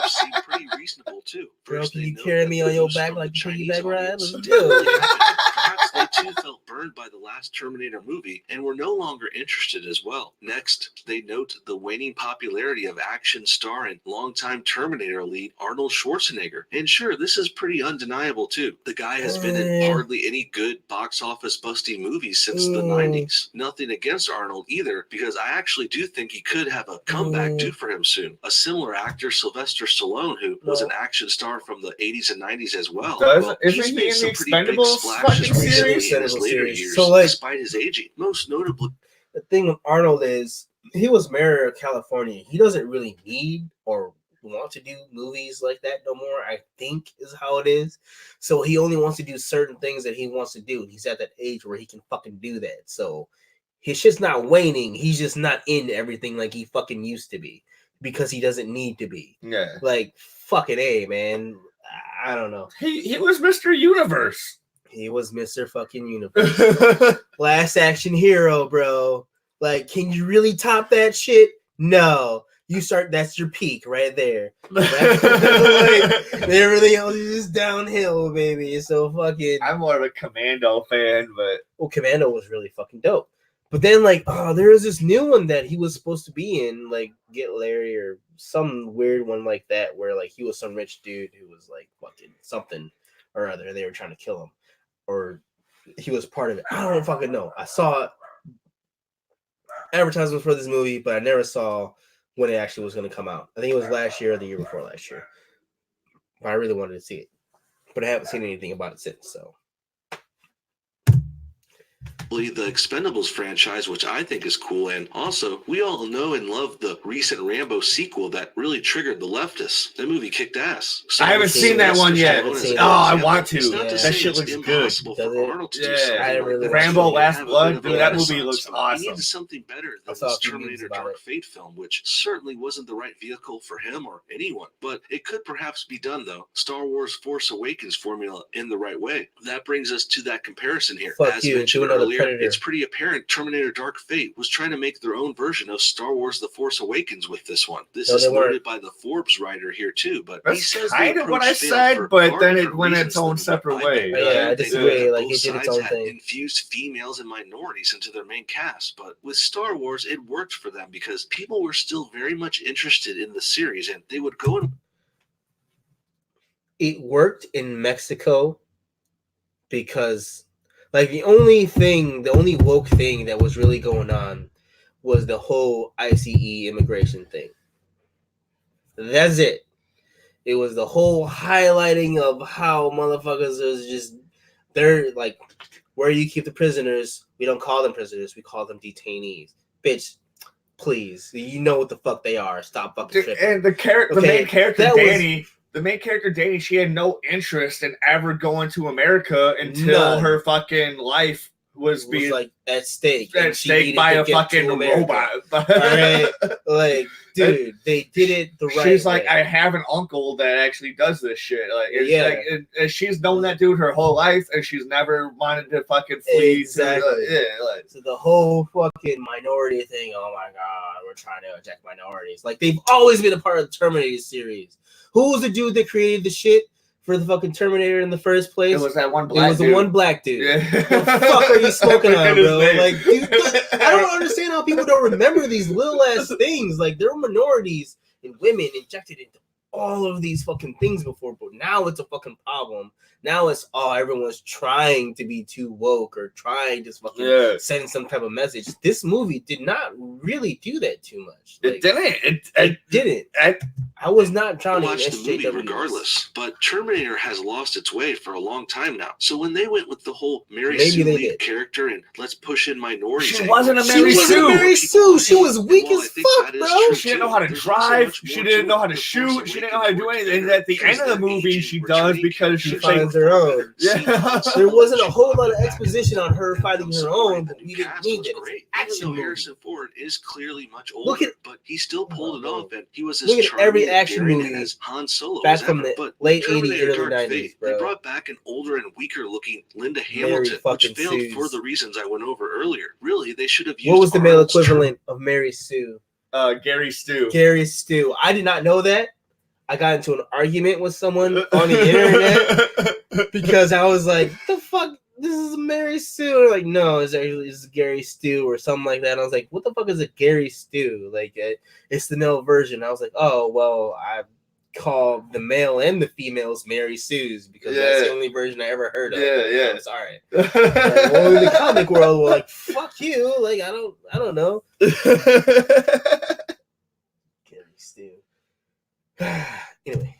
Seemed pretty reasonable too. Girl, can you carry me on your back like a piggyback ride? Let's do it. Perhaps they too felt burned by the last Terminator movie and were no longer interested as well. Next, they note the waning popularity of action star and longtime Terminator lead Arnold Schwarzenegger. And sure, this is pretty undeniable too. The guy has been in hardly any good box office busting movies since the 90s. Nothing against Arnold either, because I actually do think he could have a comeback due for him soon. A similar actor, Sylvester Stallone, who was an action star from the 80s and 90s as well. Isn't he in the Expendables fucking series? In his later years, despite his aging. Most notably, the thing with Arnold is he was mayor of California. He doesn't really need or want to do movies like that no more, I think is how it is. So he only wants to do certain things that he wants to do. And he's at that age where he can fucking do that. So his shit's not waning. He's just not in everything like he fucking used to be because he doesn't need to be. Yeah. Like, fucking A, man. I don't know. He was Mr. Universe. He was Mr. fucking Universe. Last action hero, bro. Like, can you really top that shit? No. That's your peak right there. Like, everything else is just downhill, baby. So fucking. I'm more of a Commando fan, but. Well, Commando was really fucking dope. But then, like, there was this new one that he was supposed to be in, like, Get Larry or some weird one like that, where, like, he was some rich dude who was, like, fucking something or other. They were trying to kill him. Or he was part of it. I don't fucking know. I saw advertisements for this movie, but I never saw when it actually was going to come out. I think it was last year or the year before last year. But I really wanted to see it. But I haven't seen anything about it since, so. The Expendables franchise, which I think is cool, and also we all know and love the recent Rambo sequel that really triggered the leftists. That movie kicked ass. So I haven't seen that one yet. I want to. That shit looks good. Rambo Last Blood, dude, that movie looks awesome. He needed something better than this Terminator Dark Fate film, which certainly wasn't the right vehicle for him or anyone. But it could perhaps be done, though. Star Wars Force Awakens formula in the right way. That brings us to that comparison here. As mentioned earlier, it's pretty apparent Terminator Dark Fate was trying to make their own version of Star Wars The Force Awakens with this one. This is noted by the Forbes writer here too, but that's he says kind of what I said, but then it went its own separate way. Yeah, I disagree. Like, it did its own thing. Infused females and minorities into their main cast, but with Star Wars, it worked for them because people were still very much interested in the series, and they would go and. It worked in Mexico because. Like, the only woke thing that was really going on was the whole ICE immigration thing. That's it. It was the whole highlighting of how motherfuckers is just, they're like, where you keep the prisoners, we don't call them prisoners, we call them detainees. Bitch, please. You know what the fuck they are. Stop fucking tripping. And the main character, Danny... The main character, Danny, she had no interest in ever going to America until her fucking life was being like at stake by a fucking robot. Right? Like, dude, they did it the right way. She's like, I have an uncle that actually does this shit. Like, and she's known that dude her whole life, and she's never wanted to fucking flee. Exactly. So the whole fucking minority thing. Oh my god, we're trying to eject minorities. Like, they've always been a part of the Terminator series. Who was the dude that created the shit for the fucking Terminator in the first place? It was that one black dude. It was the one black dude. Yeah. What the fuck are you smoking on, bro? Like, dude, I don't understand how people don't remember these little ass things. Like, there were minorities and women injected into all of these fucking things before, but now it's a fucking problem. Now it's everyone's trying to be too woke or trying to fucking send some type of message. This movie did not really do that too much. Like, it didn't. It didn't. I was not trying to watch the movie regardless, but Terminator has lost its way for a long time now. So when they went with the whole Mary Sue lead character and let's push in minorities, she wasn't a Mary Sue. She was weak as fuck, bro. She didn't know how to drive. She didn't know how to shoot. She didn't know how to do anything. And at the end of the movie, she does because she finds her own. Yeah, there wasn't a whole lot of exposition on her fighting her own, but we didn't need it. Even though Harrison Ford is clearly much older, but he still pulled it off, and he was as every action movie as Han Solo back from the late 80s, early 90s, bro. They brought back an older and weaker looking Linda Hamilton, which failed for the reasons I went over earlier. Really, they should have used. What was the male equivalent of Mary Sue? Gary Stu. Gary Stu. I did not know that. I got into an argument with someone on the internet because I was like, the fuck? This is Mary Sue. Or like, no, it's Gary Stu or something like that. And I was like, what the fuck is a Gary Stu? Like, it's the male version. I was like, oh, well, I call the male and the females Mary Sues because that's the only version I ever heard of. Yeah. I'm sorry. Like, well, in the comic world, we're like, fuck you. Like, I don't know. Gary Stu. Anyway.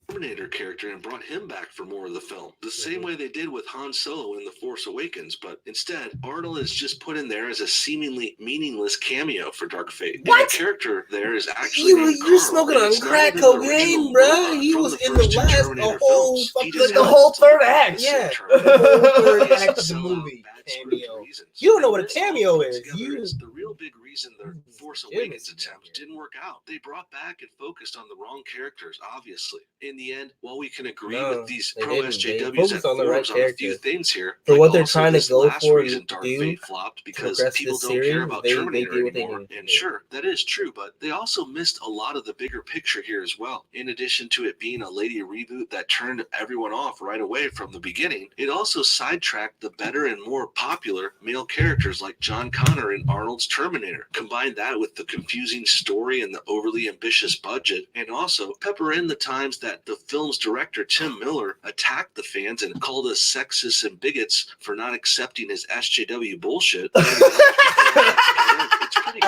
Terminator character and brought him back for more of the film, the same way they did with Han Solo in The Force Awakens, but instead Arnold is just put in there as a seemingly meaningless cameo for Dark Fate. What? And the character there is actually you're smoking on crack cocaine, bro. He was in the whole third act. Yeah, the whole third act of the movie. Cameo. You don't know what a cameo is. The real big reason the Force Awakens attempt didn't work out. They brought back and focused on the wrong characters, obviously. In the end, while we can agree with these pro SJWs at forums on a few things here, for what they're trying to go for, reason Dark Fate flopped because people don't care about Terminator anymore. And sure, that is true, but they also missed a lot of the bigger picture here as well. In addition to it being a lady reboot that turned everyone off right away from the beginning, it also sidetracked the better and more popular male characters like John Connor in Arnold's Terminator. Combine that with the confusing story and the overly ambitious budget, and also pepper in the times that the film's director Tim Miller attacked the fans and called us sexist and bigots for not accepting his SJW bullshit. All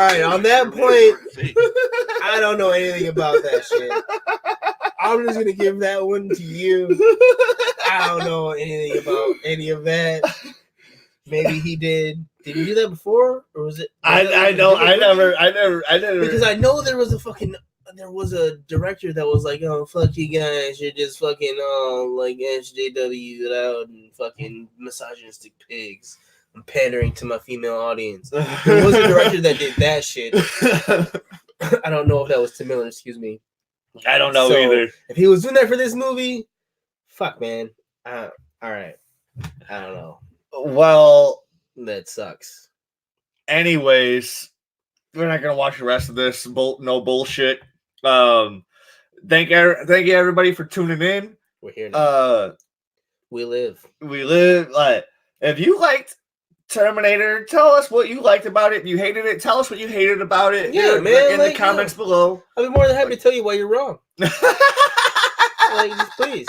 right, on that point, I don't know anything about that shit. I'm just gonna give that one to you. I don't know anything about any of that. Maybe he did. Did he do that before, or was it? I never. Because I know there was a director that was like, "Oh, fuck you guys, you're just fucking like SJW'd out and fucking misogynistic pigs. I'm pandering to my female audience." There was a director that did that shit. I don't know if that was Tim Miller. Excuse me. I don't know either. If he was doing that for this movie, fuck, man. All right. I don't know. Well, that sucks. Anyways, we're not gonna watch the rest of this. No bullshit. Thank you, everybody, for tuning in. We're here now. We live. If you liked Terminator, tell us what you liked about it. If you hated it, tell us what you hated about it. Yeah, man. In the comments below. I'd be more than happy to tell you why you're wrong. Please.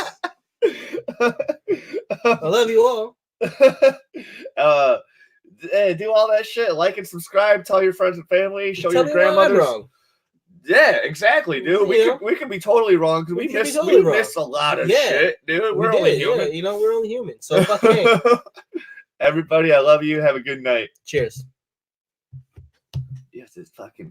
I love you all. Do all that shit. Like and subscribe. Tell your friends and family. Show your grandmothers. Wrong. Yeah, exactly, dude. We could be totally wrong because we miss a lot of shit, dude. We're only human. Yeah, we're only human. So fucking everybody, I love you. Have a good night. Cheers. Yes, it's fucking.